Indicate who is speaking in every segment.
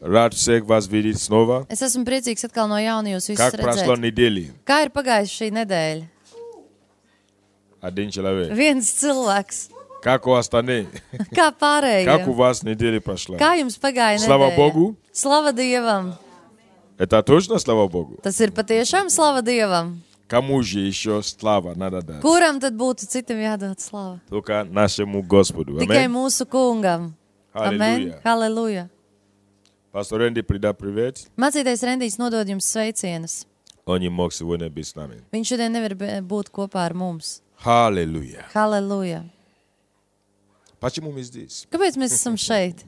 Speaker 1: Rad всех вас видеть снова.
Speaker 2: Es esmu priecīgs atkal no jauna jūs visus
Speaker 1: Как прошло
Speaker 2: redzēt.
Speaker 1: недели?
Speaker 2: Kā ir pagājusi šī nedēļa?
Speaker 1: Один человек.
Speaker 2: Viens cilvēks.
Speaker 1: Как у остальных?
Speaker 2: Kā
Speaker 1: Как у
Speaker 2: pārējiem?
Speaker 1: вас неделя прошла?
Speaker 2: Kā jums pagāja
Speaker 1: Slava
Speaker 2: nedēļa?
Speaker 1: Bogu.
Speaker 2: Slava Dievam!
Speaker 1: Это точно слава Богу?
Speaker 2: Tas ir patiešām slava Dievam.
Speaker 1: Кому же еще слава надо дать?
Speaker 2: Kuram tad būtu citam jādod slava?
Speaker 1: Только нашему Господу.
Speaker 2: Tikai
Speaker 1: Аминь.
Speaker 2: mūsu kungam. Amen.
Speaker 1: Аллилуйя.
Speaker 2: Halleluja.
Speaker 1: Пастор Рэнди передал привет.
Speaker 2: Mācītais Rendijs nodod jums sveicienus.
Speaker 1: Он не мог сегодня быть с нами.
Speaker 2: Viņš šodien nevar būt kopā ar mums.
Speaker 1: Аллилуйя.
Speaker 2: Halleluja.
Speaker 1: Почему мы здесь?
Speaker 2: Kāpēc mēs esam šeit?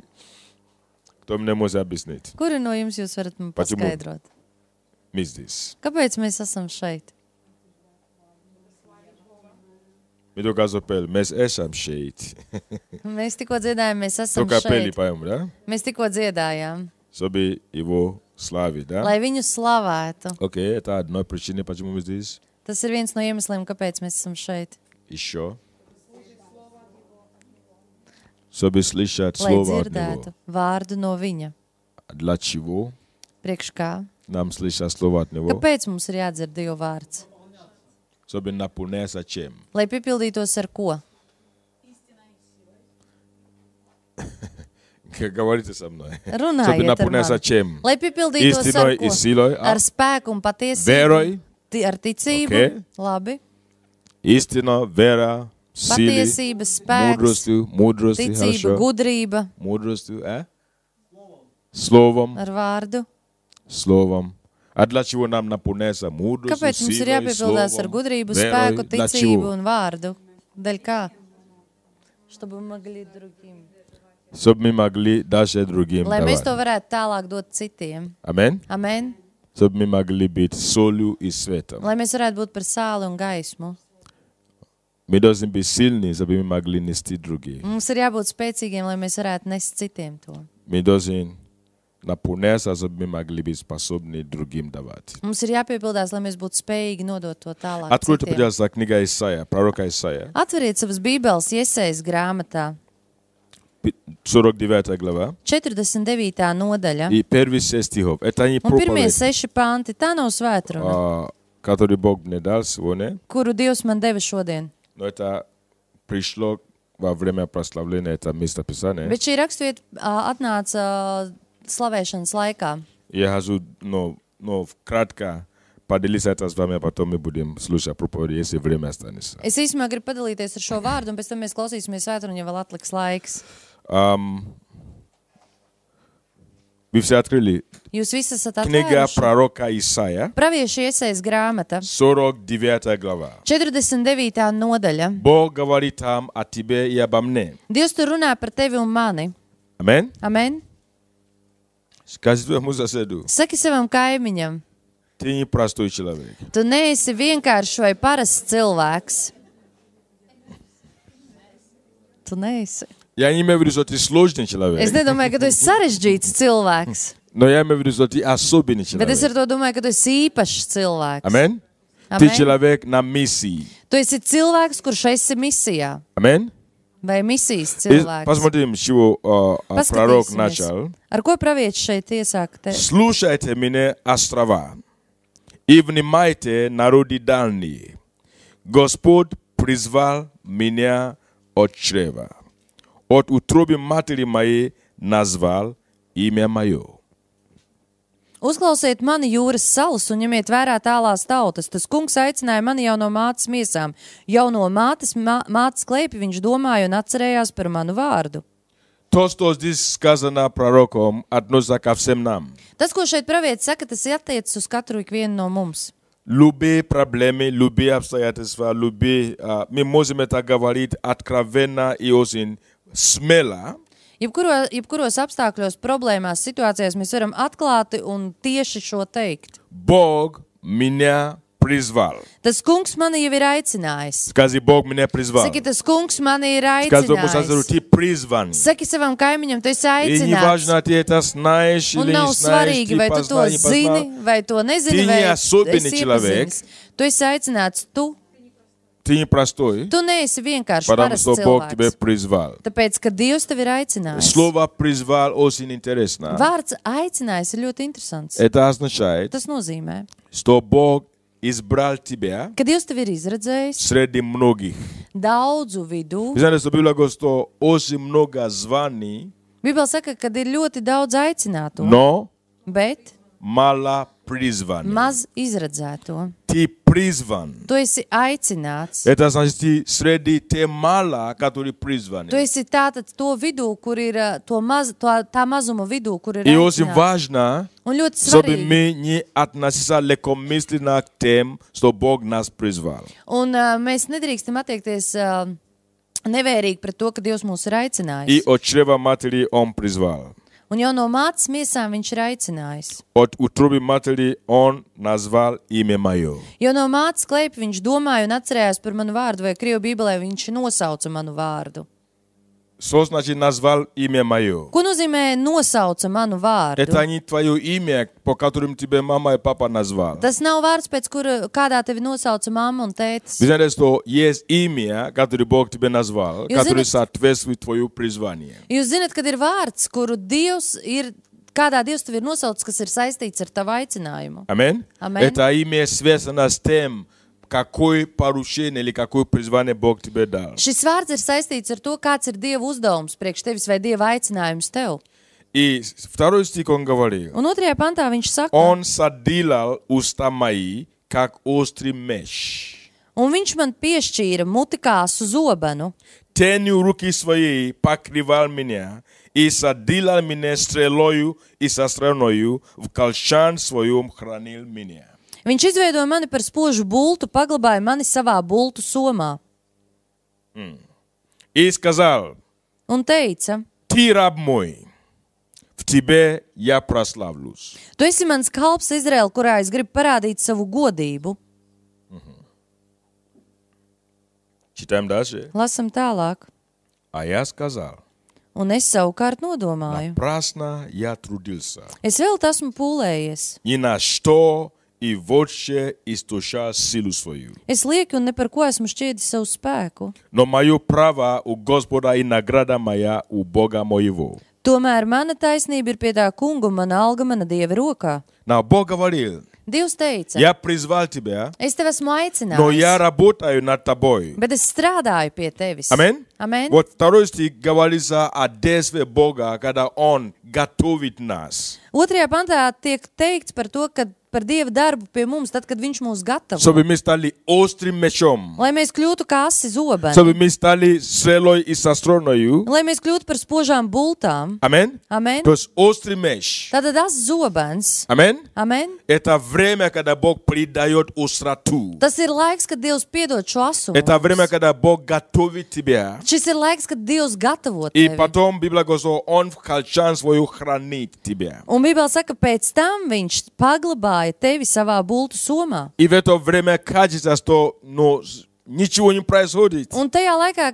Speaker 1: Кто мне может объяснить?
Speaker 2: Kuri no jums jūs varat man
Speaker 1: Почему?
Speaker 2: paskaidrot?
Speaker 1: Мы здесь.
Speaker 2: Kāpēc mēs esam šeit?
Speaker 1: Мы только запели. Мы esam šeit.
Speaker 2: Mēs tikko dziedājām, mēs esam
Speaker 1: Только пели,
Speaker 2: šeit.
Speaker 1: поем, да?
Speaker 2: Mēs tikko dziedājām,
Speaker 1: Чтобы его славить, да?
Speaker 2: lai viņu slavētu.
Speaker 1: Окей, это одна причина, почему мы здесь.
Speaker 2: Tas ir viens no iemesliem, kāpēc mēs esam šeit.
Speaker 1: Еще. Чтобы слышать
Speaker 2: Lai
Speaker 1: слово от
Speaker 2: dzirdētu
Speaker 1: него.
Speaker 2: vārdu no viņa.
Speaker 1: Для чего
Speaker 2: Priekš kā?
Speaker 1: нам слышать слово от него?
Speaker 2: Kāpēc mums ir jādzird Dieva vārds?
Speaker 1: Чтобы наполняться чем?
Speaker 2: Lai piepildītos ar ko?
Speaker 1: Говорите со мной. Чтобы
Speaker 2: Runājiet ar
Speaker 1: наполняться
Speaker 2: mani.
Speaker 1: чем?
Speaker 2: Lai piepildītos ar
Speaker 1: Истиной
Speaker 2: ko?
Speaker 1: и силой.
Speaker 2: Ar spēku un patiesību.
Speaker 1: Верой.
Speaker 2: Ar ticību.
Speaker 1: Okay.
Speaker 2: Labi.
Speaker 1: Истина, вера, силы,
Speaker 2: Patiesība, spēks,
Speaker 1: мудростью,
Speaker 2: ticība,
Speaker 1: хорошо.
Speaker 2: gudrība
Speaker 1: Мудростью, Словом,
Speaker 2: ar vārdu.
Speaker 1: словом. А для чего нам наполняться мудростью,
Speaker 2: Kāpēc mums ir
Speaker 1: силой,
Speaker 2: jāpiepildās ar
Speaker 1: словом,
Speaker 2: gudrību,
Speaker 1: верой?
Speaker 2: spēku,
Speaker 1: Для
Speaker 2: ticību
Speaker 1: чего?
Speaker 2: un vārdu? Daļ kā? Чтобы мы могли другим.
Speaker 1: Чтобы мы могли дальше другим
Speaker 2: Lai mēs
Speaker 1: давать.
Speaker 2: to varētu tālāk dot citiem.
Speaker 1: Аминь.
Speaker 2: Amen.
Speaker 1: Чтобы мы могли быть солью и светом.
Speaker 2: Lai mēs varētu būt par sāli un gaismu.
Speaker 1: Мы должны быть сильны, чтобы мы могли нести других.
Speaker 2: Mums ir jābūt spēcīgiem, lai mēs varētu nest citiem to.
Speaker 1: Мы должны наполняться, чтобы мы могли быть способны другим давать.
Speaker 2: Mums ir jāpiepildās, lai mēs būtu spējīgi nodot to tālāk
Speaker 1: Откройте,
Speaker 2: citiem.
Speaker 1: пожалуйста, книга Исаия, пророка Исаия,
Speaker 2: Atveriet savas bībeles Jesejas grāmatā,
Speaker 1: 49 глава,
Speaker 2: 49. nodaļa.
Speaker 1: и первые 6 стихов. Это не
Speaker 2: Un pirmie
Speaker 1: проповедь,
Speaker 2: 6 panti, tā nav svētruna,
Speaker 1: который Бог мне дал сегодня,
Speaker 2: kuru Dievs man deva šodien.
Speaker 1: но это пришло во время прославления, это местописание.
Speaker 2: Bet šī rakstvieta atnāca slavēšanas laikā.
Speaker 1: Я хочу, кратко поделиться это с вами, а потом мы будем слушать проповедь, если время останется.
Speaker 2: Es īstenībā gribu padalīties ar šo vārdu, un pēc tam mēs klausīsimies svētrunu, ja vēl atliks laiks.
Speaker 1: Вы все открыли?
Speaker 2: Jūs visi esat
Speaker 1: Книга
Speaker 2: atvēruši.
Speaker 1: пророка Исаия,
Speaker 2: Pravieša Jesejas grāmata,
Speaker 1: 49 глава.
Speaker 2: 49. nodaļa.
Speaker 1: Бог говорит там о тебе и обо мне.
Speaker 2: Dievs tur runā par tevi un mani.
Speaker 1: Аминь.
Speaker 2: Amen.
Speaker 1: Скажи своему соседу,
Speaker 2: Saki savam kaimiņam,
Speaker 1: ты не простой человек.
Speaker 2: tu neesi vienkārši vai parasts cilvēks. Tu neesi.
Speaker 1: Я не имею в виду, что ты сложный
Speaker 2: Es
Speaker 1: человек,
Speaker 2: nedomāju, ka tu esi sarežģīts cilvēks,
Speaker 1: но я имею в виду, что ты особенный
Speaker 2: bet es ar
Speaker 1: человек.
Speaker 2: to domāju, ka tu esi īpašs cilvēks.
Speaker 1: Аминь. Ты
Speaker 2: Amen.
Speaker 1: человек на миссии.
Speaker 2: Tu esi cilvēks, kurš esi misijā
Speaker 1: Аминь.
Speaker 2: vai misijas
Speaker 1: И
Speaker 2: cilvēks.
Speaker 1: посмотрим, с чего пророк
Speaker 2: Paskatīsimies.
Speaker 1: начал.
Speaker 2: Ar ko pravietis šeit iesāka te?
Speaker 1: Слушайте меня, острова, и внимайте, народы дальние. Господь призвал меня от чрева. От утробы матери моей назвал имя мое.
Speaker 2: Uzklausiet mani jūras salas un ņemiet vērā tālās tautas. Tas kungs aicināja mani jau no mātes miesām. Jau no mātes klēpja viņš domāja un atcerējās par manu vārdu.
Speaker 1: То, что здесь сказано пророком, относится ко всем нам.
Speaker 2: Tas, ko šeit pravietis saka, tas attiecas uz katru ikvienu no mums.
Speaker 1: Любые проблемы, любые обстоятельства, мы можем это говорить откровенно и очень смело.
Speaker 2: Jebkuros apstākļos, problēmās, situācijās mēs varam atklāti un tieši šo teikt.
Speaker 1: Бог меня призвал.
Speaker 2: Tas kungs mani jau ir aicinājis.
Speaker 1: Скажи, Бог меня призвал.
Speaker 2: Saki, tas kungs mani ir
Speaker 1: Скажи своему соседу,
Speaker 2: aicinājis.
Speaker 1: ты призван.
Speaker 2: Saki savam kaimiņam, tu esi
Speaker 1: И не
Speaker 2: aicināts.
Speaker 1: важно, ты это знаешь
Speaker 2: Un
Speaker 1: или
Speaker 2: nav
Speaker 1: не знаешь,
Speaker 2: svarīgi,
Speaker 1: ты
Speaker 2: vai tu to
Speaker 1: познал, не
Speaker 2: zini,
Speaker 1: познал.
Speaker 2: vai to nezini,
Speaker 1: Ты
Speaker 2: vai
Speaker 1: не особенный
Speaker 2: esi
Speaker 1: человек.
Speaker 2: iepazinis. Tu esi aicināts, tu
Speaker 1: Ты не простой,
Speaker 2: Tu neesi vienkārši
Speaker 1: потому
Speaker 2: parasts
Speaker 1: что Бог тебя
Speaker 2: cilvēks.
Speaker 1: призвал.
Speaker 2: Tāpēc, ka Dievs tevi ir aicinājis.
Speaker 1: Слово «призвал» очень интересно.
Speaker 2: Vārds aicinājis ir ļoti interesants.
Speaker 1: Это означает,
Speaker 2: Tas nozīmē,
Speaker 1: что Бог избрал тебя
Speaker 2: ka Dievs tevi ir izredzējis
Speaker 1: среди многих.
Speaker 2: daudzu vidū.
Speaker 1: Вы знаете, что Библия говорит, что очень много званий,
Speaker 2: Bībele saka, ka ir ļoti daudz aicināto,
Speaker 1: но
Speaker 2: bet
Speaker 1: мало призванных.
Speaker 2: maz izredzēto.
Speaker 1: Ты призван.
Speaker 2: Tu esi aicināts.
Speaker 1: Это значит, ты среди те мало, которые призваны.
Speaker 2: Tu esi tātad to vidū, kur ir tā mazuma vidū, kur ir
Speaker 1: И очень
Speaker 2: aicināts.
Speaker 1: важно,
Speaker 2: Un ļoti
Speaker 1: чтобы
Speaker 2: svarīgi.
Speaker 1: мы не относились легкомысленно к тем, что Бог нас призвал.
Speaker 2: Un mēs nedrīkstam attiekties nevērīgi pret to, ka Dievs mūs ir
Speaker 1: И
Speaker 2: aicinājis.
Speaker 1: от чрева матери Он призвал.
Speaker 2: Un jau no mātes miesām viņš ir aicinājis.
Speaker 1: От утробы матери Он назвал имя мое.
Speaker 2: Jo no mātes klēpja viņš domāja un atcerējās par manu vārdu, vai Krievu bībelē viņš nosauca manu vārdu.
Speaker 1: Что значит назвал имя мое?
Speaker 2: Ko nozīmē nosauca manu vārdu?
Speaker 1: Это не твое имя, по которым тебе мама и папа назвал.
Speaker 2: Tas nav vārds, pēc kura kādā tevi nosauca mamma un tētis.
Speaker 1: Вы знаете, что есть имя, которое Бог тебе назвал,
Speaker 2: Jūs
Speaker 1: которое
Speaker 2: zināt-
Speaker 1: соответствует твоему призванию.
Speaker 2: Jūs zināt, kad ir vārds, kuru Dievs ir, kādā Dievs tevi ir nosaucis, kas ir saistīts ar tavu aicinājumu.
Speaker 1: Аминь?
Speaker 2: Amen.
Speaker 1: Это имя связано с тем, какое поручение или какое призвание Бог тебе дал.
Speaker 2: Šis vārds ir saistīts ar to, kāds ir Dieva uzdevums priekš tevis vai Dieva aicinājums tev.
Speaker 1: И второй стих он говорил.
Speaker 2: Un 2. pantā viņš saka,
Speaker 1: Он соделал уста мои, как острый меч.
Speaker 2: un viņš man piešķīra muti kā su zobenu,
Speaker 1: Тенью руки своей покрывал меня и соделал меня стрелою и со стрелою в колчан своем хранил меня.
Speaker 2: Viņš izveidoja mani par spožu bultu, paglabāja mani savā bultu somā
Speaker 1: И сказал,
Speaker 2: un teica,
Speaker 1: ты раб мой, в тебе я прославлюсь.
Speaker 2: tu esi mans kalps Izraēl, kurā es gribu parādīt savu godību.
Speaker 1: Читаем дальше.
Speaker 2: Lasam tālāk.
Speaker 1: А я сказал,
Speaker 2: Un es savukārt nodomāju.
Speaker 1: напрасно я трудился.
Speaker 2: Es vēl esmu pūlējies.
Speaker 1: Ни на что и вообще истощал силу свою.
Speaker 2: Es lieku un ne par ko esmu šķiedis savu spēku.
Speaker 1: Но мое право у Господа и награда моя у Бога моего.
Speaker 2: Tomēr mana taisnība ir pie tā kunga un mana alga mana Dieva rokā.
Speaker 1: Но Бог говорил,
Speaker 2: Dievs teica,
Speaker 1: я призвал тебя,
Speaker 2: es tev esmu
Speaker 1: но я
Speaker 2: aicinājis,
Speaker 1: работаю над тобой.
Speaker 2: bet es strādāju pie tevis.
Speaker 1: Аминь.
Speaker 2: Amen.
Speaker 1: Вот второй стих говорится о действии Бога, когда Он готовит нас.
Speaker 2: 2. pantā tiek teikts par to, ka par Dieva darbu pie mums, tad, kad viņš mūs gatavo.
Speaker 1: Чтобы мы стали острым мечом.
Speaker 2: Lai mēs kļūtu kā asi zobeni.
Speaker 1: Чтобы мы стали стрелой и со строною.
Speaker 2: Lai mēs kļūtu par spožām bultām.
Speaker 1: Аминь.
Speaker 2: Amen.
Speaker 1: То есть острый меч.
Speaker 2: Tātad tas zobens.
Speaker 1: Аминь.
Speaker 2: Amen.
Speaker 1: Это время, когда Бог придает остроту.
Speaker 2: Tas ir laiks, kad Dievs piedod šo asumu.
Speaker 1: Это время, когда Бог готовит тебя.
Speaker 2: Šis ir laiks, kad Dievs gatavo
Speaker 1: И
Speaker 2: tevi.
Speaker 1: потом Библия говорит, что Он в колчан свою хранит тебя.
Speaker 2: Un Bībele saka, pēc tam viņš paglabāja tevi savā bultu somā.
Speaker 1: И в это время кажется, что ничего не происходит.
Speaker 2: Un tajā laikā,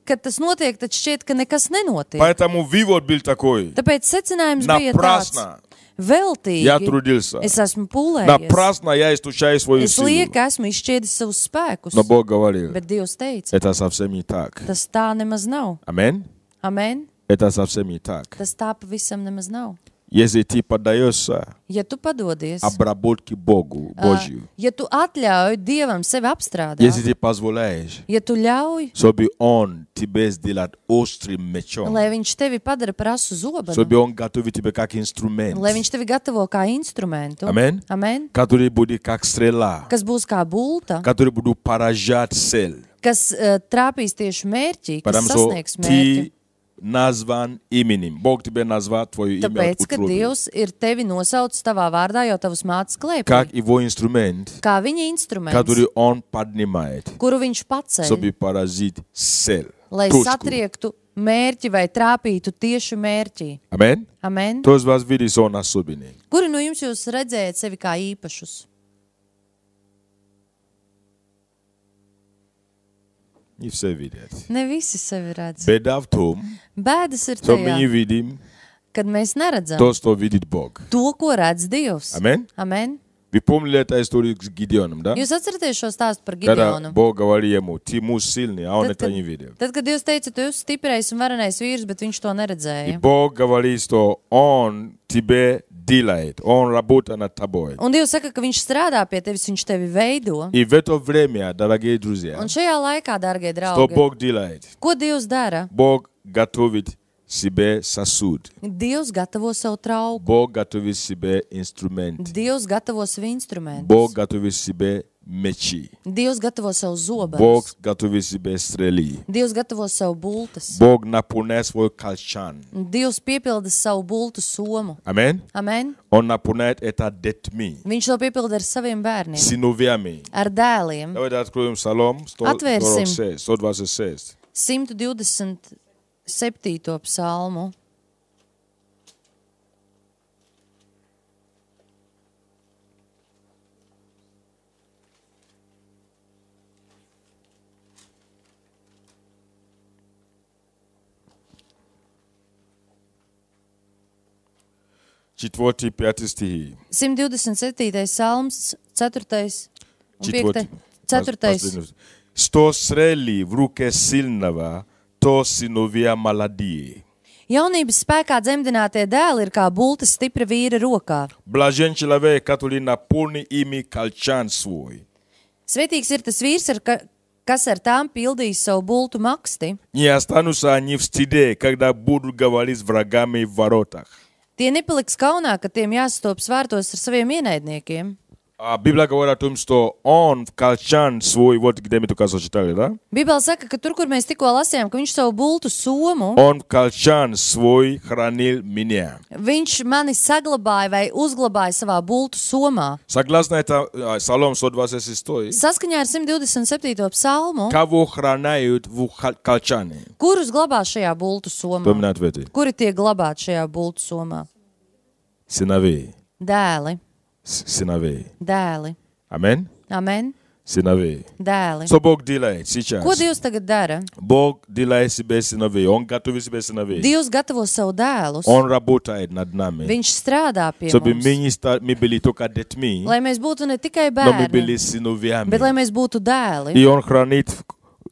Speaker 2: kad tas notiek, tad šķiet, ka nekas nenotiek.
Speaker 1: Поэтому вывод был такой.
Speaker 2: Tāpēc secinājums bija tāds.
Speaker 1: Напрасно
Speaker 2: Veltīgi
Speaker 1: я трудился.
Speaker 2: es esmu pūlējies.
Speaker 1: Напрасно я истощаю свою
Speaker 2: Es
Speaker 1: силу.
Speaker 2: lieku, esmu izšķiedis savus spēkus.
Speaker 1: Но Бог говорил,
Speaker 2: Bet Dievs teica,
Speaker 1: это совсем не так.
Speaker 2: tas tā nemaz nav.
Speaker 1: Аминь.
Speaker 2: Amen.
Speaker 1: Это совсем не так.
Speaker 2: Tas tā pavisam nemaz nav.
Speaker 1: Если ты поддаешься
Speaker 2: Ja tu padodies,
Speaker 1: обработке Богу, Божью,
Speaker 2: ja tu atļauj Dievam sevi apstrādāt,
Speaker 1: если ты позволяешь,
Speaker 2: ja tu ļauj,
Speaker 1: чтобы Он тебя сделает острым мечом,
Speaker 2: lai viņš tevi padara par asu zobenu,
Speaker 1: чтобы Он готовит тебя как инструмент,
Speaker 2: lai viņš tevi gatavo kā instrumentu,
Speaker 1: Amen.
Speaker 2: Amen.
Speaker 1: который будет как стрела,
Speaker 2: Kas būs kā bulta,
Speaker 1: который будет поражать цель.
Speaker 2: kas trāpīs tieši mērķī, kas
Speaker 1: Потому что
Speaker 2: sasniegs mērķi.
Speaker 1: ты назван именем. Бог тебе назвал твое имя от
Speaker 2: Tāpēc, ka
Speaker 1: утробы.
Speaker 2: Dievs ir tevi nosaucis tavā vārdā jau tavas mātes klēpī,
Speaker 1: Как его инструмент,
Speaker 2: kā viņa instruments,
Speaker 1: который Он поднимает,
Speaker 2: kuru viņš paceļ,
Speaker 1: чтобы поразить цель.
Speaker 2: lai
Speaker 1: Точку.
Speaker 2: satriektu mērķi vai trāpītu tieši mērķī.
Speaker 1: Amen.
Speaker 2: Amen.
Speaker 1: Кто из вас видит сон особенный?
Speaker 2: Kuri no jums jūs redzējat sevi kā īpašus?
Speaker 1: Не все видят.
Speaker 2: Ne visi sevi redz.
Speaker 1: Беда в том,
Speaker 2: Bēdas ir
Speaker 1: что мы не
Speaker 2: tajā,
Speaker 1: видим
Speaker 2: kad mēs neredzam
Speaker 1: то, что видит Бог.
Speaker 2: to, ko redz Dievs.
Speaker 1: Amen.
Speaker 2: Amen.
Speaker 1: Вы помнили эту историю с Гидеоном, да?
Speaker 2: Jūs atceraties šo stāstu par
Speaker 1: Когда
Speaker 2: Gideonu?
Speaker 1: Бог говорил ему, ты муж сильный, а он
Speaker 2: Tad,
Speaker 1: это
Speaker 2: kad,
Speaker 1: не видел.
Speaker 2: tad, kad Dievs teica, tu esi stiprais un varenais vīrs, bet viņš to
Speaker 1: И
Speaker 2: neredzēja.
Speaker 1: Бог говорит, что он тебе делает, он работает над тобой.
Speaker 2: Un Dievs saka, ka viņš strādā pie tevis, viņš tevi veido.
Speaker 1: И в это время, дорогие друзья,
Speaker 2: Un šajā laikā, dārgie
Speaker 1: что
Speaker 2: draugi,
Speaker 1: Бог делает?
Speaker 2: ko Dievs dara?
Speaker 1: Бог готовит себе сосуд.
Speaker 2: Dievs gatavo savu trauku.
Speaker 1: Бог готовит себе инструмент.
Speaker 2: Dievs gatavo savu instrumentu.
Speaker 1: Бог готовит себе мечи.
Speaker 2: Dievs gatavo savu zobenus.
Speaker 1: Бог готовит себе стрелы.
Speaker 2: Dievs gatavo savu bultas.
Speaker 1: Бог наполняет свой колчан.
Speaker 2: Dievs piepilda savu bultu somu.
Speaker 1: Аминь.
Speaker 2: Amen.
Speaker 1: Он наполняет это детьми,
Speaker 2: Viņš to piepilda ar saviem bērniem,
Speaker 1: сыновьями.
Speaker 2: ar dēliem.
Speaker 1: Давайте откроем Псалом
Speaker 2: Atvērsim.
Speaker 1: 126.
Speaker 2: 127. psalmu.
Speaker 1: Четвертый, пятый стихи.
Speaker 2: 127. psalms, 4. un 5.
Speaker 1: Четвертый.
Speaker 2: 4.
Speaker 1: Что стрели в руке сильного, то сыновья молодые.
Speaker 2: Jaunības spēkā dzemdinātie dēli ir kā bultas stipra vīra rokā.
Speaker 1: Блажен человек, который наполнит ими колчан свой.
Speaker 2: Svētīgs ir tas vīrs, kas ar tām pildīs savu bultu maksti.
Speaker 1: Не останутся они в стыде, когда будут говорить с врагами в воротах.
Speaker 2: Tie nepaliks kaunā, ka tiem jāstopas vārtos ar saviem ienaidniekiem.
Speaker 1: Библия говорит о том, что он в колчан свой, вот где мы только что читали, да?
Speaker 2: Bībele saka, ka tur, kur mēs tikko lasījām, ka viņš savu bultu somu,
Speaker 1: Он в колчан свой хранил меня.
Speaker 2: viņš mani saglabāja vai uzglabāja savā bultu somā.
Speaker 1: Согласно это Псалом 126,
Speaker 2: Saskaņā ar 127. psalmu,
Speaker 1: кого храняют в колчане?
Speaker 2: kurus glabā šajā bultu somā?
Speaker 1: Кто мне ответит?
Speaker 2: Kuri tiek glabāti šajā bultu somā?
Speaker 1: Сыновей.
Speaker 2: Dēli,
Speaker 1: Сыновей.
Speaker 2: dēli.
Speaker 1: Аминь?
Speaker 2: Amen.
Speaker 1: Сыновей.
Speaker 2: Dēli.
Speaker 1: Что Бог делает сейчас?
Speaker 2: Ko Dievs tagad dara?
Speaker 1: Бог делает себе сыновей. Он готовит себе сыновей.
Speaker 2: Dievs gatavo savu dēlus.
Speaker 1: Он работает над нами.
Speaker 2: Viņš strādā pie
Speaker 1: Чтобы
Speaker 2: mums.
Speaker 1: мы были только детьми,
Speaker 2: Lai mēs būtu ne tikai
Speaker 1: но мы
Speaker 2: bērni,
Speaker 1: были сыновьями.
Speaker 2: bet lai mēs būtu dēli.
Speaker 1: И Он хранит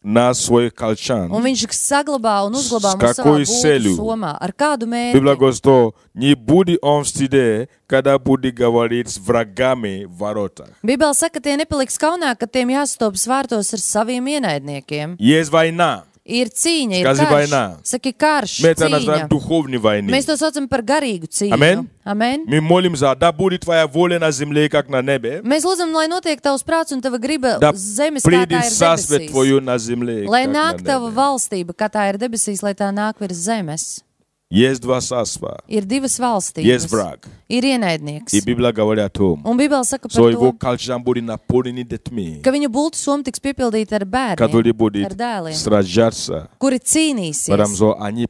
Speaker 1: нас свой колчан.
Speaker 2: Un viņš saglabā un uzglabā
Speaker 1: С
Speaker 2: mūsu savā
Speaker 1: какой
Speaker 2: bultu
Speaker 1: целью?
Speaker 2: somā. Ar kādu
Speaker 1: Библия
Speaker 2: mērķi?
Speaker 1: говорит, что не будет он в стыде, когда будет говорить с врагами в воротах.
Speaker 2: Bībele saka, ka tie nepaliks kaunā, ka tiem jāstopas vārtos ar saviem ienaidniekiem.
Speaker 1: Есть война.
Speaker 2: Ir cīņa, ir
Speaker 1: Skazi
Speaker 2: karš.
Speaker 1: vainā.
Speaker 2: Saki karš,
Speaker 1: Мы это называем
Speaker 2: cīņa.
Speaker 1: духовной войной.
Speaker 2: Mēs to saucam par garīgu cīņu.
Speaker 1: Amen.
Speaker 2: Amen.
Speaker 1: Мы молимся, да будет твоя воля на земле, как на небе.
Speaker 2: Mēs lūdzam, lai notiek tavs prāts un tava griba
Speaker 1: Да
Speaker 2: zemes, kā tā
Speaker 1: придет
Speaker 2: ir
Speaker 1: царствие
Speaker 2: debesīs.
Speaker 1: твое на земле,
Speaker 2: Lai
Speaker 1: как на
Speaker 2: nāk tava
Speaker 1: небе.
Speaker 2: valstība, kā tā ir debesīs, lai tā nāk virs zemes.
Speaker 1: Есть два царства.
Speaker 2: Ir divas valstības.
Speaker 1: Есть враг.
Speaker 2: Ir ienaidnieks.
Speaker 1: И Библия говорит о том,
Speaker 2: Un Bībele saka
Speaker 1: что
Speaker 2: par
Speaker 1: его
Speaker 2: to,
Speaker 1: колчан будет наполнен детьми,
Speaker 2: ka viņa bultu soma tiks piepildīta ar
Speaker 1: которые
Speaker 2: bērniem,
Speaker 1: будут
Speaker 2: ar dēliem,
Speaker 1: сражаться,
Speaker 2: kuri cīnīsies.
Speaker 1: потому что они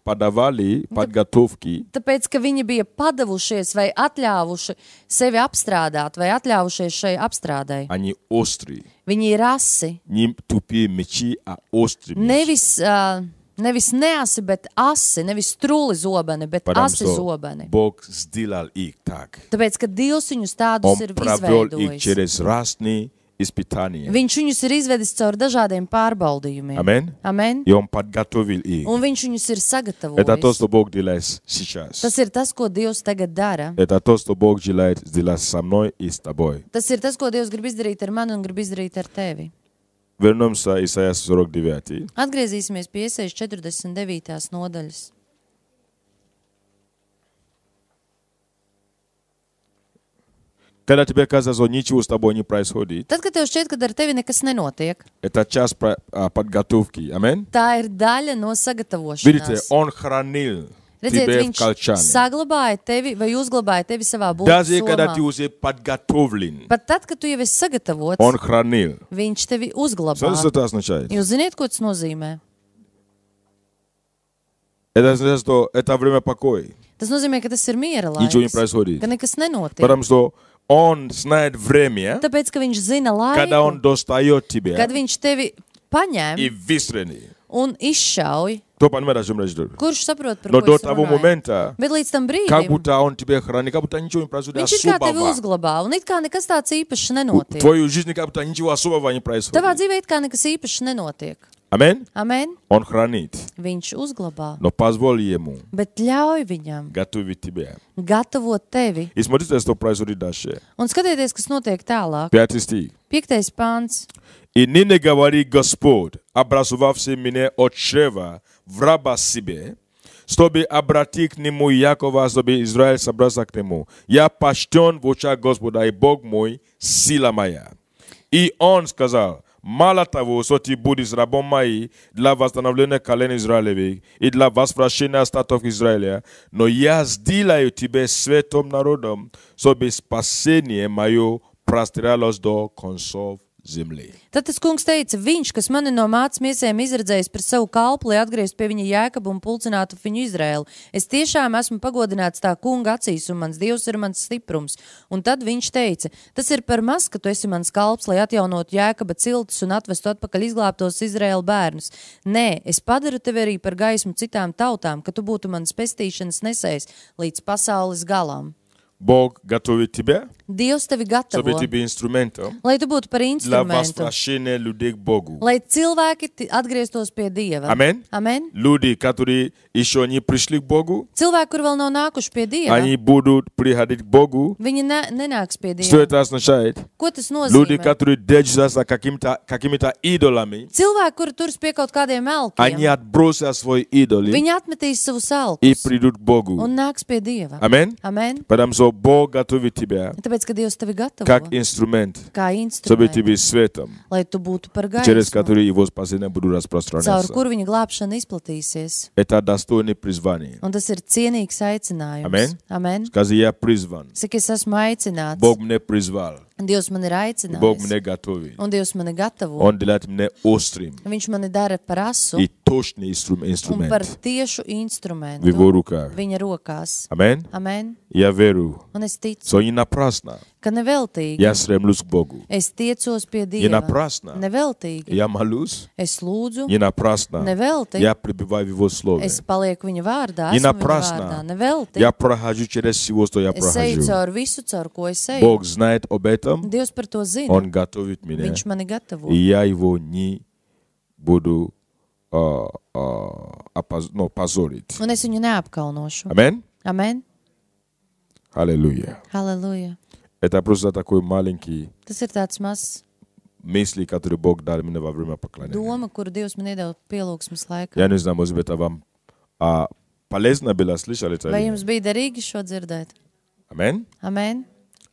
Speaker 1: подавали подготовки,
Speaker 2: Tāpēc, ka viņi bija padavušies vai atļāvuši sevi apstrādāt vai atļāvušies šai apstrādai.
Speaker 1: они острые.
Speaker 2: Viņi ir asi.
Speaker 1: Не тупые мечи, а острые мечи.
Speaker 2: Nevis neasi, bet asi. Nevis truli zobeni, bet
Speaker 1: Потому
Speaker 2: asi
Speaker 1: что
Speaker 2: zobeni.
Speaker 1: Бог сделал их так.
Speaker 2: Tāpēc, ka Dievs viņus tādus
Speaker 1: Он
Speaker 2: ir
Speaker 1: провел их
Speaker 2: izveidojis.
Speaker 1: через разные испытания.
Speaker 2: Viņš viņus ir izvedis caur dažādiem pārbaudījumiem.
Speaker 1: Аминь.
Speaker 2: Amen.
Speaker 1: И Он подготовил их.
Speaker 2: Un viņš viņus ir
Speaker 1: Это то,
Speaker 2: sagatavojis.
Speaker 1: что Бог делает сейчас.
Speaker 2: Tas ir tas, ko Dievs tagad dara.
Speaker 1: Это то, что Бог желает сделать со мной и с тобой.
Speaker 2: Tas ir tas, ko Dievs grib izdarīt ar mani un grib izdarīt ar tevi.
Speaker 1: Вернемся Исайя 49.
Speaker 2: Atgriezīsimies pie Iesaijas 49. nodaļas.
Speaker 1: Когда тебе кажется, что ничего с тобой не происходит,
Speaker 2: Tad, kad tev šķiet, ka ar tevi nekas nenotiek,
Speaker 1: это часть подготовки. Аминь.
Speaker 2: tā ir daļa no
Speaker 1: Видите,
Speaker 2: sagatavošanās.
Speaker 1: Он хранил
Speaker 2: Redziet,
Speaker 1: тебя в
Speaker 2: viņš
Speaker 1: колчане.
Speaker 2: saglabāja tevi vai uzglabāja tevi savā
Speaker 1: Даже когда ты
Speaker 2: bultu somā.
Speaker 1: уже подготовлен,
Speaker 2: Pat tad, kad tu jau esi sagatavots,
Speaker 1: Он хранил.
Speaker 2: viņš tevi
Speaker 1: Что
Speaker 2: uzglabā.
Speaker 1: это означает?
Speaker 2: Jūs ziniet, ko tas nozīmē?
Speaker 1: Это означает, что это время покоя.
Speaker 2: Tas nozīmē, ka tas ir miera
Speaker 1: Ничего не
Speaker 2: laiks,
Speaker 1: происходит.
Speaker 2: ka nekas nenotiek.
Speaker 1: Потому что Он знает время,
Speaker 2: Tāpēc, ka viņš zina
Speaker 1: когда Он
Speaker 2: laiku,
Speaker 1: достает тебя
Speaker 2: kad viņš tevi paņem
Speaker 1: и выстрелит.
Speaker 2: un izšauj.
Speaker 1: Кто понимает, о чем речь идет?
Speaker 2: Kurš saprot, par
Speaker 1: Но
Speaker 2: ko
Speaker 1: до
Speaker 2: es
Speaker 1: того
Speaker 2: runāju?
Speaker 1: момента,
Speaker 2: Bet līdz tam
Speaker 1: как
Speaker 2: brīdim
Speaker 1: будто он тебя хранит, как будто ничего не происходит
Speaker 2: viņš ir kā tevi
Speaker 1: особого.
Speaker 2: uzglabā, un it kā nekas tāds īpašs
Speaker 1: В
Speaker 2: nenotiek.
Speaker 1: твою жизнь как будто ничего особого не
Speaker 2: Tavā
Speaker 1: происходит.
Speaker 2: dzīvē it kā nekas īpašs nenotiek.
Speaker 1: Аминь?
Speaker 2: Amen?
Speaker 1: Он хранит.
Speaker 2: Viņš uzglabā,
Speaker 1: Но позволь ему
Speaker 2: bet ļauj viņam
Speaker 1: готовить тебя.
Speaker 2: gatavot tevi.
Speaker 1: И смотрите, что происходит дальше.
Speaker 2: Un skatieties, kas notiek tālāk.
Speaker 1: 5 стих.
Speaker 2: 5. pāns.
Speaker 1: И ныне говорит Господь, образовавший меня от чрева в раба себе, чтобы обратить к нему Якова, чтобы Израиль собрался к нему. Я почтен в очах Господа, и Бог мой, сила моя. И он сказал, мало того, что ты будешь рабом моим для восстановления колен Израилевых и для возвращения остатков Израиля, но я сделаю тебя святым народом, чтобы спасение мое простиралось до концов земли.
Speaker 2: Tad tas kungs teica, viņš, kas mani no mātes miesēm izredzējis par savu kalpu, lai atgriezt pie viņa Jēkabu un pulcinātu viņu Izraēlu. Es tiešām esmu pagodināts tā kunga acīs, un mans Dievs ir mans stiprums. Un tad viņš teica, tas ir par maz, ka tu esi mans kalps, lai atjaunotu Jēkaba ciltis un atvestu atpakaļ izglābtos Izraēlu bērnus. Nē, es padaru tevi arī par gaismu citām tautām, ka tu būtu manas pestīšanas nesējs līdz pasaules galam.
Speaker 1: Бог готовит тебя,
Speaker 2: Dievs tevi
Speaker 1: чтобы
Speaker 2: gatavo,
Speaker 1: ты был инструментом
Speaker 2: lai tu būtu par
Speaker 1: для
Speaker 2: instrumentu,
Speaker 1: возвращения людей к Богу.
Speaker 2: lai cilvēki atgrieztos pie Dieva.
Speaker 1: Amen.
Speaker 2: Amen.
Speaker 1: Люди, которые еще не пришли к Богу,
Speaker 2: Cilvēki, kur vēl nav nākuši pie Dieva,
Speaker 1: они будут приходить к Богу.
Speaker 2: viņi nenāks pie
Speaker 1: Что
Speaker 2: Dieva.
Speaker 1: это означает?
Speaker 2: Ko tas
Speaker 1: Люди,
Speaker 2: nozīmē?
Speaker 1: которые держатся за какими-то идолами,
Speaker 2: Cilvēki, kuri turas pie kaut kādiem
Speaker 1: они
Speaker 2: elkiem,
Speaker 1: отбросят свои идолы
Speaker 2: viņi atmetīs savus
Speaker 1: и
Speaker 2: elkus
Speaker 1: придут к Богу.
Speaker 2: un nāks pie Dieva.
Speaker 1: Amen.
Speaker 2: Amen.
Speaker 1: Потому что Бог готовит тебя
Speaker 2: Tāpēc, ka Dievs tevi gatavo
Speaker 1: как инструмент,
Speaker 2: kā
Speaker 1: чтобы ты
Speaker 2: instrumentu,
Speaker 1: был светом,
Speaker 2: lai tu būtu par
Speaker 1: через
Speaker 2: gaismu,
Speaker 1: который его спасение будет
Speaker 2: caur
Speaker 1: распространяться.
Speaker 2: kuru viņa glābšana izplatīsies.
Speaker 1: Это достойное призвание.
Speaker 2: Un tas ir cienīgs aicinājums.
Speaker 1: Amen.
Speaker 2: Amen.
Speaker 1: Скажи, я призван.
Speaker 2: Saki, es esmu aicināts.
Speaker 1: Bог меня призвал.
Speaker 2: Dievs man ir
Speaker 1: И Бог
Speaker 2: aicinājis.
Speaker 1: меня готовит.
Speaker 2: Un Dievs mani gatavo.
Speaker 1: Он делает меня острым
Speaker 2: Viņš mani dara par asu
Speaker 1: и точный
Speaker 2: un par
Speaker 1: инструмент
Speaker 2: tiešu
Speaker 1: в
Speaker 2: instrumentu
Speaker 1: его руках.
Speaker 2: viņa rokās.
Speaker 1: Amen.
Speaker 2: Amen.
Speaker 1: Я верю,
Speaker 2: Un es ticu,
Speaker 1: что не напрасно
Speaker 2: ka neveltīgi
Speaker 1: я стремлюсь к Богу.
Speaker 2: es tiecos pie
Speaker 1: Не
Speaker 2: Dieva.
Speaker 1: напрасно
Speaker 2: Neveltīgi
Speaker 1: я молюсь.
Speaker 2: es lūdzu,
Speaker 1: Не напрасно
Speaker 2: nevelti
Speaker 1: я пребываю в его слове.
Speaker 2: es palieku viņa vārdā,
Speaker 1: Не
Speaker 2: esmu viņa
Speaker 1: напрасно
Speaker 2: vārdā. Nevelti
Speaker 1: я прохожу через всего, что я
Speaker 2: es eju
Speaker 1: прохожу.
Speaker 2: caur visu, caur ko es eju.
Speaker 1: Бог знает об этом.
Speaker 2: Dievs par to zina.
Speaker 1: Он готовит меня.
Speaker 2: Viņš mani gatavo.
Speaker 1: И я его не буду позорить.
Speaker 2: Un es viņu neapkalnošu.
Speaker 1: Amen.
Speaker 2: Amen.
Speaker 1: Аллилуйя.
Speaker 2: Halleluja.
Speaker 1: Это просто такой маленький
Speaker 2: Tas ir tāds mazs
Speaker 1: мысли, который Бог дал мне во время поклонения.
Speaker 2: doma, kuru Dievs man iedeva pielūgsmes laikā.
Speaker 1: Я не знаю, может быть, это вам полезно было, слышали это?
Speaker 2: Vai
Speaker 1: или
Speaker 2: jums
Speaker 1: нет?
Speaker 2: bija derīgi šo dzirdēt?
Speaker 1: Amen.
Speaker 2: Amen.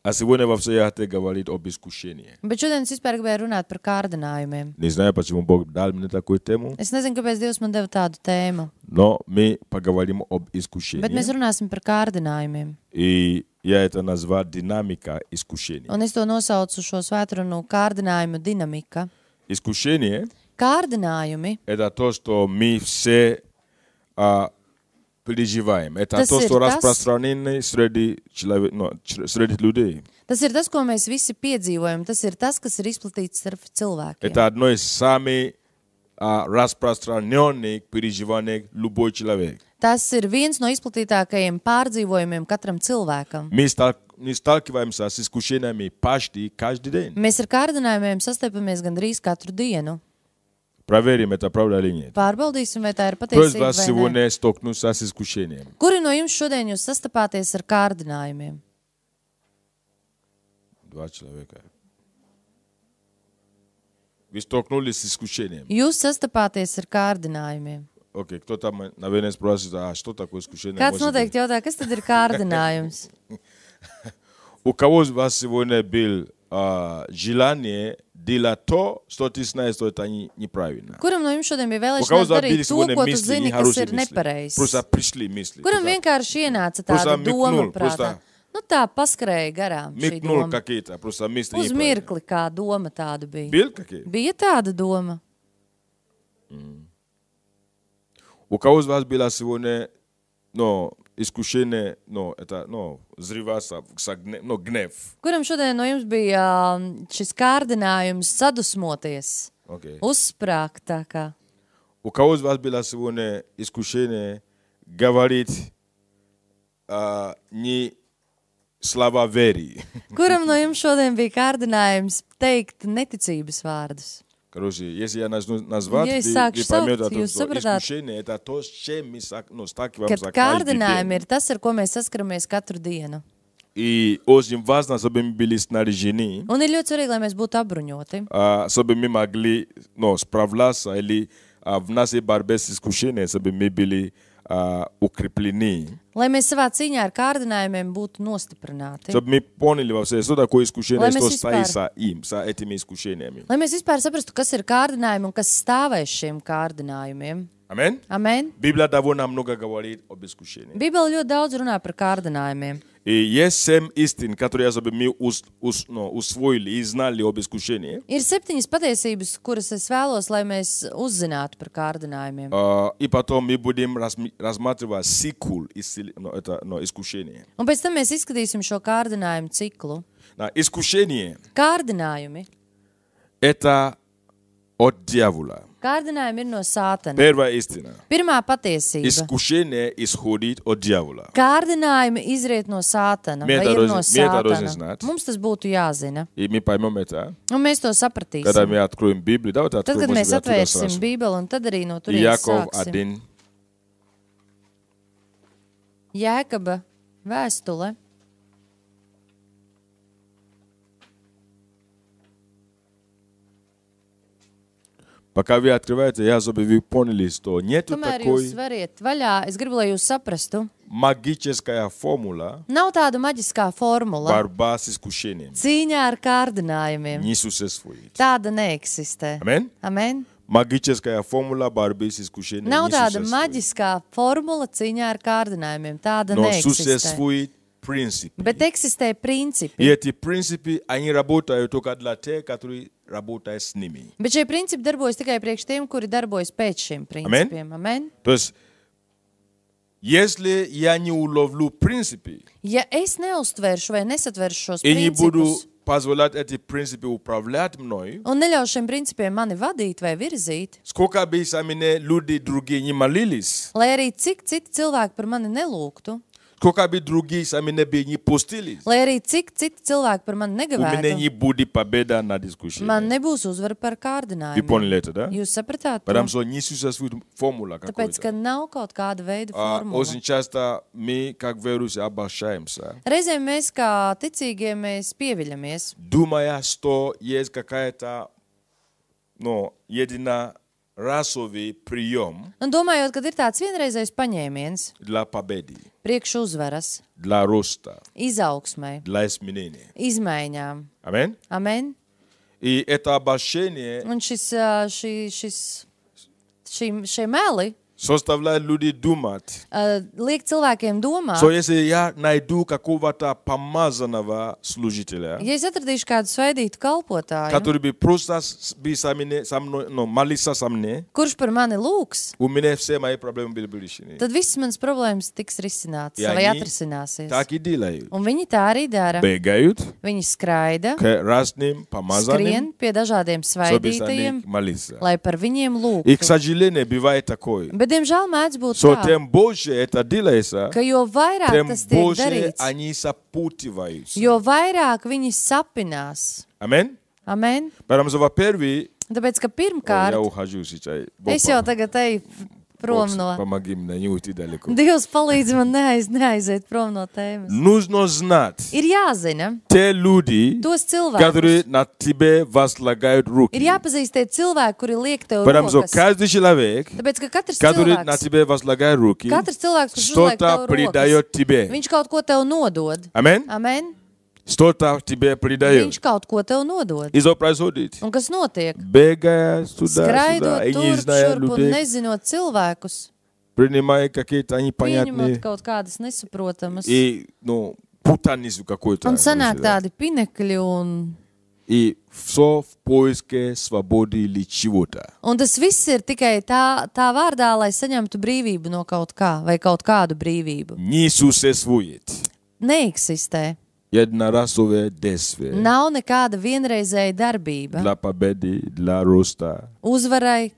Speaker 1: А сегодня вообще я хотел говорить об искушении.
Speaker 2: Bet šodien es vispār gribēju runāt par kārdinājumiem.
Speaker 1: Не знаю, почему Бог дал мне такую тему,
Speaker 2: Es nezinu, kāpēc Dievs man deva tādu tēmu,
Speaker 1: но мы поговорим об
Speaker 2: bet mēs
Speaker 1: искушении.
Speaker 2: runāsim par kārdinājumiem.
Speaker 1: И я это назвал динамика искушения.
Speaker 2: Un es to nosaucu šo svētrunu kārdinājumu dinamika.
Speaker 1: Искушение
Speaker 2: Kārdinājumi
Speaker 1: – это то, что мы все переживаем. Это
Speaker 2: Tas
Speaker 1: то,
Speaker 2: ir
Speaker 1: что
Speaker 2: tas-
Speaker 1: распространено среди людей.
Speaker 2: tas ir tas, ko mēs visi piedzīvojam. Tas ir tas, kas ir izplatīts starp cilvēkiem.
Speaker 1: Это одно из самых распространенных переживаний любой человек.
Speaker 2: Tas ir viens no izplatītākajiem pārdzīvojumiem katram cilvēkam.
Speaker 1: Мы сталкиваемся с искушениями почти каждый день.
Speaker 2: Mēs ar kārdinājumiem sastopamies gandrīz katru dienu.
Speaker 1: Проверим, это правда или нет.
Speaker 2: Pārbaudīsim, vai tā ir
Speaker 1: Кто из
Speaker 2: patiesība
Speaker 1: вас
Speaker 2: vai nē.
Speaker 1: сегодня столкнулся с искушением?
Speaker 2: Kuri no jums šodien jūs sastapāties ar kārdinājumiem?
Speaker 1: 2 человека. Вы столкнулись с искушением.
Speaker 2: Jūs sastapāties ar kārdinājumiem.
Speaker 1: Окей, кто-то, наверное, спрашивает, что такое искушение?
Speaker 2: Kāds
Speaker 1: может быть?
Speaker 2: noteikti jautā, kas tad ir kārdinājums?
Speaker 1: У кого из вас сегодня был желание делать то, что ты знаешь, что это неправильно?
Speaker 2: Kuram no jums šodien bija
Speaker 1: У кого
Speaker 2: vēlēšanās
Speaker 1: из вас были
Speaker 2: darīt to,
Speaker 1: сегодня
Speaker 2: ko tu
Speaker 1: мысли,
Speaker 2: zini, kas
Speaker 1: нехорошие
Speaker 2: ir
Speaker 1: мысли?
Speaker 2: nepareizs?
Speaker 1: Просто пришли мысли.
Speaker 2: Kuram
Speaker 1: Просто
Speaker 2: vienkārši ienāca
Speaker 1: Просто
Speaker 2: tāda doma
Speaker 1: мигнул,
Speaker 2: prātā?
Speaker 1: просто
Speaker 2: Nu tā paskrēja garām šī
Speaker 1: мигнул
Speaker 2: doma.
Speaker 1: какие-то, просто мысли
Speaker 2: Uz
Speaker 1: неправильные.
Speaker 2: mirkli kā doma tāda bija.
Speaker 1: Был какие?
Speaker 2: Bija tāda doma.
Speaker 1: У кого из вас было сегодня, искушение, взрываться, гнев?
Speaker 2: Kuram šodien no jums bija šis kārdinājums sadusmoties,
Speaker 1: Окей.
Speaker 2: uzsprāgt tā kā?
Speaker 1: У кого из вас было сегодня искушение говорить не слова веры?
Speaker 2: Kuram no jums šodien bija kārdinājums teikt neticības vārdus?
Speaker 1: Короче, если я начну назвать,
Speaker 2: Ja es
Speaker 1: вы
Speaker 2: sākšu
Speaker 1: поймете,
Speaker 2: saukt, jūs
Speaker 1: что
Speaker 2: sapratāt,
Speaker 1: искушение это то, с чем мы сталкиваемся
Speaker 2: Kad
Speaker 1: каждый
Speaker 2: kārdinājumi
Speaker 1: день.
Speaker 2: ir tas, ar ko mēs saskaramies katru dienu.
Speaker 1: И очень важно, чтобы мы были снаряжены,
Speaker 2: Un ir ļoti svarīgi, lai mēs būtu apbruņoti,
Speaker 1: чтобы мы могли справляться или в нашей борьбе с искушением, чтобы мы были укреплены.
Speaker 2: lai mēs savā cīņā ar kārdinājumiem būtu nostiprināti.
Speaker 1: Чтобы мы поняли вообще, что такое искушение,
Speaker 2: Lai
Speaker 1: что
Speaker 2: mēs
Speaker 1: стоит
Speaker 2: vispār-
Speaker 1: за этими искушениями.
Speaker 2: Lai mēs vispār saprastu, kas ir kārdinājumi un kas stāvēs šiem kārdinājumiem.
Speaker 1: Аминь.
Speaker 2: Amen.
Speaker 1: Библия довольно много говорит об искушении.
Speaker 2: Bībele ļoti daudz runā par kārdinājumiem.
Speaker 1: И есть 7 истин, которые чтобы мы усвоили и знали об искушении.
Speaker 2: Ir 7 patiesības, kuras es vēlos, lai mēs uzzinātu par kārdinājumiem.
Speaker 1: И потом мы будем рассматривать цикл искушения.
Speaker 2: Un pēc tam mēs izskatīsim šo kārdinājumu ciklu.
Speaker 1: Искушение
Speaker 2: Kārdinājumi.
Speaker 1: – это от дьявола.
Speaker 2: Kārdinājumi ir no Sātana.
Speaker 1: Первая истина.
Speaker 2: Pirmā patiesība.
Speaker 1: Искушение исходит от дьявола.
Speaker 2: Kārdinājumi izriet no Sātana.
Speaker 1: Mēs
Speaker 2: Vai
Speaker 1: tā
Speaker 2: ir no
Speaker 1: должны
Speaker 2: Sātana?
Speaker 1: знать.
Speaker 2: Mums tas būtu jāzina.
Speaker 1: И мы поймем это,
Speaker 2: Un mēs to
Speaker 1: когда
Speaker 2: sapratīsim.
Speaker 1: мы откроем Библию. Давайте
Speaker 2: Tad,
Speaker 1: откроем,
Speaker 2: kad mēs
Speaker 1: может быть, оттуда
Speaker 2: atvērsim
Speaker 1: сразу.
Speaker 2: Bībeli, un tad arī no turienes
Speaker 1: Иаков
Speaker 2: sāksim.
Speaker 1: 1,
Speaker 2: Jēkaba vēstule.
Speaker 1: Пока вы открываете, я чтобы вы поняли, что нету
Speaker 2: Tomēr jūs
Speaker 1: такой
Speaker 2: variet vaļā. Es gribu, lai jūs saprastu.
Speaker 1: магическая формула
Speaker 2: Nav tāda maģiskā formula.
Speaker 1: борьба с искушением.
Speaker 2: Cīņā ar kārdinājumiem.
Speaker 1: Не существует.
Speaker 2: Tāda neeksistē.
Speaker 1: Аминь?
Speaker 2: Amen.
Speaker 1: Магическая формула борьбы с искушением
Speaker 2: Nav
Speaker 1: не
Speaker 2: tāda
Speaker 1: существует.
Speaker 2: maģiskā formula cīņā ar kārdinājumiem. Tāda
Speaker 1: Но
Speaker 2: neeksistē.
Speaker 1: существует принцип.
Speaker 2: Bet eksistē principi.
Speaker 1: И эти принципы, они работают только для тех, которые работают с ними.
Speaker 2: Bet šie principi darbojas tikai priekš tiem, kuri darbojas pēc šiem principiem. Amen.
Speaker 1: То есть, если я не уловлю принципы
Speaker 2: Ja es neuztvēršu vai nesatveršu šos
Speaker 1: и не буду
Speaker 2: principus
Speaker 1: позволять эти принципы управлять мной,
Speaker 2: un neļaušu šiem principiem mani vadīt vai virzīt,
Speaker 1: сколько бы со мной люди другие не молились,
Speaker 2: lai arī cik citi cilvēki par mani nelūgtu,
Speaker 1: сколько бы другие со мной бы не постились,
Speaker 2: lai arī cik citi cilvēki par mani
Speaker 1: у меня
Speaker 2: negavētu,
Speaker 1: не будет победа над
Speaker 2: man
Speaker 1: искушением.
Speaker 2: nebūs uzvara par
Speaker 1: Вы
Speaker 2: kārdinājumiem.
Speaker 1: поняли это, да?
Speaker 2: Jūs sapratāt to?
Speaker 1: Потому что не существует формула
Speaker 2: Tāpēc, ka
Speaker 1: какой-то.
Speaker 2: nav kaut kāda veida formula.
Speaker 1: Очень часто мы, как верующие, обольщаемся,
Speaker 2: Reizēm mēs kā ticīgie mēs pieviļamies,
Speaker 1: думая, что есть какая-то, единорасовый прием
Speaker 2: un domājot, ka ir tāds vienreizējs paņēmiens
Speaker 1: для победы,
Speaker 2: priekš uzvaras,
Speaker 1: для роста,
Speaker 2: izaugsmai,
Speaker 1: для изменения.
Speaker 2: izmaiņām.
Speaker 1: Аминь?
Speaker 2: Amen.
Speaker 1: И это обольщение
Speaker 2: Un šie meli
Speaker 1: заставляет людей думать,
Speaker 2: liek cilvēkiem domāt,
Speaker 1: что если я найду какого-то помазанного служителя,
Speaker 2: ja es atradīšu kādu svaidītu kalpotāju,
Speaker 1: который бы просто со мной, молился со мной,
Speaker 2: kurš par mani lūgs,
Speaker 1: у меня все мои проблемы были бы решены.
Speaker 2: tad visas manas problēmas tiks risinātas
Speaker 1: Ja
Speaker 2: vai
Speaker 1: viņi
Speaker 2: atrisināsies.
Speaker 1: Так и делают.
Speaker 2: Un viņi tā arī dara.
Speaker 1: Бегают
Speaker 2: Viņi skraida,
Speaker 1: к разным
Speaker 2: skrien
Speaker 1: помазанным,
Speaker 2: pie dažādiem
Speaker 1: чтобы за
Speaker 2: svaidītajiem,
Speaker 1: них молиться.
Speaker 2: lai par viņiem
Speaker 1: И, к
Speaker 2: lūgtu.
Speaker 1: сожалению, бывает такое,
Speaker 2: Bet, diemžēl, mēdz būt
Speaker 1: что
Speaker 2: tā,
Speaker 1: тем больше это делается,
Speaker 2: ka jo vairāk
Speaker 1: тем
Speaker 2: tas tiek
Speaker 1: больше
Speaker 2: darīts,
Speaker 1: они запутываются.
Speaker 2: jo vairāk viņi sapinās.
Speaker 1: Аминь?
Speaker 2: Amen.
Speaker 1: Потому что, во-первых,
Speaker 2: Tāpēc, ka
Speaker 1: я
Speaker 2: pirmkārt,
Speaker 1: ухожу сейчас. Бог
Speaker 2: es jau tagad eju prom no.
Speaker 1: помоги мне не уйти далеко.
Speaker 2: Dievs palīdz man neaiziet prom no tēmas.
Speaker 1: Нужно знать
Speaker 2: Ir jāzina
Speaker 1: те люди,
Speaker 2: tos
Speaker 1: которые
Speaker 2: cilvēkus.
Speaker 1: на тебе возлагают руки.
Speaker 2: Ir jāpazīst tie cilvēki, kuri liek tev
Speaker 1: Потому что
Speaker 2: rokas.
Speaker 1: каждый человек,
Speaker 2: Tāpēc, ka katrs
Speaker 1: который на
Speaker 2: cilvēks,
Speaker 1: тебе возлагает руки,
Speaker 2: katrs cilvēks, kurš uzliek
Speaker 1: что-то
Speaker 2: tev rokas,
Speaker 1: придает тебе.
Speaker 2: viņš kaut ko tev nodod.
Speaker 1: Аминь?
Speaker 2: Amen.
Speaker 1: Что-то тебе придает.
Speaker 2: Viņš kaut ko tev nodod.
Speaker 1: И что происходит?
Speaker 2: Un kas notiek?
Speaker 1: Бегая сюда,
Speaker 2: Skraidot
Speaker 1: и не
Speaker 2: turp,
Speaker 1: зная
Speaker 2: šurp un
Speaker 1: людей,
Speaker 2: nezinot cilvēkus,
Speaker 1: принимая какие-то
Speaker 2: pieņemot
Speaker 1: непонятные
Speaker 2: kaut kādas nesaprotamas.
Speaker 1: и, путаницу какую-то.
Speaker 2: Un sanāk
Speaker 1: да.
Speaker 2: tādi pinekļi un...
Speaker 1: И все в поиске свободы или чего-то.
Speaker 2: Un tas viss ir tikai tā vārdā, lai saņemtu brīvību no kaut kā, vai kaut kādu brīvību.
Speaker 1: Не существует
Speaker 2: Neeksistē.
Speaker 1: единоразовое действие
Speaker 2: Nav nekāda vienreizēja darbība.
Speaker 1: для победы, для роста,
Speaker 2: Uzvarai,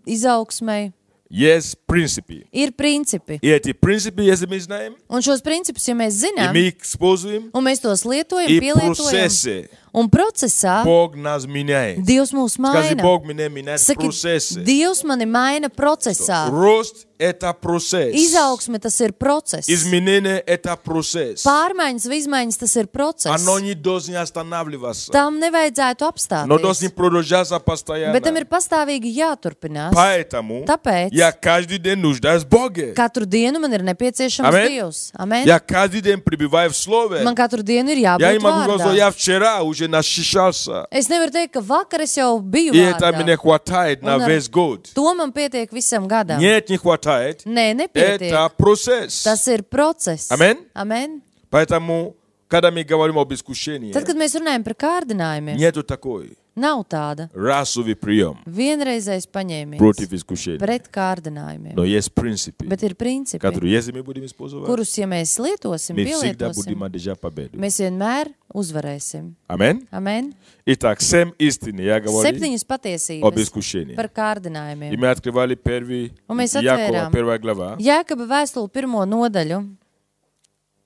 Speaker 2: izaugsmai,
Speaker 1: Есть принципы.
Speaker 2: ir principi.
Speaker 1: И эти принципы, если мы знаем,
Speaker 2: Un šos principus, ja mēs
Speaker 1: и
Speaker 2: zinām,
Speaker 1: мы их используем,
Speaker 2: un mēs tos lietojam,
Speaker 1: и
Speaker 2: pielietojam,
Speaker 1: процессы
Speaker 2: un procesā
Speaker 1: Бог нас меняет.
Speaker 2: Dievs mūs
Speaker 1: Скажи,
Speaker 2: maina.
Speaker 1: Бог меня меняет
Speaker 2: Saki,
Speaker 1: процессы.
Speaker 2: Dievs mani maina procesā.
Speaker 1: Рост – это процесс.
Speaker 2: Izaugsme tas ir process.
Speaker 1: Изменение – это процесс.
Speaker 2: Pārmaiņas vai izmaiņas tas ir process.
Speaker 1: Оно не должно останавливаться.
Speaker 2: Tam nevajadzētu
Speaker 1: Но должно
Speaker 2: apstāties.
Speaker 1: продолжаться
Speaker 2: Bet tam
Speaker 1: постоянно.
Speaker 2: ir pastāvīgi jāturpinās.
Speaker 1: Поэтому
Speaker 2: Tāpēc
Speaker 1: я каждый день нуждаюсь в Боге.
Speaker 2: katru dienu man ir nepieciešams
Speaker 1: Amen.
Speaker 2: Dievs. Amen.
Speaker 1: Я каждый день пребываю в Слове.
Speaker 2: Man katru dienu ir
Speaker 1: Я не
Speaker 2: jābūt
Speaker 1: могу сказать, что
Speaker 2: vārdā.
Speaker 1: я вчера уже насыщался.
Speaker 2: Es nevaru teikt, ka vakar es jau biju
Speaker 1: И это мне
Speaker 2: vārdā.
Speaker 1: хватает на
Speaker 2: Un ar
Speaker 1: весь год.
Speaker 2: To man pietiek visam gadam.
Speaker 1: Нет, не хватает.
Speaker 2: Nē, nepietiek.
Speaker 1: Это процесс.
Speaker 2: Tas ir process.
Speaker 1: Amen.
Speaker 2: Amen.
Speaker 1: Поэтому, когда мы говорим об искушении,
Speaker 2: Tad, kad mēs runājam par kārdinājumiem,
Speaker 1: нету такой
Speaker 2: nav tāda
Speaker 1: расовый прием
Speaker 2: vienreizējs paņēmiens
Speaker 1: против искушения.
Speaker 2: pret kārdinājumiem.
Speaker 1: Но есть принципы,
Speaker 2: Bet ir principi,
Speaker 1: которые, если мы будем использовать,
Speaker 2: kurus, ja mēs lietosim,
Speaker 1: мы всегда будем
Speaker 2: pielietosim,
Speaker 1: одержать победу.
Speaker 2: mēs vienmēr uzvarēsim.
Speaker 1: Аминь.
Speaker 2: Amen.
Speaker 1: Итак, 7 истин я говорю
Speaker 2: Septiņas
Speaker 1: об
Speaker 2: patiesības
Speaker 1: искушении.
Speaker 2: par
Speaker 1: И
Speaker 2: kārdinājumiem.
Speaker 1: мы открывали первый
Speaker 2: Un mēs
Speaker 1: Якова,
Speaker 2: atvērām
Speaker 1: 1 глава,
Speaker 2: Jēkaba vēstuli 1. nodaļu,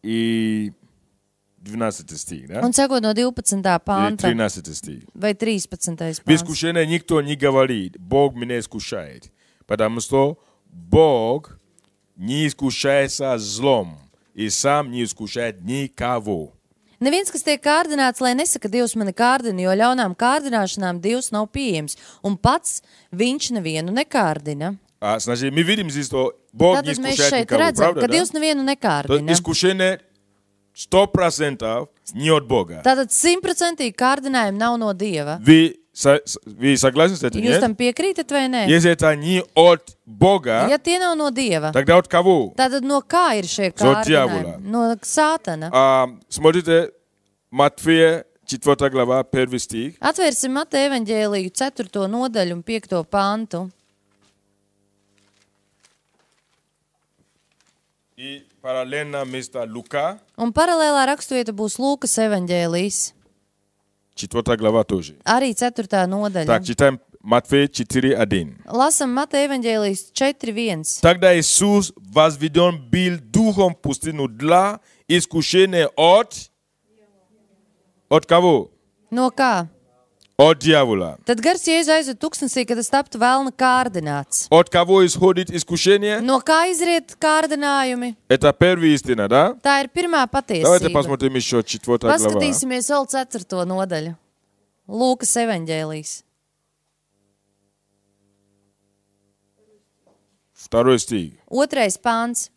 Speaker 1: и 12 стих, да?
Speaker 2: un sekot no 12.
Speaker 1: Или
Speaker 2: panta
Speaker 1: 13 стих.
Speaker 2: vai 13.
Speaker 1: В
Speaker 2: pants.
Speaker 1: искушении никто не говорит, Бог меня искушает, потому что Бог не искушается злом и сам не искушает никого.
Speaker 2: Neviens, kas tiek kārdināts, lai nesaka, Dievs mani kārdina, jo ļaunām kārdināšanām Dievs nav pieejams, un pats viņš nevienu nekārdina.
Speaker 1: Значит, мы видим здесь, что Бог не
Speaker 2: Tātad mēs
Speaker 1: искушает
Speaker 2: šeit
Speaker 1: никого,
Speaker 2: redzam,
Speaker 1: правда,
Speaker 2: ka
Speaker 1: да?
Speaker 2: Dievs nevienu
Speaker 1: То
Speaker 2: nekārdina.
Speaker 1: искушение 100% не от Бога.
Speaker 2: Tātad 100% kārdinājumi nav no Dieva.
Speaker 1: Вы согласны с этим,
Speaker 2: Jūs
Speaker 1: нет?
Speaker 2: tam piekrītat vai nē?
Speaker 1: Если это не от Бога,
Speaker 2: Ja tie nav no Dieva,
Speaker 1: тогда от кого?
Speaker 2: tātad no kā ir šie
Speaker 1: No djavola.
Speaker 2: kārdinājumi? No Sātana.
Speaker 1: Смотрите, Матфея, 4 глава, 1 стих.
Speaker 2: Atvērsim Mateja evaņģēliju 4. nodaļu un 5. pantu.
Speaker 1: И параллельно место Лука,
Speaker 2: Un paralēlā rakstvieta būs Lūkas evaņģēlijs.
Speaker 1: 4 глава тоже.
Speaker 2: Arī 4. nodaļa.
Speaker 1: Так, читаем Матфея 4:1.
Speaker 2: Lasam Mateja evaņģēlijs 4.1.
Speaker 1: Тогда Иисус возведен был духом в пустыню для искушения от кого?
Speaker 2: No kā?
Speaker 1: От дьявола.
Speaker 2: Tad gars Jēzu aizved tuksnesī, kad tas taptu vēlna kārdināts.
Speaker 1: От кого исходит искушение?
Speaker 2: No kā izriet kārdinājumi?
Speaker 1: Это первая истина, да?
Speaker 2: Tā ir pirmā
Speaker 1: Давайте
Speaker 2: patiesība.
Speaker 1: посмотрим еще 4 глава.
Speaker 2: Paskatīsimies vēl 4. nodaļu. Lūkas evaņģēlijs.
Speaker 1: 2 стих.
Speaker 2: 2. pāns.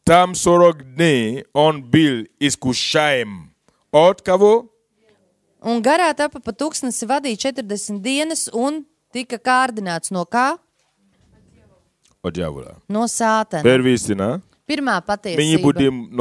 Speaker 1: Там 40 дней он был искушаем. От кого?
Speaker 2: Un garā tapa pa tuksnesi vadīja 40 dienas un tika kārdināts no kā?
Speaker 1: От дьявола.
Speaker 2: No Sātana.
Speaker 1: Первая истина.
Speaker 2: Pirmā
Speaker 1: Мы не
Speaker 2: patiesība.
Speaker 1: будем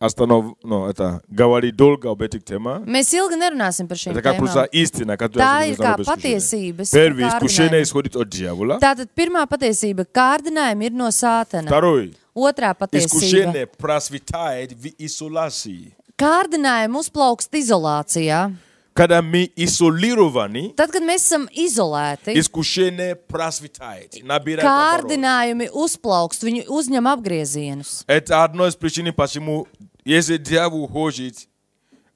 Speaker 1: это говорить долго об этих темах.
Speaker 2: Mēs ilgi nerunāsim par šīm
Speaker 1: Это как просто
Speaker 2: tēmām.
Speaker 1: истина, которая
Speaker 2: Tā ir
Speaker 1: связана
Speaker 2: kā
Speaker 1: об искушении.
Speaker 2: patiesības
Speaker 1: Первое искушение
Speaker 2: kārdinājumi.
Speaker 1: исходит от дьявола.
Speaker 2: Tātad pirmā patiesība - kārdinājumi ir no Sātana.
Speaker 1: Второе.
Speaker 2: Otrā patiesība
Speaker 1: Искушение просветает в изоляции.
Speaker 2: - kārdinājumi uzplaukst izolācijā.
Speaker 1: Когда мы изолированы,
Speaker 2: Tad, kad mēs esam izolēti,
Speaker 1: искушение просветает, набирает оборот.
Speaker 2: kārdinājumi uzplaukst, viņi uzņem apgriezienus.
Speaker 1: Это одно из причин, почему, если дьявол хочет,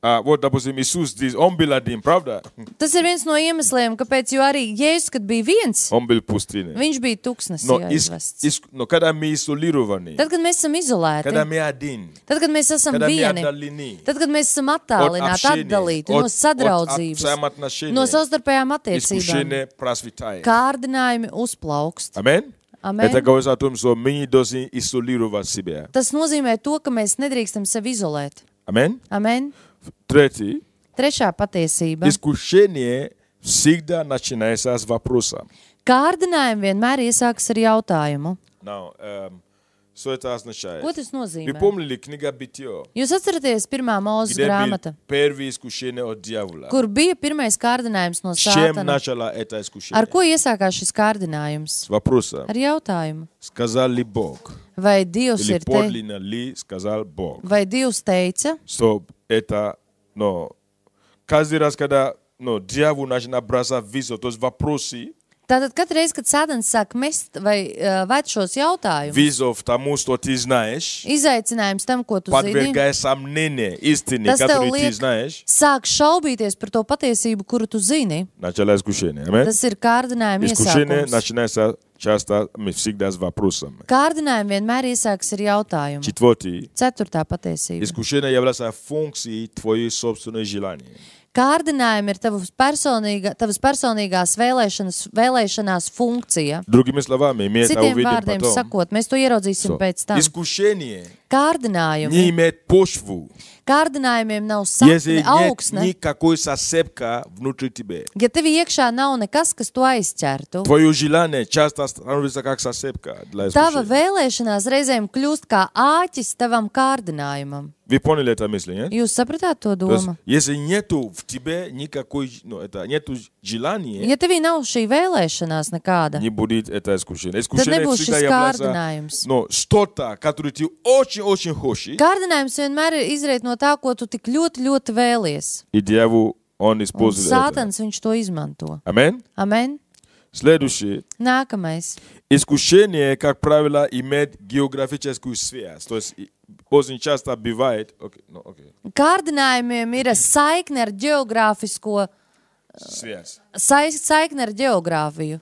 Speaker 1: вот, допустим, Иисус здесь, он был один, правда?
Speaker 2: Tas ir viens no iemesliem, kāpēc, jo arī Jēzus, kad bija viens,
Speaker 1: Он был в пустыне.
Speaker 2: viņš bija tuksnesī
Speaker 1: Но,
Speaker 2: aizvests.
Speaker 1: но когда мы изолированы,
Speaker 2: Tad, kad mēs esam izolēti,
Speaker 1: когда мы один,
Speaker 2: tad, kad mēs esam
Speaker 1: когда мы
Speaker 2: vieni,
Speaker 1: отдалены
Speaker 2: tad, kad mēs esam
Speaker 1: от
Speaker 2: attālināti,
Speaker 1: общения,
Speaker 2: atdalīti no
Speaker 1: от
Speaker 2: sadraudzības,
Speaker 1: взаимоотношений,
Speaker 2: no savstarpējām attiecībām,
Speaker 1: искушение просветает.
Speaker 2: kārdinājumi uzplaukst.
Speaker 1: Аминь?
Speaker 2: Amen.
Speaker 1: Это говорит о том, что мы не должны изолировать себя.
Speaker 2: Tas nozīmē to, ka mēs nedrīkstam sevi izolēt.
Speaker 1: Аминь?
Speaker 2: Amen.
Speaker 1: Третий.
Speaker 2: Trešā patiesība.
Speaker 1: Искушение всегда начинается с вопроса.
Speaker 2: Kārdinājumi vienmēr iesākas ar jautājumu.
Speaker 1: Now, что это означает?
Speaker 2: Ko tas
Speaker 1: Вы
Speaker 2: nozīmē?
Speaker 1: помнили книга Бытие,
Speaker 2: Jūs atceraties pirmā mūzes
Speaker 1: где был
Speaker 2: grāmata,
Speaker 1: первое искушение от дьявола?
Speaker 2: kur bija pirmais kārdinājums no
Speaker 1: С чем
Speaker 2: Sātana?
Speaker 1: начало это искушение?
Speaker 2: Ar ko iesākās šis kārdinājums?
Speaker 1: С вопроса.
Speaker 2: Ar jautājumu.
Speaker 1: Сказал ли Бог?
Speaker 2: Vai Dievs
Speaker 1: Или
Speaker 2: ir te?
Speaker 1: подлинно ли сказал Бог?
Speaker 2: Vai Dievs teica?
Speaker 1: Что это, каждый раз, когда дьявол начинает бросать вызов, то есть вопросы,
Speaker 2: Tātad katru reizi, kad Sātans sāk mest vai ved šos jautājumus,
Speaker 1: вызов тому, что ты знаешь,
Speaker 2: izaicinājums tam, ko tu zini,
Speaker 1: подвергай сомнение истине,
Speaker 2: tas tev
Speaker 1: которую ты
Speaker 2: liek
Speaker 1: знаешь,
Speaker 2: sāk šaubīties par to patiesību, kuru tu zini.
Speaker 1: начало искушения. Аминь.
Speaker 2: Tas ir kārdinājuma
Speaker 1: Искушение
Speaker 2: iesākums.
Speaker 1: начинается часто, всегда с вопросом.
Speaker 2: Kārdinājumi vienmēr iesākas ar jautājumu.
Speaker 1: Четвертый.
Speaker 2: Ceturtā patiesība.
Speaker 1: Искушение является функцией твоей собственной желания.
Speaker 2: Kārdinājumi ir tavas personīgās vēlēšanās funkcija.
Speaker 1: Другими словами, мы это
Speaker 2: Citiem
Speaker 1: увидим
Speaker 2: vārdiem
Speaker 1: потом.
Speaker 2: sakot, mēs to ieraudzīsim pēc tam.
Speaker 1: Искушение
Speaker 2: Kārdinājumi.
Speaker 1: не имеет почву,
Speaker 2: Kārdinājumiem nav
Speaker 1: если
Speaker 2: sakne,
Speaker 1: нет
Speaker 2: augsne.
Speaker 1: никакой зацепка внутри тебя.
Speaker 2: Ja tev iekšā nav nekas, kas to aizķertu,
Speaker 1: Твое желание часто становится как зацепка для
Speaker 2: tava
Speaker 1: искушения.
Speaker 2: vēlēšanās reizēm kļūst kā āķis tavam kārdinājumam.
Speaker 1: Вы поняли это мысль, нет?
Speaker 2: Jūs sapratāt to
Speaker 1: То есть,
Speaker 2: domu?
Speaker 1: если нету в тебе никакой, нету желания,
Speaker 2: Ja tevī nav šī vēlēšanās nekāda,
Speaker 1: не будет это искушение.
Speaker 2: tad
Speaker 1: Искушение
Speaker 2: nebūs
Speaker 1: всегда
Speaker 2: šis
Speaker 1: является
Speaker 2: kārdinājums.
Speaker 1: что-то, которое ты очень-очень хочешь,
Speaker 2: Kārdinājums vienmēr ir izriet no tā, ko tu tik ļoti, ļoti vēlies.
Speaker 1: и дьявол, он
Speaker 2: Un
Speaker 1: использует это.
Speaker 2: Sātans viņš to izmanto.
Speaker 1: Аминь.
Speaker 2: Amen?
Speaker 1: Следующее.
Speaker 2: Nākamais.
Speaker 1: Искушение, как правило, имеет географическую связь. То есть очень часто бывает...
Speaker 2: Kārdinājumiem ir saikne ar geogrāfisko,
Speaker 1: Связь.
Speaker 2: saikne ar geogrāfiju.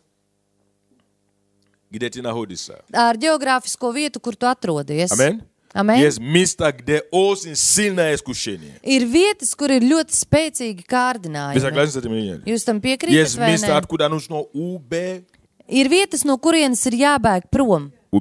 Speaker 1: Где ты находишься.
Speaker 2: Ar geogrāfisko vietu, kur tu atrodies.
Speaker 1: Аминь.
Speaker 2: Amen?
Speaker 1: Есть место, где очень сильное искушение.
Speaker 2: Ir vietas, kur ir ļoti spēcīgi
Speaker 1: Вы
Speaker 2: kārdinājumi.
Speaker 1: согласны с этим или нет?
Speaker 2: Jūs tam piekrītat
Speaker 1: Есть
Speaker 2: vai
Speaker 1: место,
Speaker 2: ne?
Speaker 1: откуда нужно убежать.
Speaker 2: Ir vietas, no kurienes ir jābēg prom. No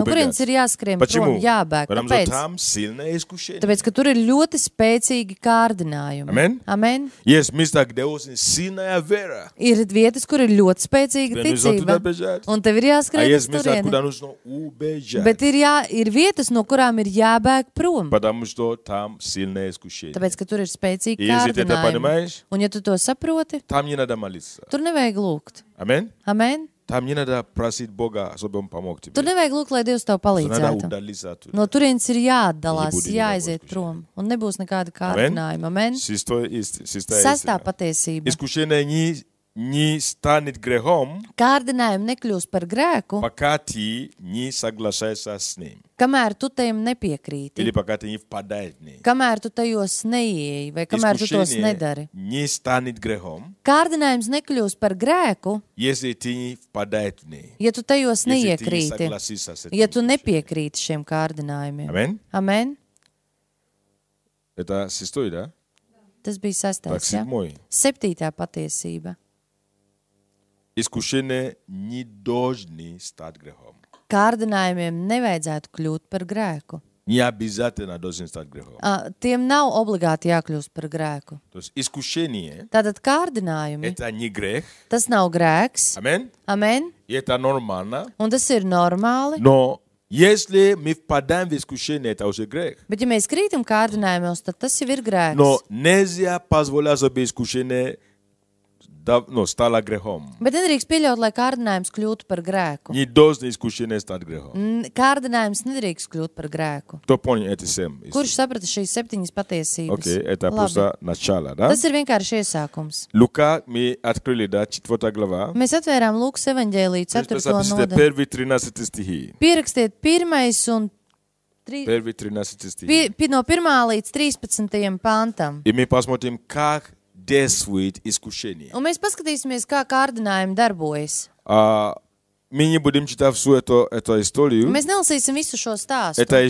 Speaker 2: kurienes ir jāskrien
Speaker 1: Почему?
Speaker 2: prom, jābēg.
Speaker 1: Потому что
Speaker 2: Kāpēc?
Speaker 1: там сильное искушение.
Speaker 2: Tāpēc, ka tur ir ļoti spēcīgi kārdinājumi.
Speaker 1: Amen?
Speaker 2: Amen.
Speaker 1: Есть место, где очень сильная вера.
Speaker 2: Ir vietas, kur ir ļoti spēcīga
Speaker 1: Тебе нужно туда
Speaker 2: ticība.
Speaker 1: бежать.
Speaker 2: Un tev ir
Speaker 1: А
Speaker 2: jāskrien uz
Speaker 1: есть места,
Speaker 2: turieni.
Speaker 1: откуда нужно убежать.
Speaker 2: Bet ir vietas, no kurām ir jābēg prom.
Speaker 1: Потому что там сильное искушение.
Speaker 2: Tāpēc, ka tur ir spēcīgi
Speaker 1: И если ты это
Speaker 2: kārdinājumi.
Speaker 1: понимаешь,
Speaker 2: Un ja tu to saproti,
Speaker 1: там не надо молиться.
Speaker 2: tur nevajag lūgt.
Speaker 1: Аминь.
Speaker 2: Amen.
Speaker 1: Там не надо просить Бога, чтобы Он помог тебе.
Speaker 2: Tur nevajag lūgt, lai Dievs tev
Speaker 1: Надо
Speaker 2: palīdzētu.
Speaker 1: удалиться оттуда.
Speaker 2: No turienes ir jāatdalās,
Speaker 1: Nebūtu
Speaker 2: jāaiziet
Speaker 1: никакого
Speaker 2: prom. Un nebūs nekāda kārdinājuma. Amen.
Speaker 1: Шестая
Speaker 2: Sestā
Speaker 1: истина.
Speaker 2: patiesība.
Speaker 1: Искушение не станет грехом,
Speaker 2: Kārdinājumi nekļūs par grēku,
Speaker 1: пока ты не соглашаешься с ним.
Speaker 2: kamēr tu tiem nepiekrīti,
Speaker 1: Или пока ты не впадаешь в них.
Speaker 2: kamēr tu tajos neieeji vai kamēr tu tos nedari.
Speaker 1: не станет грехом,
Speaker 2: Kārdinājums nekļūs par grēku,
Speaker 1: если ты не впадаешь в них.
Speaker 2: ja tu tajos
Speaker 1: Если ты не
Speaker 2: neiekrīti,
Speaker 1: согласишься с этим
Speaker 2: ja tu
Speaker 1: искушением.
Speaker 2: nepiekrīti šiem kārdinājumiem.
Speaker 1: Аминь.
Speaker 2: Amen.
Speaker 1: Это шестой, да?
Speaker 2: Tas bija
Speaker 1: Так,
Speaker 2: sastais, ja?
Speaker 1: седьмой.
Speaker 2: Septītā patiesība.
Speaker 1: Искушение не должны стать грехом.
Speaker 2: Kārdinājumiem nevajadzētu kļūt par grēku.
Speaker 1: Не обязательно должен стать грехом.
Speaker 2: Tiem nav obligāti jākļūst par grēku.
Speaker 1: То есть искушение
Speaker 2: Tātad kārdinājumi,
Speaker 1: это не грех.
Speaker 2: tas nav grēks.
Speaker 1: Аминь.
Speaker 2: Amen.
Speaker 1: И это нормально.
Speaker 2: Un tas ir normāli.
Speaker 1: Но если мы впадаем в искушение, это уже грех.
Speaker 2: Bet ja mēs krītam kārdinājumos, tad tas jau ir grēks.
Speaker 1: Но нельзя позволять, чтобы искушение стало грехом.
Speaker 2: Bet nedrīkst pieļaut, lai kārdinājums kļūtu par grēku.
Speaker 1: Не должно искушение стать грехом.
Speaker 2: Kārdinājums nedrīkst kļūt par grēku.
Speaker 1: Кто понял эти 7?
Speaker 2: Kurš saprata šīs 7 patiesības?
Speaker 1: Окей, это
Speaker 2: Labi.
Speaker 1: просто начало, да?
Speaker 2: Tas ir vienkārši iesākums.
Speaker 1: Лука мы открыли, да, 4 глава.
Speaker 2: Mēs atvērām Lūkas evaņģēliju 4.
Speaker 1: Запишите
Speaker 2: nodaļu.
Speaker 1: первые 13 стихи.
Speaker 2: Pierakstiet 1. un
Speaker 1: Первые 13 стихи.
Speaker 2: no 1. līdz 13. pantam.
Speaker 1: И мы посмотрим, как действует искушение.
Speaker 2: Un mēs paskatīsimies, kā kārdinājumi darbojas.
Speaker 1: Мы не будем читать всю эту историю.
Speaker 2: Mēs nelasīsim visu šo stāstu.
Speaker 1: Это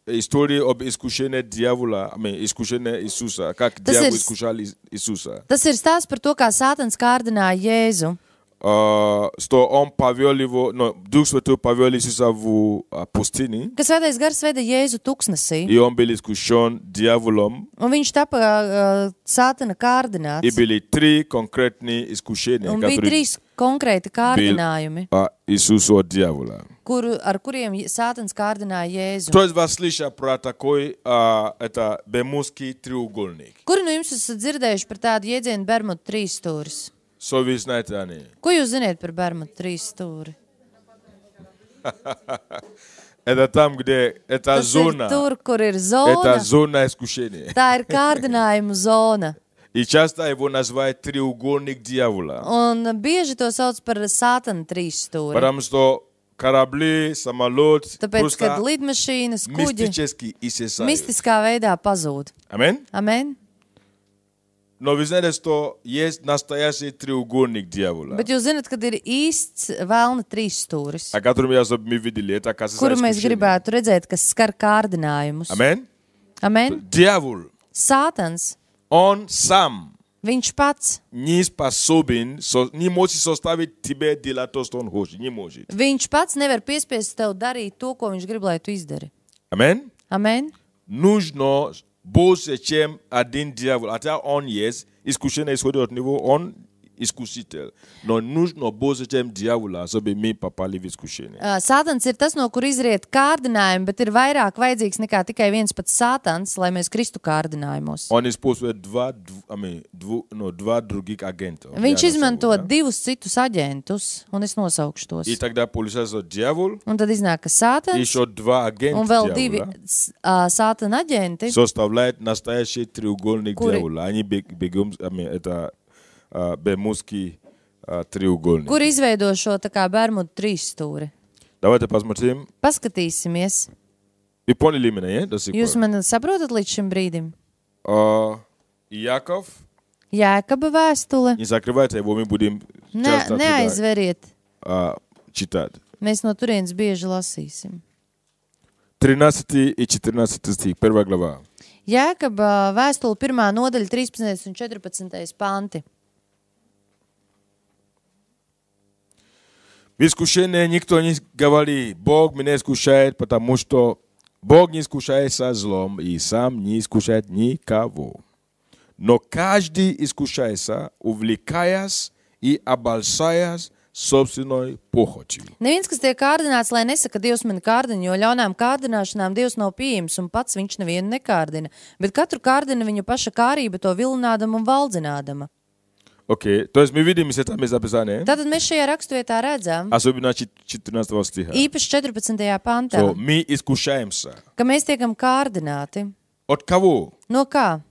Speaker 1: история об искушении дьявола, искушении Иисуса, как дьявол искушал Иисуса.
Speaker 2: Tas ir stāsts par to, kā Sātans kārdināja Jēzu.
Speaker 1: Что он повел его, Дух Святой повел Иисуса в пустыне,
Speaker 2: Ka Svētais Gars veda Jēzu tuksnesī,
Speaker 1: и он был искушен дьяволом,
Speaker 2: un viņš tapa Sātana
Speaker 1: и
Speaker 2: kārdināts.
Speaker 1: были 3 конкретные искушения,
Speaker 2: Un bija
Speaker 1: которые
Speaker 2: 3 konkrēti kārdinājumi,
Speaker 1: Иисусу от дьявола.
Speaker 2: ar kuriem Sātans kārdināja Jēzu.
Speaker 1: Кто из вас слышал про такой, это Бермудский треугольник?
Speaker 2: Kuri no jums esat dzirdējuši par tādu jēdzienu Bermudu trīsstūris?
Speaker 1: Что вы знаете о ней?
Speaker 2: Ko jūs ziniet par Bermudu trīsstūri?
Speaker 1: Это там, где это
Speaker 2: Tas ir
Speaker 1: зона,
Speaker 2: tur, kur ir
Speaker 1: это
Speaker 2: zona.
Speaker 1: зона искушения.
Speaker 2: Tā ir kārdinājuma zona.
Speaker 1: И часто его называют треугольник дьявола.
Speaker 2: Un bieži to sauc par Sātana trīsstūri.
Speaker 1: Потому что корабли, самолет
Speaker 2: Tāpēc, kad
Speaker 1: просто
Speaker 2: lidmašīnas, kuģi
Speaker 1: мистически исчезают.
Speaker 2: mistiskā veidā pazūd.
Speaker 1: Аминь.
Speaker 2: Amen?
Speaker 1: Но вы знаете, что есть настоящий треугольник дьявола,
Speaker 2: Bet jūs zināt, kad ir īsts vēlna trīsstūris,
Speaker 1: о котором мы видели. Это касается
Speaker 2: kuru mēs
Speaker 1: искушения.
Speaker 2: gribētu redzēt, kas skar kārdinājumus.
Speaker 1: Аминь.
Speaker 2: Amen?
Speaker 1: Дьявол,
Speaker 2: Sātans,
Speaker 1: он сам
Speaker 2: viņš pats,
Speaker 1: не способен, не может составить тебе делать то, что он хочет. Не может.
Speaker 2: viņš pats nevar piespiest tev darīt to, ko viņš grib, lai tu izdari.
Speaker 1: Аминь.
Speaker 2: Amen?
Speaker 1: Нужно больше, чем один дьявол. Хотя он есть, искушение исходит от него, он искуситель. Но нужно больше, чем дьявола, чтобы мы попали в искушение.
Speaker 2: Sātans ir tas, no kur izriet kārdinājumi, bet ir vairāk vajadzīgs nekā tikai viens pats Sātans, lai mēs kristu kārdinājumos.
Speaker 1: Он использует два других агентов.
Speaker 2: Viņš
Speaker 1: Я
Speaker 2: izmanto
Speaker 1: назову, да?
Speaker 2: divus citus aģentus, un es nosaukšu tos.
Speaker 1: И тогда получается дьявол,
Speaker 2: Un tad iznāk, ka Sātans
Speaker 1: еще два агента
Speaker 2: un vēl divi
Speaker 1: дьявола
Speaker 2: Sātana aģenti,
Speaker 1: составляют настоящий треугольник
Speaker 2: Кури.
Speaker 1: дьявола. Они бегом, это бермудский треугольник.
Speaker 2: kur izveido šo tā kā Bermudu trīsstūri.
Speaker 1: Давайте посмотрим.
Speaker 2: Paskatīsimies.
Speaker 1: Вы поняли меня, до сих
Speaker 2: Jūs
Speaker 1: пор?
Speaker 2: mani saprotat līdz šim brīdim?
Speaker 1: Иаков,
Speaker 2: Jēkaba vēstule.
Speaker 1: не закрывайте его, мы будем часто оттуда,
Speaker 2: Neaizveriet.
Speaker 1: читать.
Speaker 2: Mēs no turienes bieži lasīsim.
Speaker 1: 13 и 14 стих, 1 глава.
Speaker 2: Jēkaba vēstule 1. nodaļa 13. un 14. panti.
Speaker 1: В искушении никто не говорит, Бог меня искушает, потому что Бог не искушает со злом и сам не искушает никого. Но каждый искушается, увлекаясь и обольщаясь собственной похотью.
Speaker 2: Neviens, kas tiek kārdināts, lai nesaka, Dievs mani kārdina, jo ļaunām kārdināšanām Dievs nav pieejams un pats viņš nevienu nekārdina, bet katru kārdina viņa paša kārība to vilinādama un valdzinādama.
Speaker 1: Окей, то есть мы видим из этого места Писания,
Speaker 2: Tātad mēs šajā rakstvietā redzam,
Speaker 1: особенно 14 стиха,
Speaker 2: īpaši 14. pantā,
Speaker 1: что мы искушаемся.
Speaker 2: ka mēs tiekam kārdināti.
Speaker 1: От кого?
Speaker 2: No kā?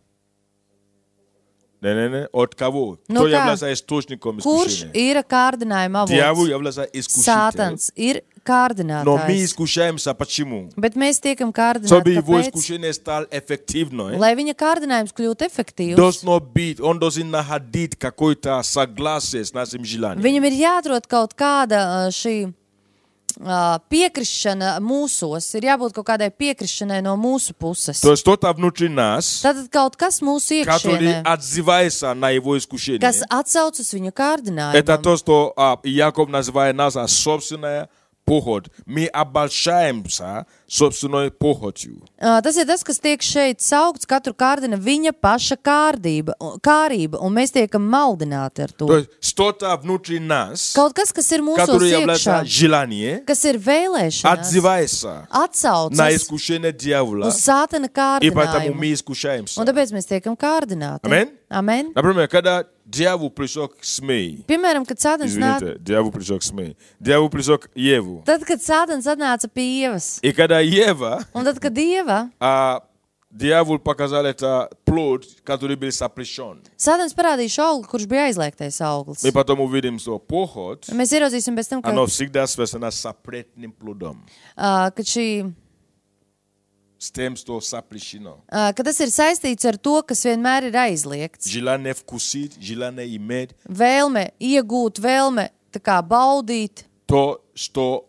Speaker 1: Не, от кого?
Speaker 2: Ну
Speaker 1: Кто
Speaker 2: как?
Speaker 1: является источником
Speaker 2: Kurš
Speaker 1: искушения?
Speaker 2: ir kārdinājuma
Speaker 1: Дьявол
Speaker 2: avots?
Speaker 1: является искушителем.
Speaker 2: Sātans ir
Speaker 1: Но мы
Speaker 2: kārdinātājs.
Speaker 1: искушаемся. Почему?
Speaker 2: Bet mēs tiekam kārdināti,
Speaker 1: Чтобы его
Speaker 2: kāpēc?
Speaker 1: искушение стало эффективным,
Speaker 2: Lai viņa kārdinājums kļūtu efektīvs,
Speaker 1: должно быть, он должен находить какое-то согласие с нашим желанием.
Speaker 2: viņam ir jāatrod kaut kāda šī piekrišana mūsos, ir jābūt kaut kādai piekrišanai no mūsu puses.
Speaker 1: То есть что-то внутри нас,
Speaker 2: Tātad kaut kas mūsu
Speaker 1: который
Speaker 2: iekšienē,
Speaker 1: отзывается на его искушение.
Speaker 2: kas atsaucas viņu
Speaker 1: Это
Speaker 2: kārdinājumam.
Speaker 1: то, что Иаков называет нас собственная похоть. Мы обольщаемся собственной похотью.
Speaker 2: Tas ir tas, kas tiek šeit saukts, katru kārdina viņa paša kārība, un mēs tiekam maldināti ar
Speaker 1: То
Speaker 2: to.
Speaker 1: есть что-то внутри нас,
Speaker 2: Kaut kas, kas ir mūsos
Speaker 1: которое
Speaker 2: iekšā,
Speaker 1: является желание,
Speaker 2: kas ir vēlēšanās,
Speaker 1: отзывается на
Speaker 2: atsaucas
Speaker 1: искушение дьявола,
Speaker 2: uz Sātana
Speaker 1: и поэтому
Speaker 2: kārdinājumu.
Speaker 1: мы искушаемся.
Speaker 2: Un tāpēc mēs tiekam kārdināti.
Speaker 1: Amen?
Speaker 2: Amen.
Speaker 1: Например, когда дьявол пришел к Смее,
Speaker 2: Piemēram, kad Sātans nāk,
Speaker 1: извините, дьявол пришел к Смее, дьявол пришел к Еву.
Speaker 2: tad, kad Sātans atnāca pie Ievas,
Speaker 1: И когда Ева,
Speaker 2: un tad, kad Ieva,
Speaker 1: дьявол показал это плод, который был запрещен.
Speaker 2: Sātans parādīja šo augli, kurš bija aizliegtais auglis.
Speaker 1: Мы потом увидим, что похоть,
Speaker 2: Mēs ieraudzīsim pēc tam,
Speaker 1: оно всегда связано с запретным плодом,
Speaker 2: ka šī
Speaker 1: с тем, что запрещено.
Speaker 2: ka tas ir saistīts ar to, kas vienmēr ir aizliegts.
Speaker 1: Желание вкусить, желание иметь
Speaker 2: Vēlme iegūt, vēlme tā kā baudīt
Speaker 1: то, что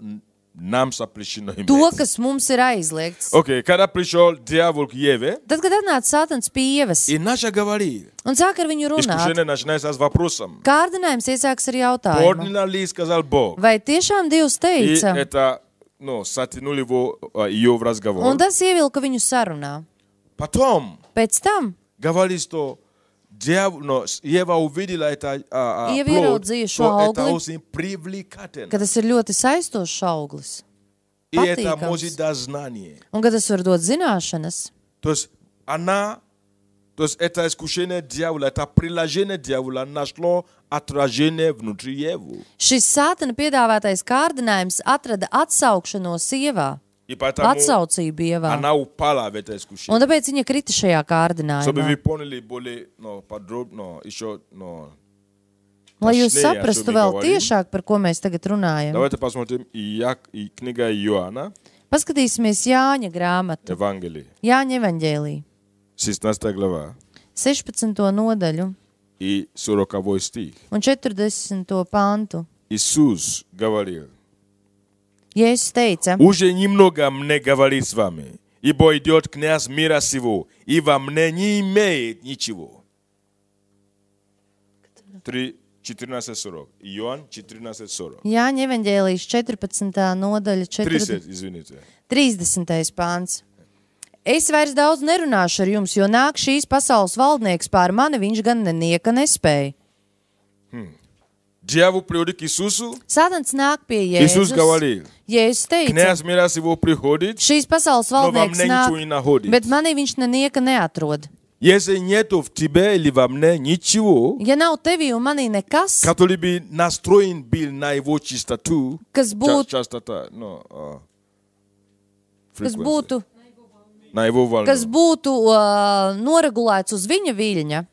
Speaker 1: нам запрещено иметь.
Speaker 2: to, kas mums ir aizliegts.
Speaker 1: Окей, когда пришел дьявол к Еве,
Speaker 2: Tad, kad atnāca Sātans pie Ievas
Speaker 1: и начал говорить,
Speaker 2: un sāk ar viņu runāt,
Speaker 1: искушение начинается с вопросом.
Speaker 2: kārdinājums iesāks ar jautājumu.
Speaker 1: Подлинно ли, сказал Бог?
Speaker 2: Vai tiešām Dievs
Speaker 1: И
Speaker 2: teica?
Speaker 1: это, затянули его, ее в разговор.
Speaker 2: Un tas ievilka viņu sarunā.
Speaker 1: Потом
Speaker 2: Pēc tam
Speaker 1: говорит, что Ева увидела это
Speaker 2: Ieva
Speaker 1: плод,
Speaker 2: ieraudzīja šo
Speaker 1: что это
Speaker 2: augli,
Speaker 1: очень привлекательно.
Speaker 2: ka tas ir ļoti saistošs auglis.
Speaker 1: И это
Speaker 2: patīkams.
Speaker 1: может дать знание.
Speaker 2: Un ka tas var dot zināšanas.
Speaker 1: То есть это искушение дьявола, это приложение дьявола нашло отражение внутри Евы.
Speaker 2: Šis Sātana piedāvātais kārdinājums atrada atsaukšanos Ievā.
Speaker 1: И поэтому
Speaker 2: atsaucību Dievā.
Speaker 1: она упала в это
Speaker 2: Un
Speaker 1: искушение.
Speaker 2: tāpēc viņa krita šajā
Speaker 1: Чтобы
Speaker 2: kārdinājumā.
Speaker 1: вы поняли более подробно, еще,
Speaker 2: Lai jūs
Speaker 1: точнее, о чем
Speaker 2: saprastu
Speaker 1: мы
Speaker 2: vēl
Speaker 1: говорим,
Speaker 2: tiešāk, par ko mēs tagad runājam.
Speaker 1: давайте посмотрим и книга Иоанна,
Speaker 2: Paskatīsimies Jāņa grāmatu,
Speaker 1: Евангелие,
Speaker 2: Jāņa evaņģēlī,
Speaker 1: 16 глава
Speaker 2: 16. nodaļu
Speaker 1: и 40 стих.
Speaker 2: un 40. pantu.
Speaker 1: Иисус говорил:
Speaker 2: Jēzus teica,
Speaker 1: уже немного мне говорит с вами, ибо идет князь мира сего, и во мне не имеет ничего. 14:40. Иоанн 14:40.
Speaker 2: Jāņa evaņģēlīs 14. nodaļa,
Speaker 1: 30, извините.
Speaker 2: 30. pāns. Es vairs daudz nerunāšu ar jums, jo nāk šīs pasaules valdnieks pār mani, viņš gan nenieka nespēja.
Speaker 1: Дьявол приходит к Иисусу,
Speaker 2: Sātans nāk pie
Speaker 1: Иисус
Speaker 2: Jēzus.
Speaker 1: говорил:
Speaker 2: Jēzus teica,
Speaker 1: князь мира сего приходит,
Speaker 2: šīs pasaules
Speaker 1: но во
Speaker 2: valdnieks
Speaker 1: мне ничего
Speaker 2: nāk,
Speaker 1: не находит.
Speaker 2: bet manī viņš nenieka neatrod.
Speaker 1: Если нету в тебе или во мне ничего,
Speaker 2: Ja nav tevī un manī nekas,
Speaker 1: который бы настроен был на его чистоту,
Speaker 2: kas būtu,
Speaker 1: частота,
Speaker 2: kas būtu,
Speaker 1: на его волну,
Speaker 2: kas būtu noregulēts uz viņa viļņa,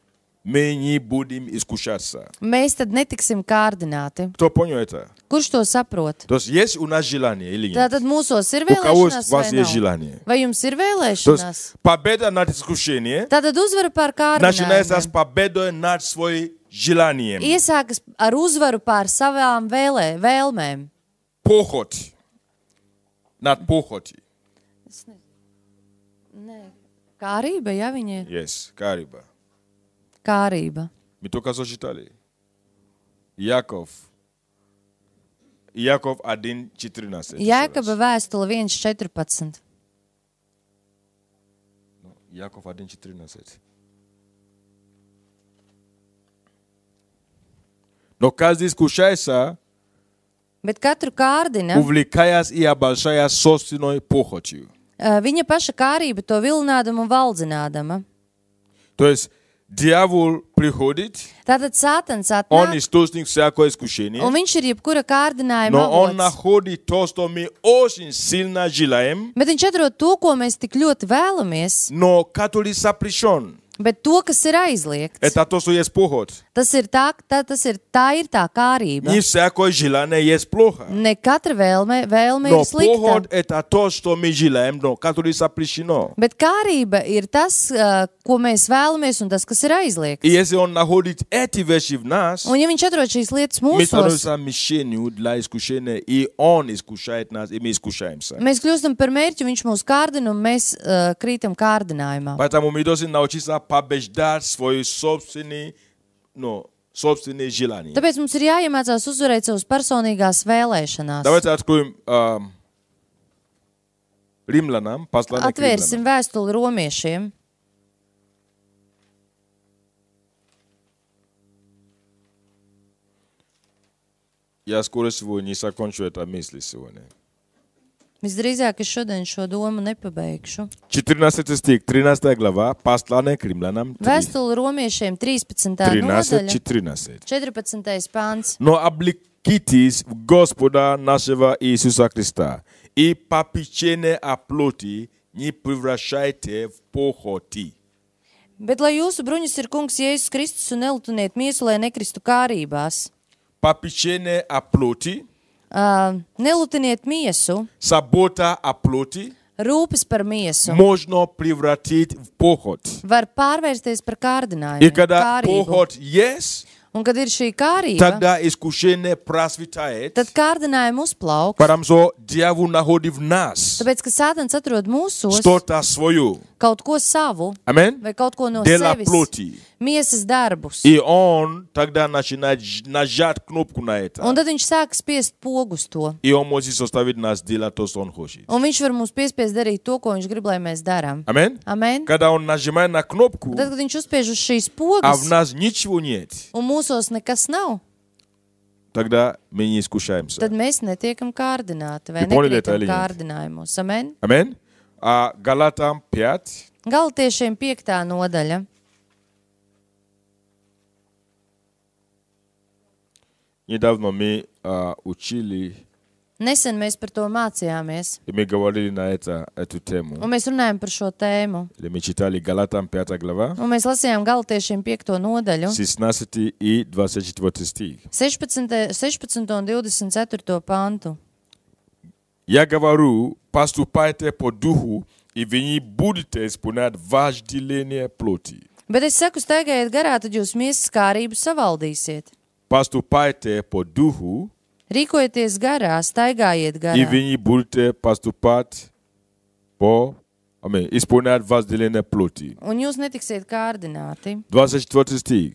Speaker 1: мы не будем искушаться.
Speaker 2: mēs tad netiksim kārdināti.
Speaker 1: Кто понял это?
Speaker 2: Kurš to saprot?
Speaker 1: То есть есть у нас желание или нет?
Speaker 2: Tātad mūsos ir
Speaker 1: У кого
Speaker 2: vēlēšanās
Speaker 1: из вас
Speaker 2: vai
Speaker 1: есть
Speaker 2: nav?
Speaker 1: желание?
Speaker 2: Vai jums ir
Speaker 1: То есть
Speaker 2: vēlēšanās?
Speaker 1: победа над искушением
Speaker 2: Tātad uzvara pār
Speaker 1: начинается с
Speaker 2: kārdinājumiem
Speaker 1: победой над своим желанием.
Speaker 2: iesākas ar uzvaru pār savām vēlmēm.
Speaker 1: Похоть. Над похотью.
Speaker 2: Kārība, ja viņa ir
Speaker 1: Yes, кариба.
Speaker 2: kārība.
Speaker 1: Мы только что читали. Иаков 1:14.
Speaker 2: Jēkaba vēstule 1.14.
Speaker 1: Иаков 1:14. Но каждый искушается,
Speaker 2: Bet katru kārdina,
Speaker 1: увлекаясь и обольщаясь собственной похотью.
Speaker 2: viņa paša kārība to vilinādama un valdzinādama.
Speaker 1: То есть дьявол приходит,
Speaker 2: Tātad Sātans
Speaker 1: он
Speaker 2: atnāk,
Speaker 1: источник всякого искушения,
Speaker 2: un viņš ir jebkura kārdinājuma
Speaker 1: но он
Speaker 2: avots.
Speaker 1: находит то, что мы очень сильно желаем,
Speaker 2: Bet viņš atrod to, ko mēs tik ļoti vēlamies,
Speaker 1: но который запрещен.
Speaker 2: bet to, kas ir aizliegts.
Speaker 1: Это то, что есть похоть.
Speaker 2: Tā ir tā kārība.
Speaker 1: Не всякое желание есть плохо.
Speaker 2: Ne katra vēlme
Speaker 1: Но
Speaker 2: ir slikta.
Speaker 1: похоть это то, что мы желаем, но который запрещено.
Speaker 2: Bet kārība ir tas, ko mēs vēlamies, un tas, kas ir aizliegts.
Speaker 1: И если он находит эти вещи в нас,
Speaker 2: Un ja viņš atrod šīs lietas
Speaker 1: мы
Speaker 2: mūsos,
Speaker 1: становимся мишенью для искушения, и он искушает нас, и мы искушаемся.
Speaker 2: mēs kļūstam par mērķi, viņš mūs kārdina, un mēs krītam kārdinājumā.
Speaker 1: Поэтому мы должны научиться побеждать свои собственные желания.
Speaker 2: Tāpēc mums ir jāiemācās uzvarēt savas personīgās vēlēšanās.
Speaker 1: Давайте откроем Римлянам, послание к
Speaker 2: Atvērsim
Speaker 1: Римлянам.
Speaker 2: vēstuli romiešiem.
Speaker 1: Я скоро всего не закончу это мысли сегодня.
Speaker 2: Visdrīzāk es šodien šo domu nepabeigšu.
Speaker 1: 14 стих, 13 глава, послание к Римлянам,
Speaker 2: Vēstuli romiešiem 13.
Speaker 1: 13,
Speaker 2: nodaļa,
Speaker 1: 14.
Speaker 2: 14. pāns.
Speaker 1: Но облекитесь в Господа нашего Иисуса Христа, и попечение о плоти не превращайте в похоти.
Speaker 2: Bet lai jūsu bruņas ir kungs Jēzus Kristus un nelutuniet miesu, lai nekristu kārībās.
Speaker 1: Попечение о плоти,
Speaker 2: Nelutiniet miesu,
Speaker 1: забота о плоти
Speaker 2: rūpes par miesu.
Speaker 1: можно превратить в похоть.
Speaker 2: Var pārvērsties par
Speaker 1: И
Speaker 2: kārdinājumu,
Speaker 1: когда
Speaker 2: kārību.
Speaker 1: похоть есть,
Speaker 2: Un kad ir šī kārība,
Speaker 1: тогда искушение процветает,
Speaker 2: tad kārdinājumu uzplauks.
Speaker 1: потому что дьявол находит в нас
Speaker 2: Tāpēc, ka Sātans atrod mūsos
Speaker 1: что-то свое.
Speaker 2: kaut ko savu
Speaker 1: Амин?
Speaker 2: vai kaut ko no
Speaker 1: De la
Speaker 2: sevis,
Speaker 1: плоти.
Speaker 2: miesas darbus.
Speaker 1: И он тогда начинает нажать кнопку на это.
Speaker 2: Un tad viņš sāk spiest pogus to.
Speaker 1: И он может заставить нас делать то, что он хочет.
Speaker 2: Un viņš var mums piespiest darīt to, ko viņš grib, lai mēs darām.
Speaker 1: Амин?
Speaker 2: Amen.
Speaker 1: Когда он нажимает на кнопку,
Speaker 2: Un tad, kad viņš uzspiež uz šīs
Speaker 1: а в
Speaker 2: pogas,
Speaker 1: нас ничего нет,
Speaker 2: un mūsos nekas nav,
Speaker 1: тогда мы не искушаемся.
Speaker 2: tad mēs netiekam kārdināti vai
Speaker 1: Вы поняли это
Speaker 2: nekrītam
Speaker 1: или нет?
Speaker 2: kārdinājumos. Amen.
Speaker 1: Амин? А Галатам 5,
Speaker 2: Galatiešiem 5. nodaļa.
Speaker 1: недавно мы учили
Speaker 2: Nesen mēs par to mācījāmies,
Speaker 1: И мы говорили на эту тему.
Speaker 2: un mēs runājam par šo tēmu.
Speaker 1: Мы читали Галатам 5 глава,
Speaker 2: Un mēs lasījām Galatiešiem 5. nodaļu,
Speaker 1: 16 и 24 стих.
Speaker 2: 16 un 24. pantu.
Speaker 1: Я говорю, поступайте по духу, и вы не будете исполнять вожделение плоти.
Speaker 2: Bet es saku, staigājiet garā, tad jūs miesas kārību savaldīsiet.
Speaker 1: Поступайте по духу,
Speaker 2: Rīkojieties garā, staigājiet
Speaker 1: и
Speaker 2: garā.
Speaker 1: вы не будете поступать по... исполнять вожделение плоти.
Speaker 2: Un jūs netiksiet kārdināti.
Speaker 1: 24 стих.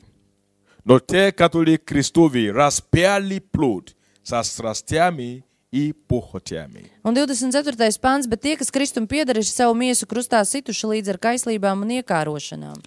Speaker 1: Но те, которые Христові распяли плоть со страстями и похотями.
Speaker 2: Un 24. pants, bet tie, kas Kristum pieder, ir savu miesu krustā situši līdz ar kaislībām un iekārošanām.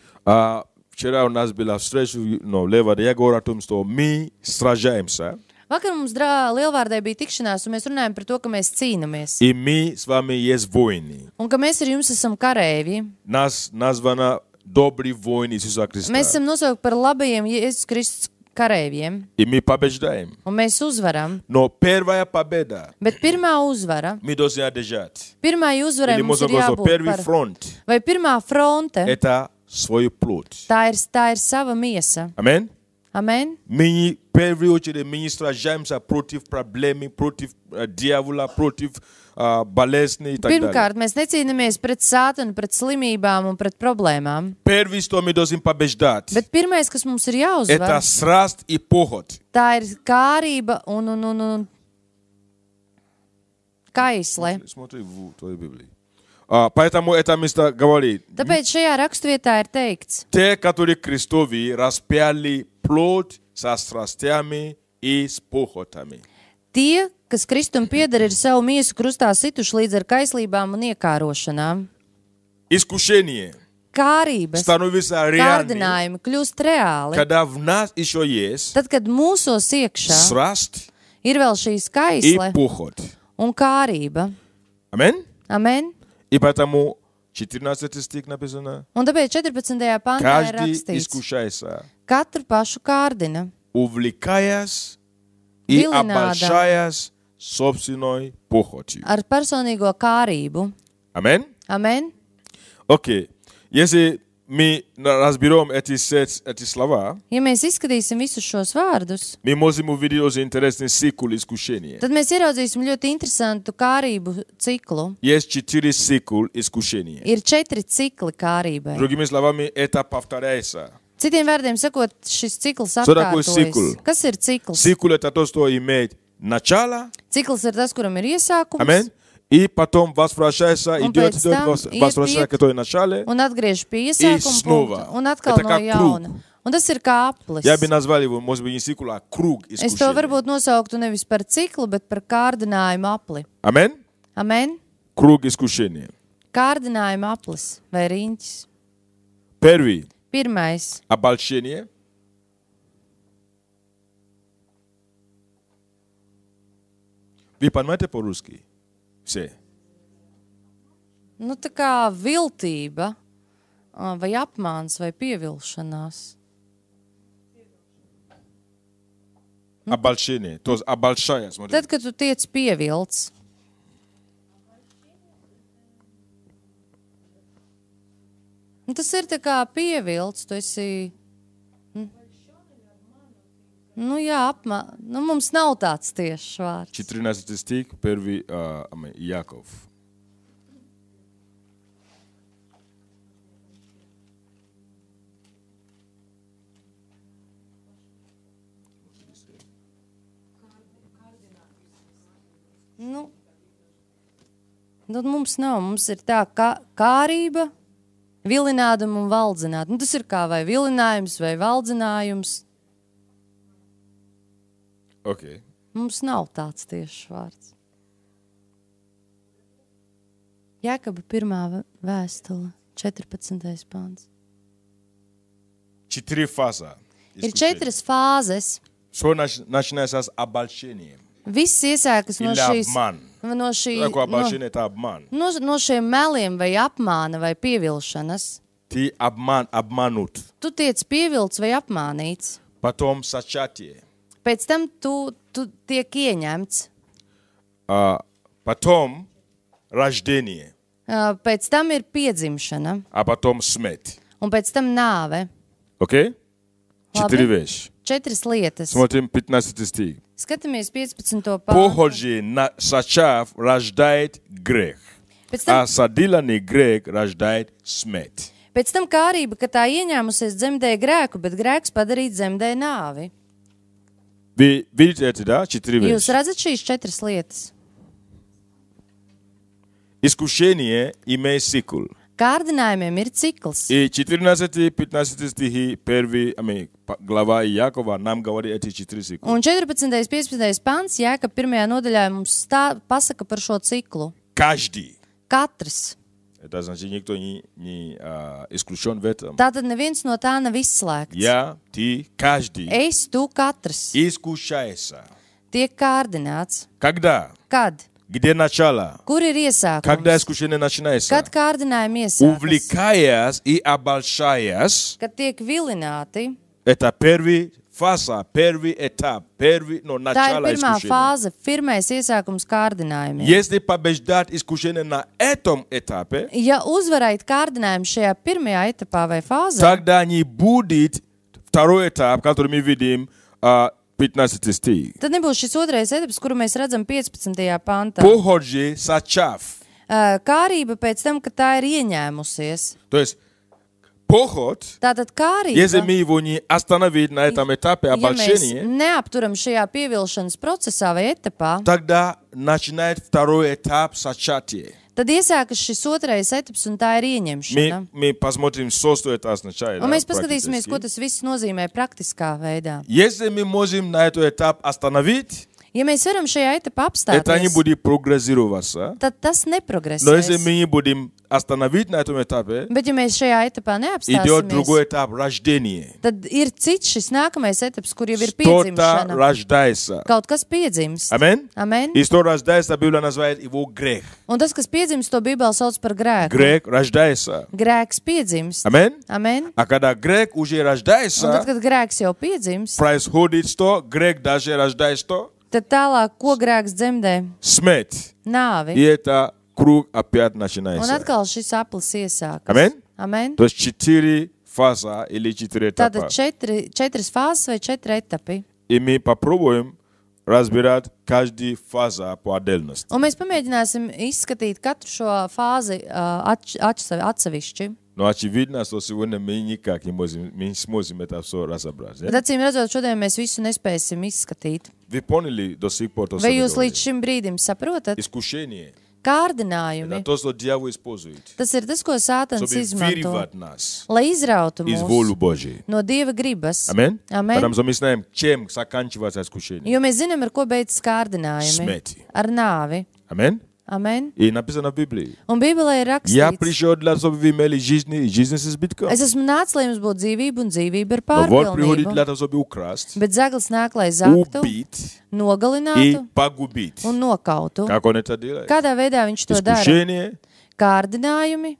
Speaker 1: Вчера у нас была встреча, Лева, я говорю о том, что мы сражаемся,
Speaker 2: Vakar mums Lielvārdē bija tikšanās, un mēs runājam par to, ka mēs cīnamies.
Speaker 1: и мы с вами есть воины.
Speaker 2: Un ka mēs ar jums esam karēvi.
Speaker 1: Нас названо добрый воин Иисуса Христа.
Speaker 2: Mēs esam nosaukti par labajiem Jēzus Kristus karēviem,
Speaker 1: И мы побеждаем.
Speaker 2: un mēs uzvaram.
Speaker 1: Но первая победа
Speaker 2: Bet pirmā uzvara,
Speaker 1: мы должны одержать.
Speaker 2: pirmai uzvarai
Speaker 1: Или
Speaker 2: mums
Speaker 1: можно
Speaker 2: ir
Speaker 1: сказать,
Speaker 2: jābūt
Speaker 1: первый
Speaker 2: par,
Speaker 1: фронт
Speaker 2: vai pirmā fronte,
Speaker 1: это свою плоть.
Speaker 2: tā ir sava miesa.
Speaker 1: Amen?
Speaker 2: Amen?
Speaker 1: Мы в первую очередь мы сражаемся против проблем, против дьявола, против болезней и так далее.
Speaker 2: Pirmkārt, mēs necīnamies pret sātanu, pret slimībām un pret problēmām.
Speaker 1: Первый, что мы должны побеждать,
Speaker 2: Bet pirmais, kas mums ir
Speaker 1: это
Speaker 2: jāuzvar,
Speaker 1: страсть и похоть.
Speaker 2: tā ir kārība un kaisle.
Speaker 1: Смотри в твоей Библии. Поэтому это место говорит,
Speaker 2: Tāpēc šajā rakstvietā ir teikts,
Speaker 1: те, которые Христові распяли плоть со страстями и с похотями.
Speaker 2: tie, kas Kristum pieder, ir savu miesu krustā situši līdz ar kaislībām un iekārošanām.
Speaker 1: Искушение
Speaker 2: Kārības,
Speaker 1: становится реальным,
Speaker 2: kārdinājumi kļūst reāli.
Speaker 1: когда в нас еще есть
Speaker 2: Tad, kad mūsos iekšā
Speaker 1: страсть
Speaker 2: ir vēl šīs
Speaker 1: и
Speaker 2: kaisle
Speaker 1: похоть.
Speaker 2: un kārība.
Speaker 1: Amen?
Speaker 2: Amen?
Speaker 1: И поэтому 14 стих написано,
Speaker 2: Un tāpēc 14. pantā ir
Speaker 1: каждый
Speaker 2: rakstīts,
Speaker 1: искушается,
Speaker 2: katru pašu kārdina,
Speaker 1: увлекаясь и
Speaker 2: Виленада.
Speaker 1: обольщаясь собственной похотью.
Speaker 2: ar personīgo kārību.
Speaker 1: Amen?
Speaker 2: Amen?
Speaker 1: Окей. Если мы разберем эти слова,
Speaker 2: Ja mēs izskatīsim visus šos vārdus,
Speaker 1: мы можем увидеть очень интересный цикл искушения.
Speaker 2: tad mēs ieraudzīsim ļoti interesantu kārību ciklu.
Speaker 1: Есть 4 цикла искушения.
Speaker 2: Ir 4 cikli kārībai.
Speaker 1: Другими словами, это повторяется.
Speaker 2: Citiem vārdiem sakot, šis cikls
Speaker 1: Что такое цикл?
Speaker 2: atkārtojas. Kas ir cikls?
Speaker 1: Цикл это то, что имеет начало,
Speaker 2: Cikls ir tas, kuram ir iesākums,
Speaker 1: амен, и потом возвращается,
Speaker 2: Un
Speaker 1: идет,
Speaker 2: pēc tam
Speaker 1: возвращается
Speaker 2: iet-
Speaker 1: к той начале.
Speaker 2: un atgriež pie
Speaker 1: И
Speaker 2: iesākuma
Speaker 1: снова.
Speaker 2: punkta, un atkal
Speaker 1: Это
Speaker 2: no
Speaker 1: как
Speaker 2: jauna.
Speaker 1: kruг.
Speaker 2: Un tas ir kā aplis.
Speaker 1: Я бы назвал его, может быть, не цикл, а круг
Speaker 2: Es to
Speaker 1: искушения.
Speaker 2: varbūt nosauktu nevis par ciklu, bet par kārdinājumu apli.
Speaker 1: Амен?
Speaker 2: Amen?
Speaker 1: Круг искушения.
Speaker 2: Kārdinājuma aplis vai riņķis.
Speaker 1: Первый.
Speaker 2: Pirmais.
Speaker 1: Обольщение. Вы понимаете по-русски? Все.
Speaker 2: Nu, tā kā viltība, vai apmāns, vai pievilšanās.
Speaker 1: Обольщение. То есть обольщая. Смотри.
Speaker 2: Tad, kad tu tiec pievilts, nu, tas ir tā kā pievilts, tu esi... Nu, jā, nu, mums nav tāds tiešs vārds.
Speaker 1: 14 стих, первый Яков.
Speaker 2: Nu, tad mums nav. Mums ir tā kārība, vilināduma un valdzināt. Nu, tas ir kā vai vilinājums vai valdzinājums.
Speaker 1: Окей.
Speaker 2: Mums nav tāds tiešs vārds. Jākaba 1. vēstule, 14. pāns.
Speaker 1: 4 фазы.
Speaker 2: Ir 4 fāzes.
Speaker 1: Все начинается с обольщением.
Speaker 2: Viss iesākas no
Speaker 1: Или
Speaker 2: šīs,
Speaker 1: обман.
Speaker 2: no šī,
Speaker 1: Что такое обольщение? Это обман.
Speaker 2: no šiem meliem vai apmāna vai pievilšanas.
Speaker 1: Ты обманут.
Speaker 2: Tu tiec pievilts vai apmānīts.
Speaker 1: Потом сочатие.
Speaker 2: Pēc tam tu tiek ieņemts.
Speaker 1: потом рождение,
Speaker 2: pēc tam ir piedzimšana,
Speaker 1: а потом смерть.
Speaker 2: un pēc tam nāve.
Speaker 1: Окей? Четыре вещи.
Speaker 2: 4 lietas.
Speaker 1: Смотрим 15 стих.
Speaker 2: Skatāmies 15. pāntu.
Speaker 1: Похожий сачав рождает грех,
Speaker 2: Pēc tam,
Speaker 1: а соделанный грех рождает смерть.
Speaker 2: pēc tam kārība, ka tā ieņēmusies dzemdē grēku, bet grēks padarīt dzemdē nāvi.
Speaker 1: Вы видите это, да? Четыре
Speaker 2: Jūs
Speaker 1: вещи.
Speaker 2: redzat šīs 4 lietas?
Speaker 1: Искушение имеет цикл.
Speaker 2: Kārdinājumiem ir cikls.
Speaker 1: И 14-15 стихи, глава Иакова нам говорит эти 4 цикла.
Speaker 2: Un 14. 15. pants, Jēkab 1. nodaļā mums pasaka par šo ciklu.
Speaker 1: Каждый.
Speaker 2: Katrs.
Speaker 1: Это значит, никто не исключен в этом.
Speaker 2: Tātad neviens no tā nav izslēgts.
Speaker 1: Я, ты, каждый
Speaker 2: Es, tu, katrs
Speaker 1: искушается.
Speaker 2: tiek kārdināts.
Speaker 1: Когда?
Speaker 2: Kad?
Speaker 1: Где начало?
Speaker 2: Kur ir iesākums?
Speaker 1: Когда искушение начинается?
Speaker 2: Kad kārdinājumi iesākas?
Speaker 1: Увлекаясь и обольщаясь,
Speaker 2: Kad tiek vilināti.
Speaker 1: это первый фаза, первый этап,
Speaker 2: Tā ir
Speaker 1: начало
Speaker 2: pirmā
Speaker 1: искушения.
Speaker 2: fāze, pirmais iesākums kārdinājumiem.
Speaker 1: Если побеждать искушение на этом этапе,
Speaker 2: Ja uzvarēt kārdinājumu šajā pirmajā etapā vai fāzē,
Speaker 1: тогда не будет второй этап, который мы видим, 15 стих.
Speaker 2: tad nebūs šis otrais etaps, kuru mēs redzam 15. pantā.
Speaker 1: Похожий сачав.
Speaker 2: Kārība pēc tam, kad tā ir ieņēmusies.
Speaker 1: То есть поход,
Speaker 2: Tātad kārība,
Speaker 1: если мы его не остановить на этом этапе
Speaker 2: ja mēs
Speaker 1: обольщения,
Speaker 2: neapturam šajā pievilšanas procesā vai etapā,
Speaker 1: тогда начинает второй этап сачатия.
Speaker 2: tad iesākas šis otrais etaps un tā ir ieņemšana.
Speaker 1: Мы посмотрим, что это означает.
Speaker 2: Un mēs paskatīsimies, ko tas viss nozīmē praktiskā veidā.
Speaker 1: Если мы можем на этот этап остановить,
Speaker 2: Ja mēs varam šajā etapā
Speaker 1: это не
Speaker 2: apstāties,
Speaker 1: будет прогрессироваться.
Speaker 2: tad tas
Speaker 1: Но если
Speaker 2: neprogresēs.
Speaker 1: мы не будем остановить на этом этапе,
Speaker 2: Bet ja mēs šajā etapā
Speaker 1: идет
Speaker 2: neapstāsimies,
Speaker 1: другой этап рождения.
Speaker 2: tad ir cits šis nākamais etaps, kur jau ir
Speaker 1: Что-то
Speaker 2: piedzimšana.
Speaker 1: рождается.
Speaker 2: Kaut kas piedzimst.
Speaker 1: Аминь.
Speaker 2: Amen.
Speaker 1: И что рождается, Библия называет его грех.
Speaker 2: Un tas, kas piedzimst, to Bībele sauc par grēku.
Speaker 1: Грех рождается.
Speaker 2: Grēks piedzimst.
Speaker 1: Аминь.
Speaker 2: Amen.
Speaker 1: А когда грех уже
Speaker 2: Un tad,
Speaker 1: рождается,
Speaker 2: kad grēks jau piedzimst,
Speaker 1: происходит что? Грех даже рождает что?
Speaker 2: tad tālāk, ko grēks dzemdē?
Speaker 1: Смерть.
Speaker 2: Nāvi.
Speaker 1: И это круг опять
Speaker 2: Un
Speaker 1: начинается.
Speaker 2: atkal šis aplis iesākas.
Speaker 1: Amen.
Speaker 2: Amen.
Speaker 1: То есть 4 фаза или 4 этапа.
Speaker 2: Tātad 4 fāzes vai 4 etapi.
Speaker 1: И мы попробуем разбирать каждую фазу по отдельности.
Speaker 2: Un mēs pamēģināsim izskatīt katru šo fāzi atsevišķi.
Speaker 1: Но очевидно, что сегодня мы никак не сможем это все разобрать.
Speaker 2: Bet acīm redzot, šodien mēs visu nespēsim izskatīt.
Speaker 1: Вы поняли до сих пор то, что
Speaker 2: Vai
Speaker 1: мы
Speaker 2: jūs
Speaker 1: говорим?
Speaker 2: līdz šim brīdim saprotat?
Speaker 1: Искушение.
Speaker 2: Kārdinājumi.
Speaker 1: Это то, что дьявол использует.
Speaker 2: Tas ir tas, ko Sātans
Speaker 1: Чтобы
Speaker 2: izmanto,
Speaker 1: вырвать нас
Speaker 2: lai izrautu
Speaker 1: из
Speaker 2: mūs
Speaker 1: воли Божьей.
Speaker 2: no Dieva gribas.
Speaker 1: Аминь.
Speaker 2: Amen.
Speaker 1: Потому что мы знаем, чем заканчивается искушение.
Speaker 2: Jo mēs zinām, ar ko beidzas kārdinājumi.
Speaker 1: Smēķi.
Speaker 2: Ar nāvi.
Speaker 1: Аминь.
Speaker 2: Amen.
Speaker 1: И написано в Библии.
Speaker 2: Un Bībelē ir
Speaker 1: Я
Speaker 2: rakstīts,
Speaker 1: пришел для того, чтобы вы имели жизнь и жизнь с избытком.
Speaker 2: es esmu nācis, lai jums būtu dzīvība un dzīvība ar
Speaker 1: Но вор приходит
Speaker 2: pārpilnību.
Speaker 1: для того, чтобы украсть,
Speaker 2: Bet zaglis nāk, lai zaktu,
Speaker 1: убить и
Speaker 2: nogalinātu
Speaker 1: погубить.
Speaker 2: un nokautu.
Speaker 1: Как он это делает?
Speaker 2: Kādā veidā viņš to dara?
Speaker 1: Искушение,
Speaker 2: Kārdinājumi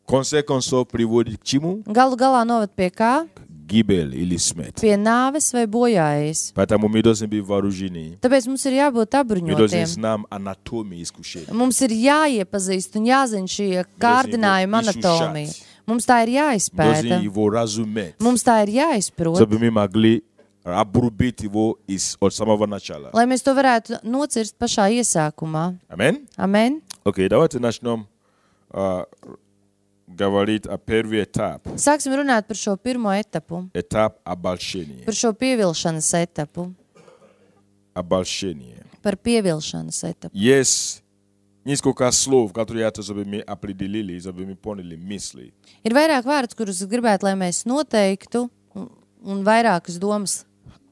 Speaker 1: в конце концов, приводит к чему?
Speaker 2: galu galā noved pie kā?
Speaker 1: Гибель или смерть.
Speaker 2: Pie nāves vai bojājas.
Speaker 1: Поэтому мы должны быть вооружены.
Speaker 2: Tāpēc mums ir jābūt
Speaker 1: Мы должны
Speaker 2: apbruņotiem.
Speaker 1: знать анатомию искушения.
Speaker 2: Mums ir jāiepazīst un jāzina šī kārdinājuma anatomija. Mums tā ir
Speaker 1: Мы должны
Speaker 2: jāizpēta.
Speaker 1: его разуметь,
Speaker 2: Mums tā ir jāizprot,
Speaker 1: чтобы мы могли обрубить его от самого начала.
Speaker 2: lai mēs to varētu nocirst pašā iesākumā.
Speaker 1: Аминь?
Speaker 2: Amen.
Speaker 1: Окей, давайте начнем говорить о первый этап.
Speaker 2: Sāksim runāt par šo pirmo etapu,
Speaker 1: Этап обольщения.
Speaker 2: par šo pievilšanas etapu,
Speaker 1: Обольщение.
Speaker 2: par pievilšanas etapu.
Speaker 1: Есть несколько слов, которые я чтобы мы определили, чтобы мы поняли мысли.
Speaker 2: Ir vairāk vārds, kurus es gribētu, lai mēs noteiktu, un vairākas domas.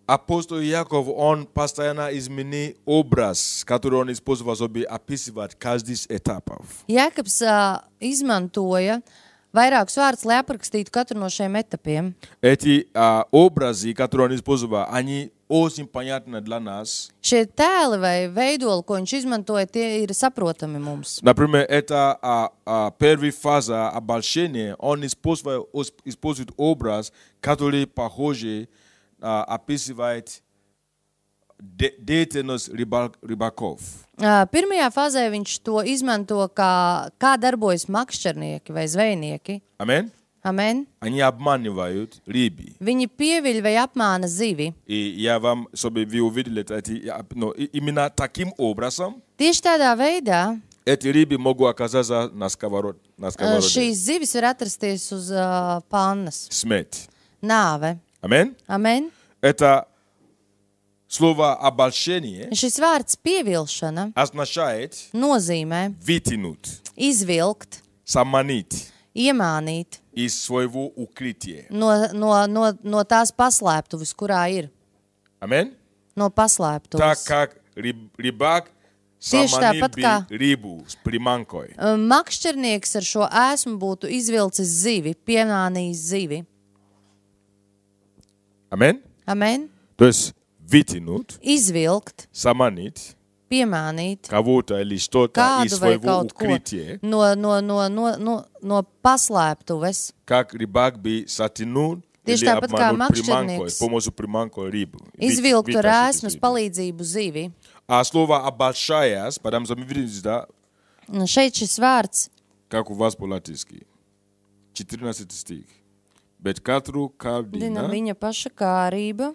Speaker 1: Апостол Яков, он постоянно изменил образ, который он использовал, чтобы описывать каждый из этапов.
Speaker 2: Jēkabs izmantoja vairākus vārdus, lai aprakstītu katru no šiem etapiem.
Speaker 1: Эти образы, которые он использовал, они очень понятны для нас.
Speaker 2: Šie tēli vai veidoli, ko viņš izmantoja, tie ir saprotami mums.
Speaker 1: Например, это первая фаза обольщения, он использует образ, который похожий, описывает Detenos Rybakov.
Speaker 2: Pirmajā fāzē viņš to izmanto, kā darbojas makšķernieki vai zvejnieki.
Speaker 1: Amen?
Speaker 2: Amen.
Speaker 1: Они обманывают рыбы.
Speaker 2: Viņi pieviļ vai apmāna zivi.
Speaker 1: И я вам, чтобы вы увидели это, именно таким образом
Speaker 2: Tieši tādā veidā
Speaker 1: эти рыбы могут оказаться на сковородке.
Speaker 2: šīs zivis var atrasties uz pannas.
Speaker 1: Смерть.
Speaker 2: Nāve.
Speaker 1: Amen?
Speaker 2: Amen.
Speaker 1: Это слово обольщение
Speaker 2: Šis vārds pievilšana
Speaker 1: означает
Speaker 2: nozīmē
Speaker 1: вытянуть,
Speaker 2: izvilkt,
Speaker 1: заманить
Speaker 2: iemānīt
Speaker 1: из своего укрытия.
Speaker 2: no tās paslēptuves, kurā ir.
Speaker 1: Amen?
Speaker 2: No
Speaker 1: Так
Speaker 2: paslēptuves.
Speaker 1: как рыбак
Speaker 2: Tieši
Speaker 1: заманил
Speaker 2: tāpat kā
Speaker 1: бы рыбу с приманкой.
Speaker 2: makšķernieks ar šo ēsmu būtu izvilcis zivi, piemānījis zivi.
Speaker 1: Amen?
Speaker 2: Amen.
Speaker 1: То есть вытянуть,
Speaker 2: Izvilkt,
Speaker 1: заманить
Speaker 2: piemānīt
Speaker 1: кого-то или что-то из
Speaker 2: kādu vai
Speaker 1: своего
Speaker 2: kaut ko
Speaker 1: укрытия,
Speaker 2: no paslēptuves.
Speaker 1: как рыбак бы затянул
Speaker 2: Tieši
Speaker 1: или
Speaker 2: tāpat kā
Speaker 1: обманул приманкой,
Speaker 2: makšķernieks
Speaker 1: с помощью приманкой рыбу.
Speaker 2: Izvilktu ar
Speaker 1: Вытащить
Speaker 2: ēsmas
Speaker 1: рыбу.
Speaker 2: palīdzību zivi.
Speaker 1: А слово обольщаясь, потому что мы видим, да,
Speaker 2: Un šeit šis vārds,
Speaker 1: как у вас по-латински. 14 стих. Bet katru
Speaker 2: dina
Speaker 1: kārdina.
Speaker 2: viņa paša kārība,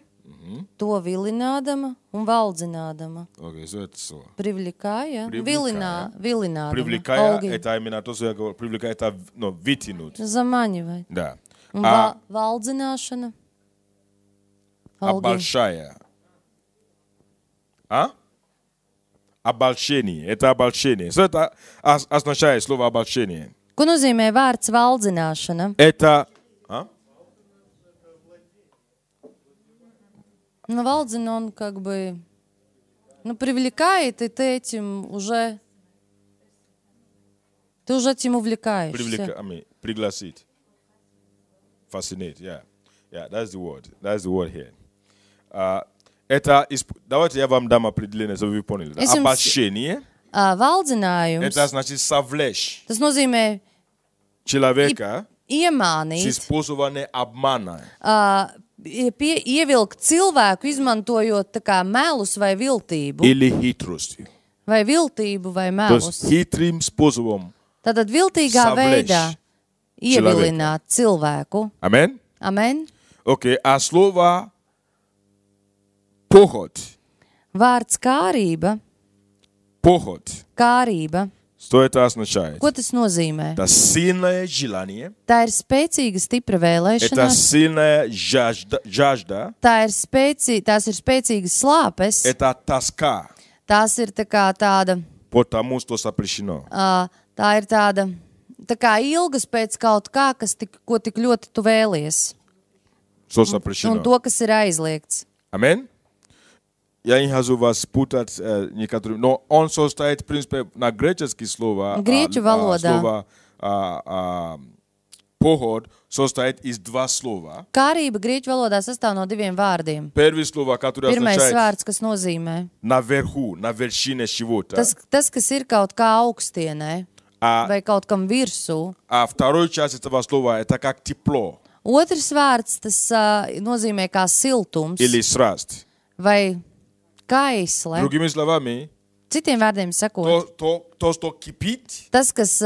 Speaker 2: to vilinādama un valdzinādama.
Speaker 1: Okay, so это слово.
Speaker 2: Привлекая,
Speaker 1: Привлекая.
Speaker 2: vilinādama.
Speaker 1: Привлекая,
Speaker 2: Olgi.
Speaker 1: это именно то, что я говорю. Привлекая, это, вытянуть.
Speaker 2: Заманивать.
Speaker 1: Да.
Speaker 2: Un
Speaker 1: А
Speaker 2: valdzināšana. Olgi.
Speaker 1: обольщая. А? Обольщение. Это обольщение. Что это означает слово обольщение?
Speaker 2: Ko nozīmē vārds valdzināšana?
Speaker 1: Это... А?
Speaker 2: Ну, valdzina он как бы, привлекает, и ты этим уже, ты уже этим увлекаешься.
Speaker 1: Пригласить. Fascinate, yeah. Yeah, that's the word. That's the word here. Это... Давайте я вам дам определение, чтобы вы поняли. Обольщение.
Speaker 2: Valdzinājums,
Speaker 1: Это значит совлечь
Speaker 2: tas nozīmē
Speaker 1: человека с
Speaker 2: iemānīt,
Speaker 1: способом обмана.
Speaker 2: ievilkt cilvēku, izmantojot tā kā melus vai viltību,
Speaker 1: Или хитростью.
Speaker 2: vai viltību vai
Speaker 1: То есть
Speaker 2: melus.
Speaker 1: хитрым способом.
Speaker 2: Tātad viltīgā
Speaker 1: Savlēš
Speaker 2: veidā ievilināt cilvēku.
Speaker 1: Amen?
Speaker 2: Amen.
Speaker 1: Окей, а слово похоть.
Speaker 2: Vārds kārība, kārība.
Speaker 1: Что это означает?
Speaker 2: Ko tas nozīmē?
Speaker 1: Это сильное желание.
Speaker 2: Tā ir spēcīga, stipra
Speaker 1: Это
Speaker 2: vēlēšanās.
Speaker 1: сильная жажда.
Speaker 2: Tās ir spēcīgas slāpes.
Speaker 1: Это тоска.
Speaker 2: Tās ir tā kā tāda,
Speaker 1: Потому что запрещено.
Speaker 2: tā ir tāda, tā kā ilgas pēc kaut kā, ko tik ļoti tu vēlies.
Speaker 1: Что
Speaker 2: Un
Speaker 1: запрещено.
Speaker 2: to, kas ir aizliegts.
Speaker 1: Амен? Я не хочу вас путать некоторые, но он состоит, в принципе, на греческие слова.
Speaker 2: Гречу валода.
Speaker 1: Слово поход состоит из два слова.
Speaker 2: Kārība grieķu valodā sastāv no diviem vārdiem.
Speaker 1: Первое слово, которое
Speaker 2: Pirmais
Speaker 1: означает
Speaker 2: vārds, kas nozīmē
Speaker 1: наверху, на вершине чего-то.
Speaker 2: tas, kas ir kaut kā augstienē vai kaut kam virsū.
Speaker 1: А второй часть этого слова, это как тепло
Speaker 2: Otrs vārds, tas nozīmē kā siltums
Speaker 1: или страсть.
Speaker 2: vai kaisle.
Speaker 1: Другими словами,
Speaker 2: Citiem vārdiem sakot,
Speaker 1: то, что кипит
Speaker 2: tas, kas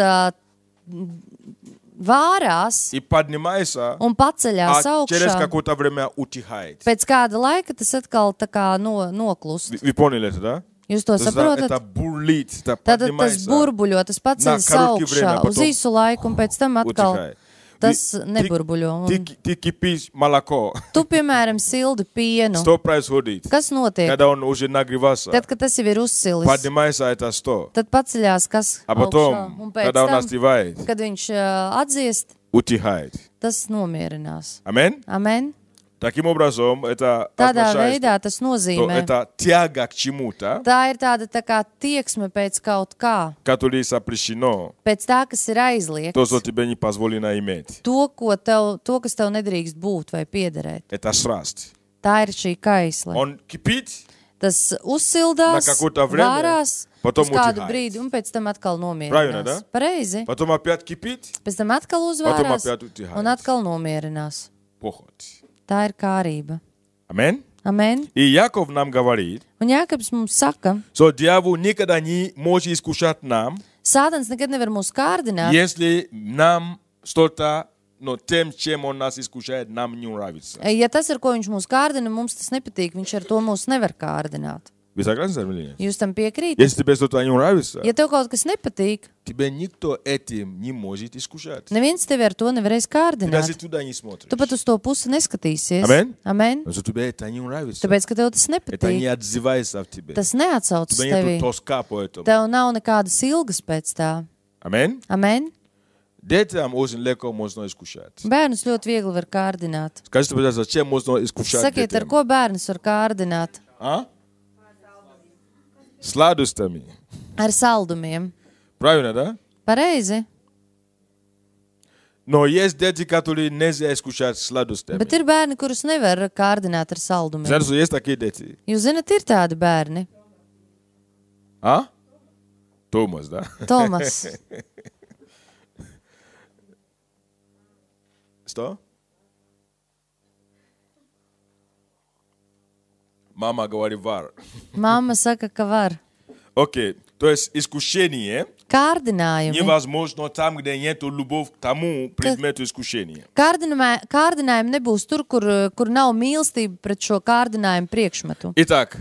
Speaker 2: vārās
Speaker 1: и поднимается,
Speaker 2: un paceļās
Speaker 1: а через
Speaker 2: augšā,
Speaker 1: какое-то время утихает.
Speaker 2: pēc kāda laika tas atkal tā kā noklust.
Speaker 1: Вы поняли это, да?
Speaker 2: Jūs to
Speaker 1: То есть
Speaker 2: saprotat?
Speaker 1: это бурлит, это
Speaker 2: Tātad tas
Speaker 1: поднимается,
Speaker 2: burbuļo, tas paceļas
Speaker 1: karatkī
Speaker 2: augšā
Speaker 1: время,
Speaker 2: uz
Speaker 1: потом
Speaker 2: īsu laiku, un pēc tam atkal
Speaker 1: утихает.
Speaker 2: tas neburbuļo.
Speaker 1: Ты кипишь молоко.
Speaker 2: Tu, piemēram, sildi pienu.
Speaker 1: Что происходит?
Speaker 2: Kas notiek?
Speaker 1: Когда он уже нагревался,
Speaker 2: Tad, kad tas jau ir uzsilis,
Speaker 1: поднимается это что?
Speaker 2: tad paceļās kas
Speaker 1: А
Speaker 2: augšā.
Speaker 1: потом,
Speaker 2: Un pēc
Speaker 1: когда он
Speaker 2: tam,
Speaker 1: остывает,
Speaker 2: kad viņš atdziest,
Speaker 1: утихает.
Speaker 2: tas nomierinās.
Speaker 1: Амен?
Speaker 2: Amen?
Speaker 1: Таким образом, это
Speaker 2: Tādā
Speaker 1: означает,
Speaker 2: veidā tas
Speaker 1: что
Speaker 2: nozīmē.
Speaker 1: это тяга к чему-то,
Speaker 2: Tā ir tāda tā kā tieksme pēc kaut kā,
Speaker 1: которое запрещено,
Speaker 2: pēc tā, kas ir aizliegts.
Speaker 1: то, что тебе не позволено иметь.
Speaker 2: To, kas tev nedrīkst būt vai piederēt.
Speaker 1: Это страсть.
Speaker 2: Tā ir šī kaisle.
Speaker 1: Он кипит,
Speaker 2: Tas uzsildās,
Speaker 1: Na какое-то время,
Speaker 2: vārās,
Speaker 1: потом
Speaker 2: uz kādu
Speaker 1: утихает.
Speaker 2: brīdi, un pēc tam atkal
Speaker 1: Правильно, да?
Speaker 2: nomierinās. Pareizi.
Speaker 1: потом опять кипит,
Speaker 2: Pēc tam atkal
Speaker 1: потом
Speaker 2: uzvārās,
Speaker 1: опять утихает.
Speaker 2: un atkal nomierinās.
Speaker 1: Похоть.
Speaker 2: Tā ir kārība.
Speaker 1: Амен?
Speaker 2: Amen.
Speaker 1: И Яков нам говорит,
Speaker 2: Un Jākabs mums saka,
Speaker 1: что дьявол никогда не может искушать нам,
Speaker 2: Sātans nekad nevar mūs kārdināt,
Speaker 1: если нам что-то, но тем, чем он нас искушает, нам не нравится.
Speaker 2: ja tas, ar ko viņš mūs kārdina, mums tas nepatīk, viņš ar to mūs nevar kārdināt.
Speaker 1: Вы согласны со мной?
Speaker 2: Jūs tam piekrītat?
Speaker 1: Если тебе что-то не нравится,
Speaker 2: Ja tev kaut kas nepatīk,
Speaker 1: тебя никто этим не может искушать.
Speaker 2: neviens tevi ar to nevarēs
Speaker 1: Ты даже
Speaker 2: kārdināt.
Speaker 1: туда не смотришь.
Speaker 2: Tu pat uz to pusi neskatīsies.
Speaker 1: Amen.
Speaker 2: Amen.
Speaker 1: Потому что тебе это не нравится.
Speaker 2: Tāpēc, ka tev tas
Speaker 1: Это не
Speaker 2: nepatīk,
Speaker 1: отзывается в тебе.
Speaker 2: tas neatsauc uz
Speaker 1: Тебе
Speaker 2: tevi.
Speaker 1: нету тоска по этому.
Speaker 2: Tev nav nekādas ilgas pēc tā.
Speaker 1: Amen.
Speaker 2: Amen.
Speaker 1: Детям очень легко можно искушать.
Speaker 2: Bērnus ļoti viegli var kārdināt.
Speaker 1: Скажите, пожалуйста, чем можно искушать
Speaker 2: Sakiet, ar
Speaker 1: детям?
Speaker 2: ko bērnus var kārdināt?
Speaker 1: А? Сладостями.
Speaker 2: Ar saldumiem.
Speaker 1: Правильно, да?
Speaker 2: Pareizi.
Speaker 1: Но есть дети, которые нельзя искушать сладостями.
Speaker 2: Bet ir bērni, kurus nevar kārdināt ar saldumiem.
Speaker 1: Знаете, что есть такие дети?
Speaker 2: Jūs zināt, ir tādi bērni.
Speaker 1: А? Томас, да?
Speaker 2: Tomas.
Speaker 1: Что? Мама говорит вар.
Speaker 2: Mamma saka, ka var.
Speaker 1: Окей. То есть искушение
Speaker 2: Kārdinājumi.
Speaker 1: невозможно там, где нет любовь к тому предмету искушения.
Speaker 2: Kārdinājumi nebūs tur, kur nav mīlestība pret šo kārdinājumu priekšmetu.
Speaker 1: Итак,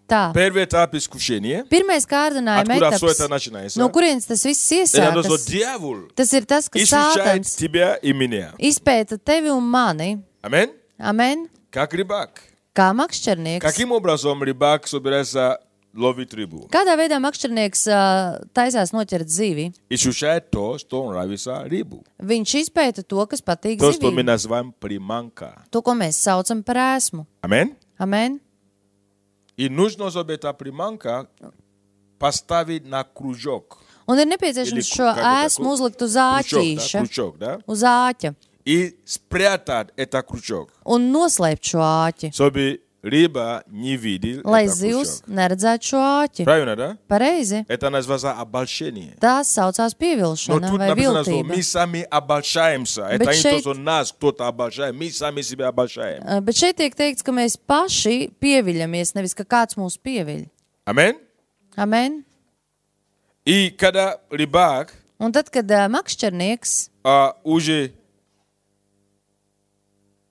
Speaker 2: Tā.
Speaker 1: первый этап искушения.
Speaker 2: Pirmais kārdinājuma
Speaker 1: Откуда все это
Speaker 2: etaps,
Speaker 1: начинается?
Speaker 2: no kurienes tas viss
Speaker 1: Это то, что
Speaker 2: iesākas,
Speaker 1: дьявол
Speaker 2: tas ir tas, ka
Speaker 1: искушает
Speaker 2: Sātans
Speaker 1: тебя и меня.
Speaker 2: izpēta tevi un mani.
Speaker 1: Аминь?
Speaker 2: Amen.
Speaker 1: Как рыбак.
Speaker 2: Kā makšķernieks.
Speaker 1: Каким образом рыбак собирается ловить рыбу?
Speaker 2: Kādā veidā makšķernieks taisās noķert zivi?
Speaker 1: Изучает то, что нравится рыбу.
Speaker 2: Viņš izpēta to, kas patīk
Speaker 1: То, что мы
Speaker 2: zivīm.
Speaker 1: называем приманка.
Speaker 2: To, ko mēs saucam par ēsmu.
Speaker 1: Аминь?
Speaker 2: Amen.
Speaker 1: И нужно, чтобы эта приманка поставить на кружок.
Speaker 2: Un ir nepieciešams
Speaker 1: Или
Speaker 2: šo
Speaker 1: как это,
Speaker 2: ēsmu uzlikt uz
Speaker 1: Крючок, да?
Speaker 2: āķīša,
Speaker 1: Крючок, да?
Speaker 2: uz āķa,
Speaker 1: И спрятать этот крючок,
Speaker 2: un noslēpt šo āķi,
Speaker 1: чтобы рыба не видел
Speaker 2: lai
Speaker 1: этот
Speaker 2: zivs
Speaker 1: крючок.
Speaker 2: neredzētu šo āķi.
Speaker 1: Правильно, да?
Speaker 2: Pareizi.
Speaker 1: Это называется обольщение.
Speaker 2: Tas saucās
Speaker 1: Но
Speaker 2: pievilšana
Speaker 1: тут
Speaker 2: vai
Speaker 1: написано, что
Speaker 2: viltība.
Speaker 1: мы сами обольщаемся. Это не то,
Speaker 2: šeit-
Speaker 1: что нас кто-то обольщает, мы сами себя обольщаем.
Speaker 2: Bet šeit tiek teikts, ka mēs paši pieviļamies, nevis ka kāds mūs pieviļ.
Speaker 1: Аминь?
Speaker 2: Amen.
Speaker 1: И когда рыбак
Speaker 2: Un tad, kad makšķernieks,
Speaker 1: уже...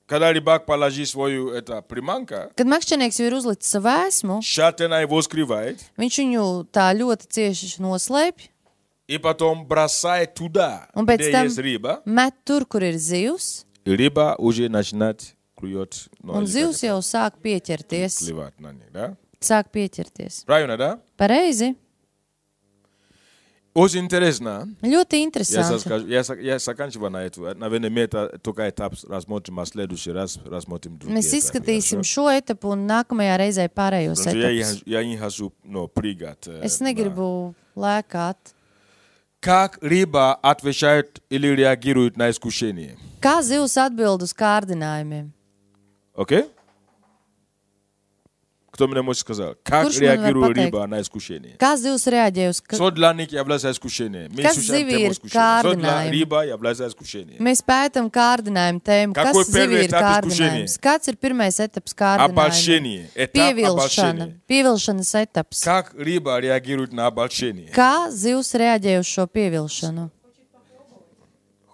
Speaker 1: Когда рыбак положил свою приманка,
Speaker 2: kad makšķernieks jau ir uzlicis savu ēsmu,
Speaker 1: тщательно его скрывает,
Speaker 2: viņš viņu tā ļoti cieši noslēpj
Speaker 1: и потом бросает туда,
Speaker 2: un pēc
Speaker 1: где
Speaker 2: tam
Speaker 1: есть рыба,
Speaker 2: met tur, kur ir zivs,
Speaker 1: и рыба уже начинает клюет.
Speaker 2: un zivs jau sāk pieķerties.
Speaker 1: Клевать на них, да?
Speaker 2: Sāk pieķerties.
Speaker 1: Правильно, да?
Speaker 2: Pareizi.
Speaker 1: Очень интересно.
Speaker 2: Ļoti
Speaker 1: Я
Speaker 2: interesanti.
Speaker 1: заканчиваю на эту. Наверное, мы это только этап рассмотрим, а в следующий раз рассмотрим другие
Speaker 2: Mēs
Speaker 1: этапы,
Speaker 2: izskatīsim
Speaker 1: хорошо?
Speaker 2: šo etapu un nākamajā reizē pārējos
Speaker 1: Потому что
Speaker 2: etapus.
Speaker 1: я не хочу прыгать.
Speaker 2: Es negribu lēkāt.
Speaker 1: Как рыба отвечает или реагирует на искушение?
Speaker 2: Kā zivs atbild uz kārdinājumiem?
Speaker 1: Окей? Кто мне может сказать? Как
Speaker 2: Kurš man var
Speaker 1: реагирует
Speaker 2: pateikt?
Speaker 1: рыба на искушение?
Speaker 2: Kā zivs reaģē uz
Speaker 1: Что для них является искушение? Мы
Speaker 2: Kas
Speaker 1: изучаем
Speaker 2: zivī
Speaker 1: тему
Speaker 2: ir
Speaker 1: искушения. Что для
Speaker 2: kārdinājumi?
Speaker 1: рыба является искушение?
Speaker 2: Mēs pētam kārdinājumu tēmu. Kas
Speaker 1: Какой первый
Speaker 2: zivī ir
Speaker 1: этап
Speaker 2: kārdinājums?
Speaker 1: искушения?
Speaker 2: Kāds ir pirmais etaps kārdinājumiem?
Speaker 1: Обольщение. Этап
Speaker 2: Pievilšana.
Speaker 1: обольщения.
Speaker 2: Pievilšanas etaps.
Speaker 1: Как рыба реагирует на обольщение?
Speaker 2: Kā zivs reaģē uz šo pievilšanu?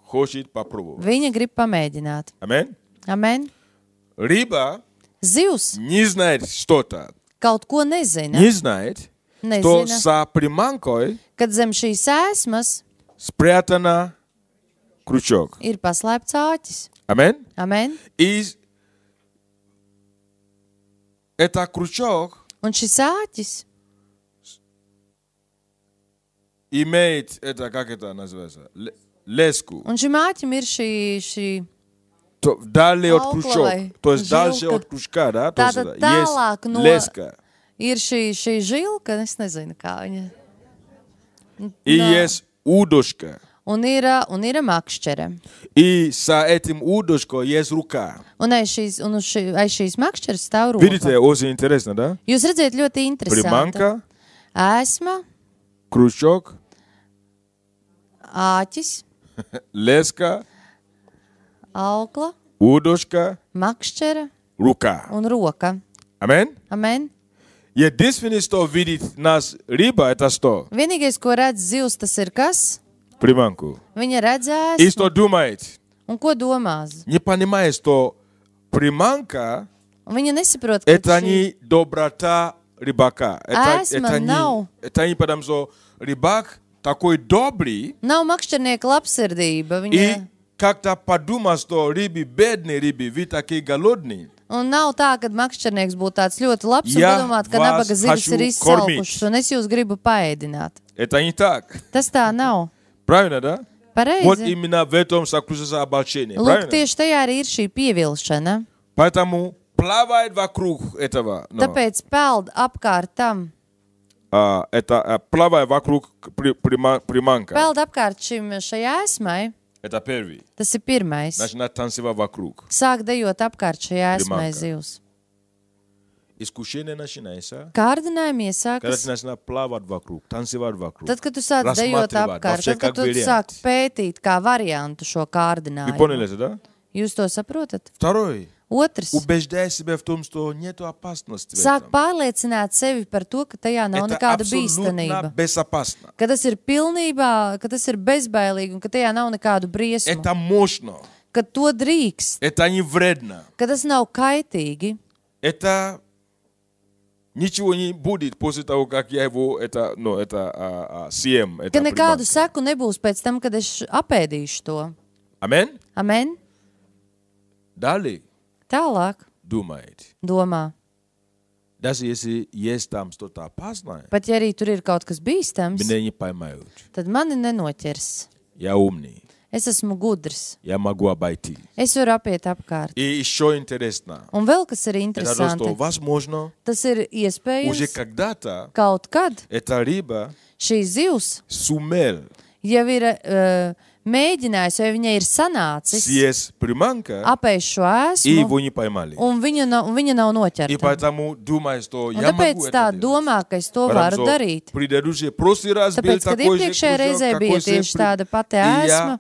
Speaker 1: Хочет попробовать.
Speaker 2: Viņa grib pamēģināt.
Speaker 1: Аминь?
Speaker 2: Amen.
Speaker 1: Рыба
Speaker 2: Zivs
Speaker 1: не знает что-то.
Speaker 2: kaut ko nezina.
Speaker 1: Не знает, что
Speaker 2: Nezina,
Speaker 1: за приманкой
Speaker 2: kad zem šīs ēsmas
Speaker 1: спрятана крючок.
Speaker 2: ir paslēpts āķis.
Speaker 1: Аминь?
Speaker 2: Amen.
Speaker 1: И это крючок
Speaker 2: Un šis āķis
Speaker 1: имеет, это как это называется, леску.
Speaker 2: un šim āķim ir šī
Speaker 1: Далее от
Speaker 2: Аукла
Speaker 1: крючок.
Speaker 2: vai
Speaker 1: То есть дальше
Speaker 2: жилка.
Speaker 1: от крючка, да? То есть
Speaker 2: Tātad
Speaker 1: есть
Speaker 2: tālāk no-
Speaker 1: леска.
Speaker 2: ir šī žilka, es nezinu, kā viņa.
Speaker 1: И
Speaker 2: Да.
Speaker 1: есть удочка.
Speaker 2: Un ir makšķere.
Speaker 1: И с этим удочкой есть рука.
Speaker 2: Un aiz šīs makšķeres stāv
Speaker 1: Видите,
Speaker 2: roka.
Speaker 1: очень интересно, да?
Speaker 2: Jūs redzat, ļoti interesanti.
Speaker 1: Приманка,
Speaker 2: Ēsma,
Speaker 1: крючок,
Speaker 2: āķis,
Speaker 1: леска,
Speaker 2: aukla,
Speaker 1: удочка,
Speaker 2: makšķere
Speaker 1: рука.
Speaker 2: un roka.
Speaker 1: Amen?
Speaker 2: Amen.
Speaker 1: Единственное, что видит нас рыба, это что?
Speaker 2: Vienīgais, ko redz zivs, tas ir kas?
Speaker 1: Приманку.
Speaker 2: Viņa redzēs.
Speaker 1: И что думает?
Speaker 2: Un ko domās?
Speaker 1: Не понимает, что приманка
Speaker 2: Un viņa nesaprot, ka
Speaker 1: это
Speaker 2: šī
Speaker 1: не доброта рыбака.
Speaker 2: nav.
Speaker 1: Это не потому, что рыбак такой добрый,
Speaker 2: nav makšķernieka labsirdība.
Speaker 1: и
Speaker 2: Viņa...
Speaker 1: как-то подумал, что рыбы, бедные рыбы, вы такие голодные.
Speaker 2: Un nav tā, ka makšķernieks būtu tāds ļoti labs un
Speaker 1: Ja
Speaker 2: padomāt, ka
Speaker 1: вас
Speaker 2: nabaga zivis
Speaker 1: хочу
Speaker 2: ir izsalkušas un es jūs gribu paēdināt.
Speaker 1: Это не так.
Speaker 2: Tas tā nav.
Speaker 1: Правильно, да? Вот
Speaker 2: Pareizi.
Speaker 1: именно в этом заключается обольщение.
Speaker 2: Lūk,
Speaker 1: Правильно?
Speaker 2: tieši tajā arī ir šī pievilšana.
Speaker 1: Поэтому плавает вокруг этого.
Speaker 2: Tāpēc peld apkārt tam.
Speaker 1: Это плавает вокруг приманка.
Speaker 2: Peld apkārt šai esmai.
Speaker 1: Это первый.
Speaker 2: Tas ir pirmais.
Speaker 1: Начинает танцевать вокруг.
Speaker 2: Sāk dejot apkārt šai esmai
Speaker 1: Primanka.
Speaker 2: zivs.
Speaker 1: Искушение начинается,
Speaker 2: Kārdinājumi
Speaker 1: когда
Speaker 2: iesākas
Speaker 1: ты начинаешь плавать вокруг, танцевать вокруг.
Speaker 2: tad, kad tu sāc dejot
Speaker 1: Рассматривать
Speaker 2: apkārt,
Speaker 1: вообще
Speaker 2: tad, kad
Speaker 1: как
Speaker 2: tu
Speaker 1: вариант.
Speaker 2: sāk pētīt kā variantu šo
Speaker 1: Вы
Speaker 2: kārdinājumu.
Speaker 1: поняли это, да?
Speaker 2: Jūs to saprotat?
Speaker 1: Второй.
Speaker 2: Otrs.
Speaker 1: Убеждай себя в том, что нет опасности в
Speaker 2: Sāk
Speaker 1: этом.
Speaker 2: pārliecināt sevi par to, ka tajā nav
Speaker 1: Это
Speaker 2: nekāda
Speaker 1: абсолютно
Speaker 2: bīstamība.
Speaker 1: безопасно.
Speaker 2: Ka tas ir pilnībā, ka tas ir bezbailīgi un ka tajā nav nekādu briesmu.
Speaker 1: Это мощно.
Speaker 2: Ka to drīkst,
Speaker 1: Это не вредно.
Speaker 2: ka tas nav kaitīgi.
Speaker 1: Это ничего не будет после того, как я его съем.
Speaker 2: Ka
Speaker 1: Это
Speaker 2: nekādu
Speaker 1: приманка.
Speaker 2: seku nebūs pēc tam, kad es apēdīšu to.
Speaker 1: Amen?
Speaker 2: Amen?
Speaker 1: Далее
Speaker 2: Tālāk
Speaker 1: думает.
Speaker 2: domā.
Speaker 1: Даже если есть там что-то опасное,
Speaker 2: Pat ja arī tur ir kaut kas bīstams,
Speaker 1: меня не поймают.
Speaker 2: tad mani nenoķers.
Speaker 1: Я умный.
Speaker 2: Es esmu gudrs.
Speaker 1: Я могу обойти.
Speaker 2: Es varu apiet apkārt.
Speaker 1: И еще интересно.
Speaker 2: Un vēl kas ir
Speaker 1: Это то, что
Speaker 2: interesanti,
Speaker 1: возможно,
Speaker 2: tas ir
Speaker 1: уже
Speaker 2: iespējams
Speaker 1: когда-то
Speaker 2: kaut kad
Speaker 1: эта рыба
Speaker 2: šī zivs
Speaker 1: сумел
Speaker 2: jau ir mēģinājis, vai viņai ir sanācis
Speaker 1: съесть приманка,
Speaker 2: apēst šo
Speaker 1: и
Speaker 2: esmu,
Speaker 1: его не поймали.
Speaker 2: un viņa nav
Speaker 1: И
Speaker 2: noķerta.
Speaker 1: поэтому думает, что
Speaker 2: Un
Speaker 1: я
Speaker 2: tāpēc
Speaker 1: могу
Speaker 2: tā
Speaker 1: это делать.
Speaker 2: domā, ka es to
Speaker 1: Потому
Speaker 2: varu
Speaker 1: что
Speaker 2: darīt.
Speaker 1: предыдущий прошлый раз был
Speaker 2: Tāpēc, kad
Speaker 1: такой же
Speaker 2: iepriekšējā
Speaker 1: кружок,
Speaker 2: reizē bija
Speaker 1: такой же
Speaker 2: tieši tāda pati
Speaker 1: и
Speaker 2: esma,
Speaker 1: я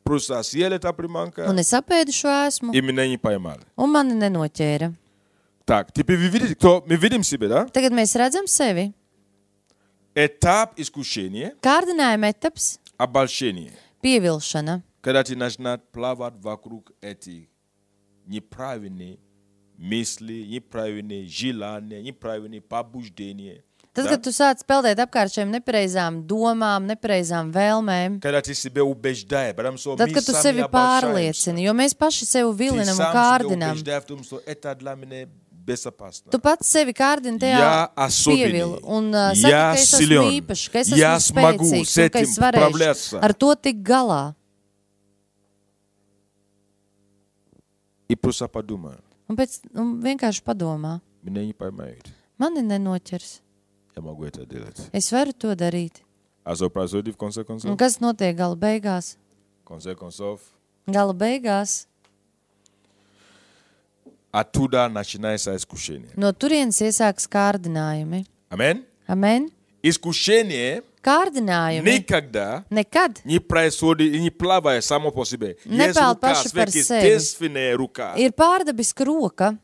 Speaker 1: просто съел эта приманка,
Speaker 2: un es apēdu šo esmu,
Speaker 1: и меня не поймали.
Speaker 2: un mani nenoķēra.
Speaker 1: Так, теперь вы видите, кто мы видим себя, да?
Speaker 2: Tagad mēs redzam sevi.
Speaker 1: Этап искушения,
Speaker 2: Kārdinājuma etaps,
Speaker 1: обольщения.
Speaker 2: pievilšana.
Speaker 1: Когда ты начинаешь плавать вокруг этих неправильных мыслей, неправильные желания, неправильные побуждения.
Speaker 2: Tad,
Speaker 1: Да?
Speaker 2: kad tu sāc peldēt apkārt šiem nepareizām domām, nepareizām vēlmēm,
Speaker 1: Когда ты себя убеждаешь, потому что
Speaker 2: tad,
Speaker 1: мы
Speaker 2: kad tu
Speaker 1: сами
Speaker 2: sevi
Speaker 1: обольщаемся.
Speaker 2: pārliecini, jo mēs paši sevi
Speaker 1: Ты
Speaker 2: vilinam un
Speaker 1: сам себя
Speaker 2: kārdinam,
Speaker 1: убеждаешь в том, что это для меня безопасно.
Speaker 2: tu pats sevi kārdini
Speaker 1: Я
Speaker 2: tajā
Speaker 1: особенный.
Speaker 2: pievilu un saki,
Speaker 1: Я
Speaker 2: ka es esmu
Speaker 1: силен.
Speaker 2: īpašs, ka es
Speaker 1: Я
Speaker 2: esmu
Speaker 1: смогу
Speaker 2: spēcīgs
Speaker 1: с
Speaker 2: un ka
Speaker 1: этим
Speaker 2: es varēšu
Speaker 1: справляться.
Speaker 2: ar to tik galā.
Speaker 1: И просто подумай,
Speaker 2: Un vienkārši padomā,
Speaker 1: меня не поймают.
Speaker 2: mani nenoķers.
Speaker 1: Я могу это делать.
Speaker 2: Es varu to darīt.
Speaker 1: А что происходит в конце
Speaker 2: Un
Speaker 1: концов?
Speaker 2: kas notiek gala beigās?
Speaker 1: В конце концов,
Speaker 2: Gala beigās
Speaker 1: оттуда начинается искушение.
Speaker 2: no turienes iesākas kārdinājumi.
Speaker 1: Амин?
Speaker 2: Amen?
Speaker 1: Искушение
Speaker 2: Kārdinājumi
Speaker 1: никогда
Speaker 2: nekad
Speaker 1: не происходит и не плавает само по себе.
Speaker 2: Не
Speaker 1: Есть
Speaker 2: пал
Speaker 1: рука,
Speaker 2: паши par
Speaker 1: сверхъестественная рука.
Speaker 2: ir pārdabiska roka.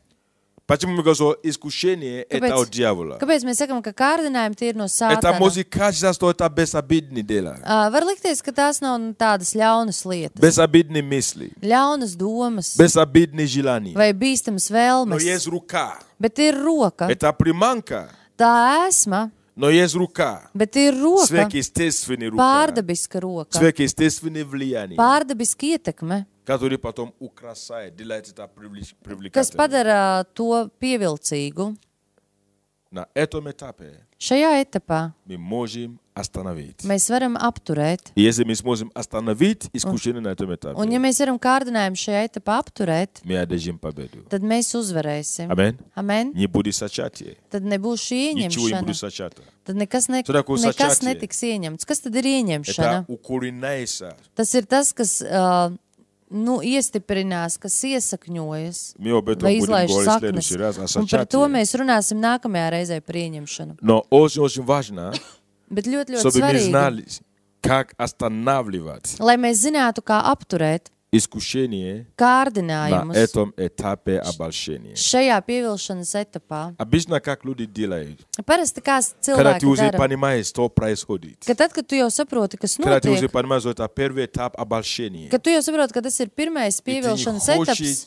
Speaker 1: Почему мы говорим, что искушение это
Speaker 2: Kāpēc?
Speaker 1: от дьявола?
Speaker 2: Kāpēc mēs sakam, ka kārdinājumi tie ir no
Speaker 1: Это
Speaker 2: sātana?
Speaker 1: может кажется, что это безобидные дела.
Speaker 2: Var likties, ka tās nav tādas ļaunas lietas,
Speaker 1: Безобидные мысли.
Speaker 2: ļaunas domas
Speaker 1: Безобидные желания.
Speaker 2: vai bīstamas
Speaker 1: Но
Speaker 2: vēlmes,
Speaker 1: есть рука.
Speaker 2: bet ir roka.
Speaker 1: Это приманка.
Speaker 2: Tā esma,
Speaker 1: Но есть рука.
Speaker 2: bet ir roka,
Speaker 1: Сверхъестественная рука.
Speaker 2: pārdabiska roka,
Speaker 1: Сверхъестественное влияние.
Speaker 2: pārdabiska ietekme,
Speaker 1: Который потом украшает, делает это
Speaker 2: kas
Speaker 1: привлекательным.
Speaker 2: padara to pievilcīgu.
Speaker 1: На этом этапе
Speaker 2: Šajā etapā
Speaker 1: мы можем остановить.
Speaker 2: mēs varam apturēt.
Speaker 1: И если мы сможем остановить искушение на этом этапе,
Speaker 2: Un ja mēs varam kārdinājumu šajā etapā apturēt,
Speaker 1: мы одержим победу.
Speaker 2: tad mēs uzvarēsim.
Speaker 1: Амин.
Speaker 2: Amen?
Speaker 1: Не будет сочатия.
Speaker 2: Tad nebūs šī
Speaker 1: Ничего не
Speaker 2: ieņemšana.
Speaker 1: будет сочата.
Speaker 2: Tad nekas
Speaker 1: Cilvēku
Speaker 2: nekas
Speaker 1: sačātie.
Speaker 2: netiks ieņemts. Kas tad ir
Speaker 1: Это
Speaker 2: ieņemšana?
Speaker 1: укореняется.
Speaker 2: Tas ir tas, kas iestiprinās, kas iesakņojas
Speaker 1: Мы об этом
Speaker 2: vai
Speaker 1: будем
Speaker 2: izlaiž
Speaker 1: говорить в
Speaker 2: saknes.
Speaker 1: следующий раз. О
Speaker 2: Un par to
Speaker 1: сочатии.
Speaker 2: mēs runāsim nākamajā reizē par ieņemšanu.
Speaker 1: Но очень-очень важно,
Speaker 2: Bet ļoti, ļoti
Speaker 1: чтобы мы
Speaker 2: svarīgi,
Speaker 1: знали, как останавливать
Speaker 2: lai mēs zinātu, kā apturēt
Speaker 1: искушение на
Speaker 2: kārdinājumus
Speaker 1: этом этапе обольщения.
Speaker 2: šajā pievilšanas etapā.
Speaker 1: Обычно как люди делают,
Speaker 2: Parasti kā
Speaker 1: когда ты
Speaker 2: cilvēki
Speaker 1: уже
Speaker 2: dara,
Speaker 1: понимаешь, что происходит,
Speaker 2: ka tad, kad tu jau saproti, kas
Speaker 1: когда ты уже
Speaker 2: notiek,
Speaker 1: понимаешь, что это первый этап обольщения,
Speaker 2: kad tu jau saproti, ka tas ir pirmais
Speaker 1: и ты не
Speaker 2: pievilšanas etaps,
Speaker 1: хочешь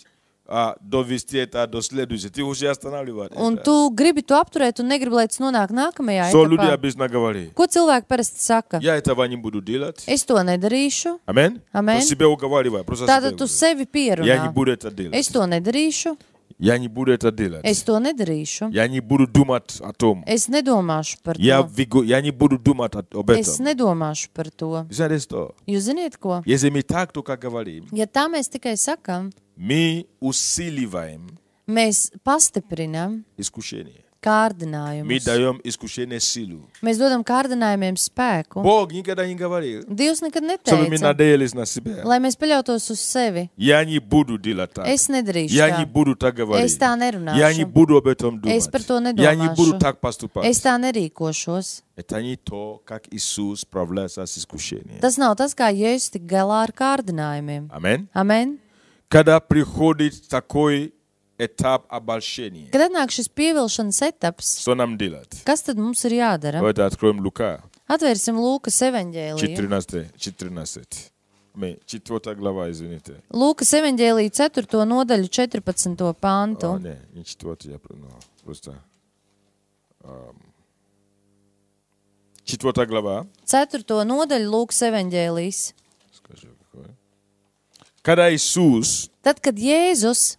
Speaker 1: довести это до следующего, ты уже останавливаешь
Speaker 2: un
Speaker 1: это.
Speaker 2: tu gribi to apturēt un negribi, lai tas nonāk nākamajā
Speaker 1: Что люди
Speaker 2: etapā.
Speaker 1: обычно говорят?
Speaker 2: Ko cilvēki parasti saka?
Speaker 1: Я этого не буду делать.
Speaker 2: Es to nedarīšu.
Speaker 1: Аминь.
Speaker 2: Amen.
Speaker 1: Просто себя уговаривай. Просто
Speaker 2: Tātad tu
Speaker 1: себя
Speaker 2: sevi
Speaker 1: уговаривай. Я не
Speaker 2: pierunā.
Speaker 1: буду это делать.
Speaker 2: Es to nedarīšu.
Speaker 1: Я не буду это делать.
Speaker 2: Es to nedarīšu.
Speaker 1: Я не буду думать о том.
Speaker 2: Es nedomāšu par
Speaker 1: Я
Speaker 2: to.
Speaker 1: не буду думать об
Speaker 2: Es
Speaker 1: этом.
Speaker 2: nedomāšu par to.
Speaker 1: Знаете что?
Speaker 2: Jūs ziniet ko?
Speaker 1: Если мы так только говорим,
Speaker 2: Ja tā mēs tikai sakam,
Speaker 1: мы усиливаем
Speaker 2: mēs pastiprinam
Speaker 1: искушение. Мы
Speaker 2: kārdinājumus.
Speaker 1: даем искушение силу.
Speaker 2: Mēs dodam kārdinājumiem spēku.
Speaker 1: Бог никогда не говорил,
Speaker 2: Dievs nekad
Speaker 1: чтобы мы
Speaker 2: neteica,
Speaker 1: надеялись на себя.
Speaker 2: lai mēs paļautos uz sevi.
Speaker 1: Я не буду делать так.
Speaker 2: Es nedarīšu
Speaker 1: Я не
Speaker 2: tā.
Speaker 1: буду так
Speaker 2: Es
Speaker 1: говорить.
Speaker 2: tā
Speaker 1: Я не
Speaker 2: nerunāšu.
Speaker 1: буду об этом
Speaker 2: Es
Speaker 1: думать.
Speaker 2: par to
Speaker 1: Я не буду
Speaker 2: nedomāšu.
Speaker 1: так поступать.
Speaker 2: Es tā nerīkošos.
Speaker 1: Это не то, как Иисус справляется с искушением.
Speaker 2: Tas nav tas, kā Jēzus tik galā ar kārdinājumiem.
Speaker 1: Аминь.
Speaker 2: Amen.
Speaker 1: Когда приходит такой этап обольщения,
Speaker 2: Kad atnāk šis pievilšanas etaps,
Speaker 1: что нам делать?
Speaker 2: kas tad mums ir jādara?
Speaker 1: Давайте откроем Лука,
Speaker 2: Atvērsim Lūkas evaņģēliju.
Speaker 1: 14. 4 глава, извините.
Speaker 2: Lūkas evaņģēliju 4. nodaļu 14. pantu.
Speaker 1: Не, не 4, я просто... 4 глава.
Speaker 2: 4. nodaļu Lūkas evaņģēlijas.
Speaker 1: Скажи, какое? Когда Иисус,
Speaker 2: Tad, kad Jēzus,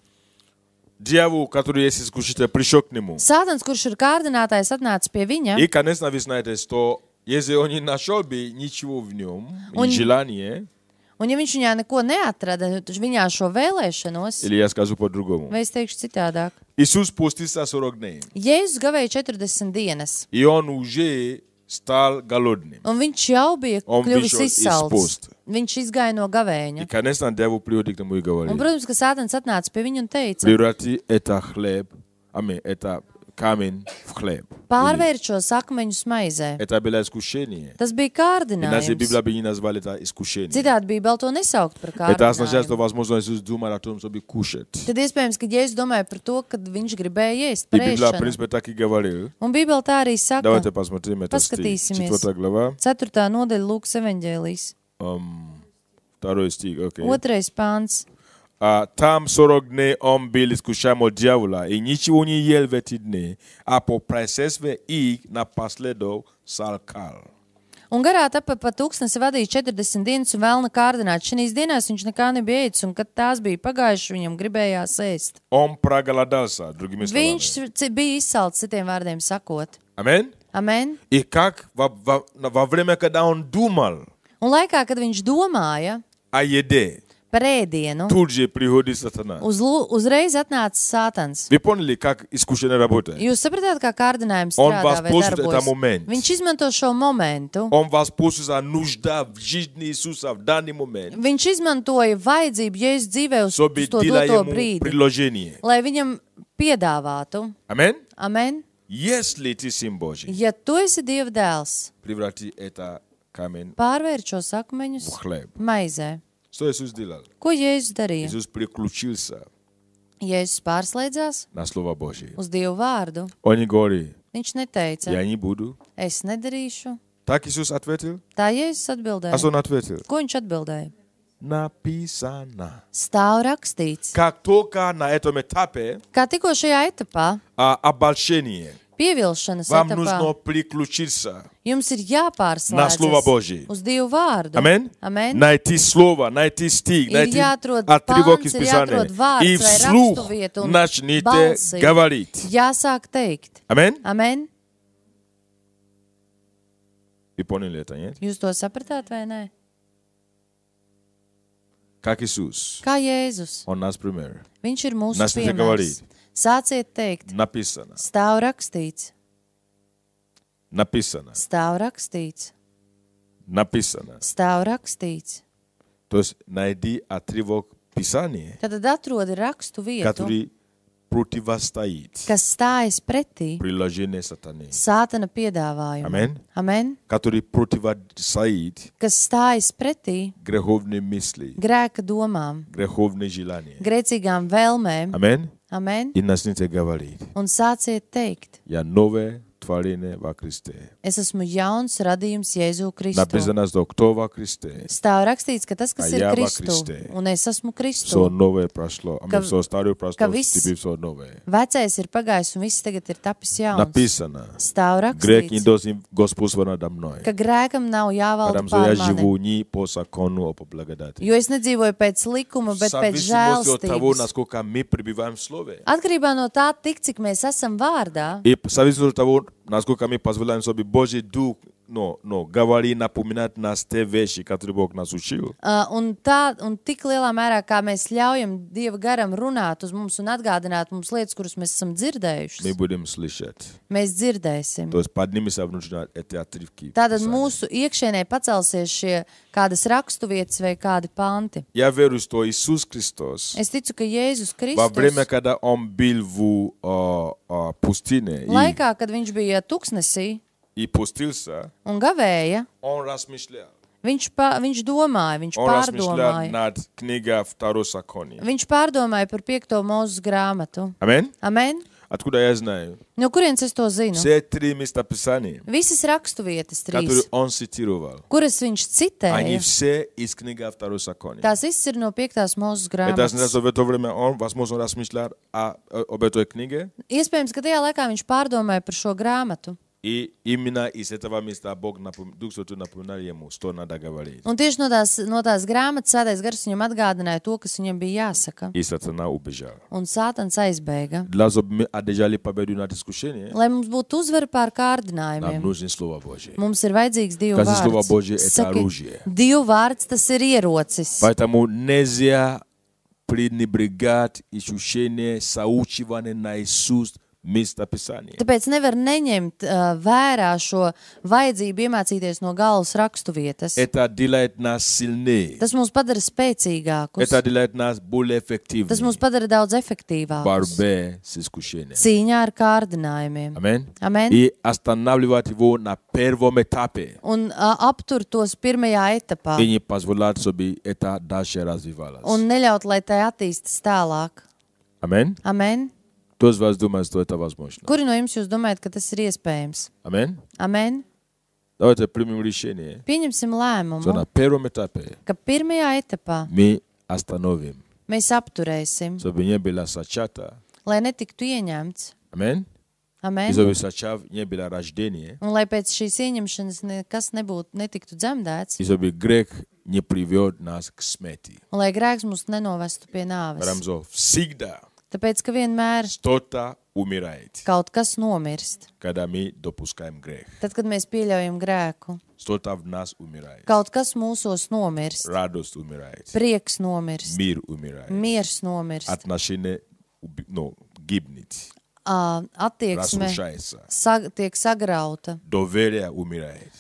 Speaker 1: дьявол, который есть искуситель, пришел к нему,
Speaker 2: Sātans, kurš ir kārdinātājs, atnāca pie viņa,
Speaker 1: и, конечно, вы знаете, что если он не нашел бы ничего в нем,
Speaker 2: Он-
Speaker 1: желание,
Speaker 2: un ja viņš viņā neko neatrada, tad viņā šo vēlēšanos,
Speaker 1: или я скажу по-другому,
Speaker 2: vai es teikšu citādāk,
Speaker 1: Иисус постился 40 дней,
Speaker 2: Jēzus gavēja 40 dienas,
Speaker 1: и он уже стал голодным.
Speaker 2: un viņš jau bija
Speaker 1: Un
Speaker 2: kļuvis
Speaker 1: viņš
Speaker 2: izsalcis.
Speaker 1: izpost.
Speaker 2: Viņš izgāja no
Speaker 1: И,
Speaker 2: gavēņa.
Speaker 1: конечно, дьявол приходит к нему и
Speaker 2: Un,
Speaker 1: говорит,
Speaker 2: protams, ka Sātans atnāca pie viņa un teica,
Speaker 1: преврати это хлеб, это камень в хлеб.
Speaker 2: pārvērt šos akmeņus maizē.
Speaker 1: Это было искушение.
Speaker 2: Tas bija
Speaker 1: Иначе
Speaker 2: kārdinājums.
Speaker 1: Библия бы не назвали это искушение.
Speaker 2: Citādi Bībele to nesaukt par
Speaker 1: Это означает, что,
Speaker 2: kārdinājumu.
Speaker 1: возможно, Иисус думал о том, чтобы кушать.
Speaker 2: Tad iespējams, ka Jēzus domāja par to, kad viņš gribēja ēst
Speaker 1: И Библия, в
Speaker 2: prēšanu.
Speaker 1: принципе, так и говорил.
Speaker 2: Un Bībele tā arī saka,
Speaker 1: Давайте посмотрим это стих.
Speaker 2: Paskatīsimies.
Speaker 1: 4 глава,
Speaker 2: 4. nodaļa Lūkas evaņģēlijas,
Speaker 1: 2 стих, окей.
Speaker 2: 2. pāns.
Speaker 1: Там 40 дней он был искушаем от дьявола, и ничего не ел в эти дни, а по прошествии их напоследок салкал.
Speaker 2: Un garā tapa pa tūkstnesi vadīja 40 dienas un vēlna kārdināt. Šīs dienās viņš nekā nebija ēdis, un kad tās bija pagājušas, viņam gribējās ēst.
Speaker 1: Он проголодался, другими словами.
Speaker 2: Viņš bija izsalcis, citiem vārdiem sakot.
Speaker 1: Аминь.
Speaker 2: Amen.
Speaker 1: И как во время, когда он думал
Speaker 2: Un laikā, kad viņš domāja
Speaker 1: о еде,
Speaker 2: par ēdienu,
Speaker 1: тут же приходит сатана.
Speaker 2: uzreiz atnāca Sātans.
Speaker 1: Вы поняли, как искушение работает?
Speaker 2: Jūs sapratāt, kā kārdinājums
Speaker 1: Он
Speaker 2: strādā vai
Speaker 1: воспользуется этим
Speaker 2: darbojas?
Speaker 1: моментом.
Speaker 2: Viņš izmanto šo momentu.
Speaker 1: Он воспользуется нужда в жизни Иисуса в данный момент,
Speaker 2: Viņš izmantoja vajadzību Jēzus dzīvē uz
Speaker 1: чтобы
Speaker 2: to
Speaker 1: делать
Speaker 2: doto
Speaker 1: ему
Speaker 2: brīdi,
Speaker 1: предложение.
Speaker 2: lai viņam piedāvātu.
Speaker 1: Аминь.
Speaker 2: Amen.
Speaker 1: Если ты сын Божий,
Speaker 2: Ja tu esi Dieva dēls,
Speaker 1: преврати это камень
Speaker 2: pārvērt šos akmeņus
Speaker 1: в хлеб.
Speaker 2: maizē.
Speaker 1: Что Иисус сделал?
Speaker 2: Ko Jēzus darīja?
Speaker 1: Иисус переключился
Speaker 2: Jēzus pārslēdzās
Speaker 1: на Слово Божие.
Speaker 2: uz Dievu vārdu.
Speaker 1: Он не говорит,
Speaker 2: Viņš neteica,
Speaker 1: я не буду.
Speaker 2: es nedarīšu.
Speaker 1: Так Иисус ответил?
Speaker 2: Tā Jēzus
Speaker 1: А
Speaker 2: atbildēja.
Speaker 1: что он ответил?
Speaker 2: Ko viņš atbildēja?
Speaker 1: Написано.
Speaker 2: Stāv rakstīts.
Speaker 1: Как только на этом этапе
Speaker 2: Kā tikko šajā etapā,
Speaker 1: обольщения,
Speaker 2: pievilšanas
Speaker 1: вам
Speaker 2: etapā,
Speaker 1: нужно переключиться
Speaker 2: jums ir
Speaker 1: на Слово
Speaker 2: jāpārslēdzas
Speaker 1: Божие.
Speaker 2: uz Dievu vārdu.
Speaker 1: Amen?
Speaker 2: Amen.
Speaker 1: Найти слово, найти стих,
Speaker 2: Ir
Speaker 1: найти
Speaker 2: jāatrod
Speaker 1: отрывок
Speaker 2: pants,
Speaker 1: из
Speaker 2: ir
Speaker 1: Писания.
Speaker 2: jāatrod vārds
Speaker 1: И
Speaker 2: vai
Speaker 1: вслух
Speaker 2: raksturvietu un
Speaker 1: начните
Speaker 2: balsi.
Speaker 1: говорить.
Speaker 2: Jāsāk teikt.
Speaker 1: Аминь?
Speaker 2: Amen.
Speaker 1: Вы поняли это, нет?
Speaker 2: Jūs to sapratāt vai nē?
Speaker 1: Как Иисус.
Speaker 2: Kā Jēzus.
Speaker 1: Он нас пример.
Speaker 2: Viņš ir mūsu
Speaker 1: Начните
Speaker 2: piemērs.
Speaker 1: говорить.
Speaker 2: Sāciet teikt.
Speaker 1: Написано.
Speaker 2: Stāv rakstīts.
Speaker 1: Написано.
Speaker 2: Stāv rakstīts.
Speaker 1: Написано.
Speaker 2: Stāv rakstīts.
Speaker 1: То есть найди отрывок Писания,
Speaker 2: Tad atrodi rakstu vietu,
Speaker 1: который противостоит
Speaker 2: kas stājas pretī
Speaker 1: приложение сатаны.
Speaker 2: Sātana piedāvājumu.
Speaker 1: Amen.
Speaker 2: Amen.
Speaker 1: Который противостоит
Speaker 2: Kas stājas pretī
Speaker 1: греховным мысли,
Speaker 2: grēka domām,
Speaker 1: греховные желания.
Speaker 2: grēcīgām vēlmēm.
Speaker 1: Amen.
Speaker 2: Amen.
Speaker 1: И начните говорить.
Speaker 2: Un sāciet teikt,
Speaker 1: Я новое творение во Христе.
Speaker 2: es esmu jauns radījums Jēzu Kristu.
Speaker 1: Написано, что кто во Христе,
Speaker 2: Stāv rakstīts, ka tas, kas
Speaker 1: A
Speaker 2: ir
Speaker 1: jā, va
Speaker 2: Kristu,
Speaker 1: Kristē.
Speaker 2: un es esmu
Speaker 1: все
Speaker 2: Kristu.
Speaker 1: новое прошло. Все старое прошло,
Speaker 2: ka viss-
Speaker 1: теперь все новое.
Speaker 2: Vecais ir pagājis, un viss tagad ir tapis jauns.
Speaker 1: Написано,
Speaker 2: Stāv
Speaker 1: грех не
Speaker 2: rakstīts,
Speaker 1: должен господствовать надо мной.
Speaker 2: ka grēkam nav jāvalda
Speaker 1: Потому что я
Speaker 2: pār
Speaker 1: живу
Speaker 2: mani.
Speaker 1: не по закону, а по благодати.
Speaker 2: Jo es nedzīvoju pēc likuma, bet pēc
Speaker 1: Зависимости от того,
Speaker 2: žēlstības.
Speaker 1: насколько мы пребываем в Слове.
Speaker 2: Atkarībā no tā, tik cik mēs esam vārdā,
Speaker 1: И зависимости от того, насколько мы позволяем себе Божий Дух говорить, напоминать нас те вещи, которые Бог нас учил.
Speaker 2: un tik lielā mērā, kā mēs ļaujam Dieva garam runāt uz mums un atgādināt mums lietas, kuras mēs esam
Speaker 1: Мы
Speaker 2: dzirdējuši,
Speaker 1: будем слышать.
Speaker 2: mēs dzirdēsim.
Speaker 1: То есть поднимемся внутрь эти отрывки.
Speaker 2: Tātad
Speaker 1: Писания.
Speaker 2: mūsu iekšienē pacelsies šie kādas raksturvietas vai kādi panti.
Speaker 1: Я верю, что Иисус Христос
Speaker 2: Es ticu, ka Jēzus
Speaker 1: во время,
Speaker 2: Kristus
Speaker 1: когда Он был в пустыне
Speaker 2: laikā, kad viņš bija tuksnesī
Speaker 1: и постился,
Speaker 2: un gavēja,
Speaker 1: Он размышлял.
Speaker 2: viņš domāja, viņš
Speaker 1: Он размышлял
Speaker 2: pārdomāja.
Speaker 1: над книгой Второго Закона.
Speaker 2: Viņš pārdomāja par 5. mūzes grāmatu.
Speaker 1: Аминь.
Speaker 2: Amen?
Speaker 1: Откуда я знаю?
Speaker 2: No kurienes es to zinu?
Speaker 1: Все три местописания,
Speaker 2: Visas raksturvietas
Speaker 1: которые
Speaker 2: trīs,
Speaker 1: Он цитировал,
Speaker 2: kuras viņš
Speaker 1: они
Speaker 2: citēja,
Speaker 1: все из книги Второго Закона.
Speaker 2: tās visas ir no 5. mūzes
Speaker 1: Это значит,
Speaker 2: grāmatas.
Speaker 1: что в это время Он, возможно, размышлял об этой книге,
Speaker 2: Iespējams, ka tajā laikā viņš pārdomāja par šo grāmatu.
Speaker 1: и именно из этого места Дух Святой напоминал ему, что надо говорить.
Speaker 2: Un tieši no tās grāmatas Svētais Gars viņam atgādināja to, kas viņam bija jāsaka.
Speaker 1: И сатана убежал.
Speaker 2: Un Sātans aizbēga.
Speaker 1: Для того, чтобы мы одержали победу над искушением,
Speaker 2: Lai mums būtu uzvara pār
Speaker 1: нам
Speaker 2: kārdinājumiem,
Speaker 1: нужно Слово Божие.
Speaker 2: mums ir vajadzīgs Dieva
Speaker 1: Kas ir Слово Божие?
Speaker 2: vārds.
Speaker 1: Это оружие.
Speaker 2: Dieva vārds tas ir ierocis.
Speaker 1: Поэтому нельзя пренебрегать ощущение соучивания на Иисус местописания.
Speaker 2: Tāpēc nevar neņemt vērā šo vajadzību iemācīties no galvas raksturvietas.
Speaker 1: Это делает нас сильнее.
Speaker 2: Tas mūs padara spēcīgākus.
Speaker 1: Это делает нас более
Speaker 2: Tas
Speaker 1: эффективными
Speaker 2: mūs padara daudz
Speaker 1: в
Speaker 2: efektīvākus
Speaker 1: борьбе с искушением.
Speaker 2: cīņā ar kārdinājumiem.
Speaker 1: Аминь.
Speaker 2: Amen.
Speaker 1: И останавливать его на первом этапе.
Speaker 2: Un aptur tos pirmajā etapā.
Speaker 1: И не позволять, чтобы это дальше развивалось.
Speaker 2: Un neļaut, lai tai attīstas tālāk.
Speaker 1: Аминь.
Speaker 2: Amen.
Speaker 1: Кто из вас думает, что это возможно?
Speaker 2: Kuri no jums jūs domājat, ka tas ir iespējams?
Speaker 1: Аминь.
Speaker 2: Amen.
Speaker 1: Давайте примем решение,
Speaker 2: Pieņemsim
Speaker 1: что на
Speaker 2: lēmumu,
Speaker 1: первом этапе
Speaker 2: ka pirmajā etapā
Speaker 1: мы остановим,
Speaker 2: mēs apturēsim,
Speaker 1: чтобы не было сачата.
Speaker 2: lai netiktu ieņemts.
Speaker 1: Аминь. И
Speaker 2: Amen.
Speaker 1: чтобы сачав не было рождения.
Speaker 2: Un lai pēc šīs ieņemšanas nekas netiktu dzemdēts,
Speaker 1: И чтобы грех не привел нас к смерти.
Speaker 2: un lai grēks mūs nenovestu pie nāves.
Speaker 1: Потому что всегда
Speaker 2: Tāpēc, ka vienmēr
Speaker 1: что-то умирает,
Speaker 2: kaut kas nomirst.
Speaker 1: когда мы допускаем грех.
Speaker 2: Tad, kad mēs pieļaujam grēku,
Speaker 1: Что-то в нас умирает.
Speaker 2: kaut kas mūsos nomirst.
Speaker 1: Радость умирает.
Speaker 2: Prieks nomirst,
Speaker 1: Мир умирает.
Speaker 2: miers nomirst,
Speaker 1: Отношения гибнет.
Speaker 2: attieksme
Speaker 1: Разрушается.
Speaker 2: tiek sagrauta,
Speaker 1: Доверие умирает.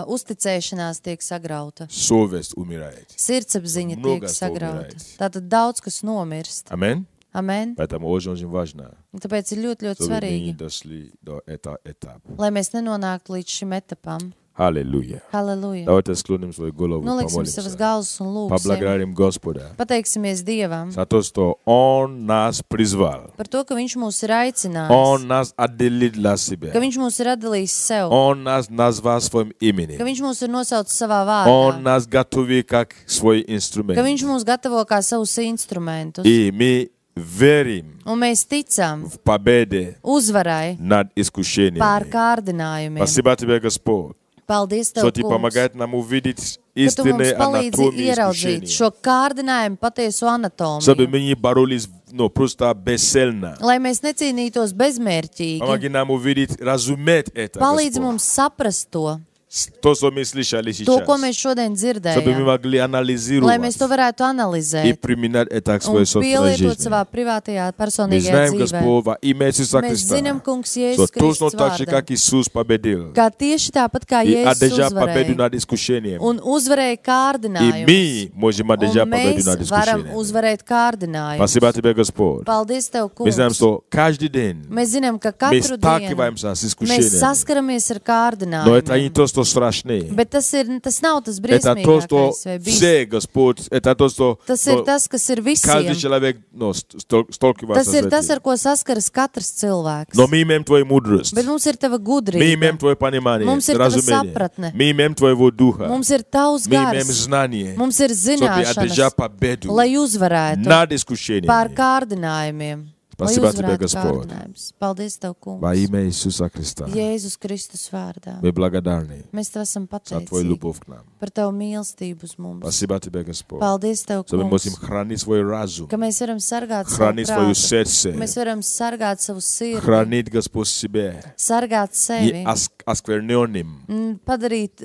Speaker 2: uzticēšanās tiek sagrauta,
Speaker 1: Совесть умирает.
Speaker 2: sirdsapziņa
Speaker 1: Много
Speaker 2: tiek
Speaker 1: что
Speaker 2: sagrauta.
Speaker 1: умирает.
Speaker 2: Tātad daudz kas nomirst.
Speaker 1: Аминь.
Speaker 2: Amen.
Speaker 1: Поэтому очень важно,
Speaker 2: Un tāpēc ir ļoti, ļoti
Speaker 1: чтобы мы не
Speaker 2: svarīgi,
Speaker 1: дошли до этого этапа.
Speaker 2: lai mēs nenonāktu līdz šim etapam.
Speaker 1: Аллилуйя.
Speaker 2: Halleluja!
Speaker 1: Давайте склоним свою голову,
Speaker 2: Noliksim savas
Speaker 1: помолимся.
Speaker 2: galvas un lūgsim.
Speaker 1: Поблагодарим Господа
Speaker 2: Pateiksimies Dievam
Speaker 1: за то, что Он нас призвал.
Speaker 2: par to, ka Viņš mūs ir aicinājis,
Speaker 1: Он нас отделил для себя.
Speaker 2: ka Viņš mūs ir atdalījis sev,
Speaker 1: Он нас назвал своим
Speaker 2: ka
Speaker 1: именем.
Speaker 2: Viņš mūs ir nosaucis savā
Speaker 1: Он
Speaker 2: vārdā,
Speaker 1: нас готовил как свой
Speaker 2: ka
Speaker 1: инструмент.
Speaker 2: Viņš mūs gatavo kā savus instrumentus.
Speaker 1: И мы верим
Speaker 2: Un mēs ticam
Speaker 1: в победе
Speaker 2: uzvarai
Speaker 1: над
Speaker 2: pār
Speaker 1: искушениями.
Speaker 2: kārdinājumiem.
Speaker 1: Спасибо тебе, Господь,
Speaker 2: Paldies
Speaker 1: что
Speaker 2: Tev,
Speaker 1: Ты
Speaker 2: Kungs,
Speaker 1: помогаешь нам увидеть
Speaker 2: ka Tu mums
Speaker 1: истинные
Speaker 2: palīdzi
Speaker 1: анатомии
Speaker 2: ieraudzīt
Speaker 1: искушений.
Speaker 2: šo kārdinājumu patiesu
Speaker 1: Чтобы
Speaker 2: anatomiju,
Speaker 1: мы не боролись просто бесцельно.
Speaker 2: lai mēs necīnītos bezmērķīgi.
Speaker 1: Помоги нам увидеть, разуметь это,
Speaker 2: Palīdzi
Speaker 1: Господь.
Speaker 2: mums saprast to,
Speaker 1: То, что мы слышали
Speaker 2: to, ko
Speaker 1: сейчас.
Speaker 2: mēs šodien
Speaker 1: Чтобы мы
Speaker 2: dzirdējam,
Speaker 1: могли
Speaker 2: lai
Speaker 1: анализировать
Speaker 2: mēs to varētu
Speaker 1: и
Speaker 2: analizēt
Speaker 1: применять это к
Speaker 2: un
Speaker 1: своей собственной
Speaker 2: pielietot
Speaker 1: жизни.
Speaker 2: savā privātajā
Speaker 1: Мы
Speaker 2: personīgajā
Speaker 1: знаем,
Speaker 2: dzīvē.
Speaker 1: Господь, во имя Иисуса
Speaker 2: Mēs
Speaker 1: Христа,
Speaker 2: zinām, kungs,
Speaker 1: что
Speaker 2: Jēzus
Speaker 1: точно
Speaker 2: Kristus
Speaker 1: так же,
Speaker 2: vārdā,
Speaker 1: как Иисус победил,
Speaker 2: kā tieši tāpat kā
Speaker 1: и
Speaker 2: Jēzus
Speaker 1: одержал победу
Speaker 2: uzvarēja
Speaker 1: над искушением,
Speaker 2: un uzvarēja
Speaker 1: и
Speaker 2: kārdinājumus,
Speaker 1: мы можем одержать
Speaker 2: un
Speaker 1: победу
Speaker 2: mēs
Speaker 1: над
Speaker 2: varam
Speaker 1: искушением.
Speaker 2: uzvarēt kārdinājumus.
Speaker 1: Спасибо тебе, Господь.
Speaker 2: Paldies Tev,
Speaker 1: Мы знаем,
Speaker 2: kungs.
Speaker 1: что каждый день
Speaker 2: Mēs zinām, ka
Speaker 1: мы
Speaker 2: katru dienu
Speaker 1: сталкиваемся с
Speaker 2: mēs
Speaker 1: искушением.
Speaker 2: saskaramies ar
Speaker 1: Но это не
Speaker 2: kārdinājumiem.
Speaker 1: то, что страшнее.
Speaker 2: Bet tas nav tas
Speaker 1: Это то, что
Speaker 2: briesmīgākais vai bijis.
Speaker 1: все, Господь, это то, что
Speaker 2: Tas ir tas, kas ir
Speaker 1: каждый
Speaker 2: visiem.
Speaker 1: человек сталкивается
Speaker 2: Tas
Speaker 1: с
Speaker 2: ir tas,
Speaker 1: этим.
Speaker 2: ar ko saskaras katrs cilvēks.
Speaker 1: Но мы имеем Твою мудрость.
Speaker 2: Bet mums ir Tava
Speaker 1: Мы
Speaker 2: gudrība.
Speaker 1: имеем Твое понимание,
Speaker 2: Mums ir Tava
Speaker 1: разумение.
Speaker 2: sapratne.
Speaker 1: Мы имеем Твоего Духа.
Speaker 2: Mums ir Tavs
Speaker 1: Мы имеем
Speaker 2: gars.
Speaker 1: знание,
Speaker 2: Mums ir
Speaker 1: чтобы одержать
Speaker 2: zināšanas,
Speaker 1: победу
Speaker 2: lai uzvarētu
Speaker 1: над искушениями.
Speaker 2: pār kārdinājumiem. Lai
Speaker 1: Спасибо тебе,
Speaker 2: uzvarētu
Speaker 1: Господь.
Speaker 2: kārdinājumus. Paldies Tev,
Speaker 1: Во
Speaker 2: kungs.
Speaker 1: имя Иисуса Христа.
Speaker 2: Jēzus Kristus vārdā.
Speaker 1: Мы благодарны
Speaker 2: Mēs Tev esam
Speaker 1: за Твою
Speaker 2: pateicīgi
Speaker 1: любовь к нам.
Speaker 2: par Tavu mīlestību uz mums.
Speaker 1: Спасибо тебе, Господь.
Speaker 2: Paldies Tev,
Speaker 1: Что мы можем
Speaker 2: kungs,
Speaker 1: хранить свой разум,
Speaker 2: ka mēs varam sargāt savu
Speaker 1: хранить свое
Speaker 2: prātu.
Speaker 1: сердце,
Speaker 2: Mēs varam sargāt savu sirdi,
Speaker 1: хранить, Господь, себя,
Speaker 2: sargāt sevi,
Speaker 1: неоскверненным
Speaker 2: padarīt,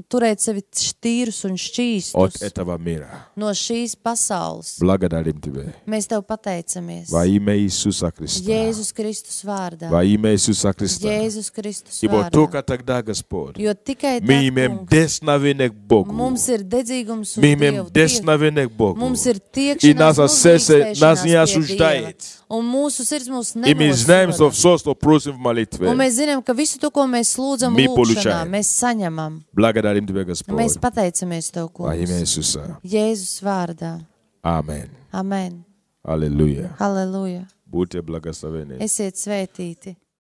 Speaker 2: turēt sevi tīrus un
Speaker 1: от
Speaker 2: šķīstus
Speaker 1: этого мира.
Speaker 2: no šīs pasaules.
Speaker 1: Благодарим Тебя.
Speaker 2: Mēs Tev pateicamies.
Speaker 1: Во имя Иисуса Христа.
Speaker 2: Jēzus Kristus vārdā.
Speaker 1: Во имя Иисуса Христа.
Speaker 2: Jēzus Kristus
Speaker 1: Ибо
Speaker 2: vārdā.
Speaker 1: только тогда, Господь,
Speaker 2: Jo tikai
Speaker 1: мы
Speaker 2: tad,
Speaker 1: имеем
Speaker 2: kungs,
Speaker 1: десновение к Богу.
Speaker 2: mums ir dedzīgums uz
Speaker 1: Мы имеем
Speaker 2: Dievu.
Speaker 1: десновение к Богу.
Speaker 2: Mums ir
Speaker 1: И
Speaker 2: tiekšanās
Speaker 1: наше сердце нас не
Speaker 2: uzlīkstēšanās pie
Speaker 1: осуждает.
Speaker 2: Dieva. Un mūsu sirds mūs
Speaker 1: И мы знаем, что
Speaker 2: nenosoda.
Speaker 1: все, что просим в
Speaker 2: Un
Speaker 1: молитве,
Speaker 2: mēs zinām, ka visu to, ko mēs lūdzam
Speaker 1: Мы
Speaker 2: lūgšanā,
Speaker 1: получаем.
Speaker 2: mēs saņemam.
Speaker 1: благодарим Тебя,
Speaker 2: Mēs
Speaker 1: Господь.
Speaker 2: pateicamies Tev,
Speaker 1: Во имя
Speaker 2: kungs.
Speaker 1: Иисуса.
Speaker 2: Jēzus vārdā.
Speaker 1: Аминь.
Speaker 2: Amen.
Speaker 1: Аллилуйя.
Speaker 2: Halleluja.
Speaker 1: Будьте благословены.
Speaker 2: Esiet svētīti.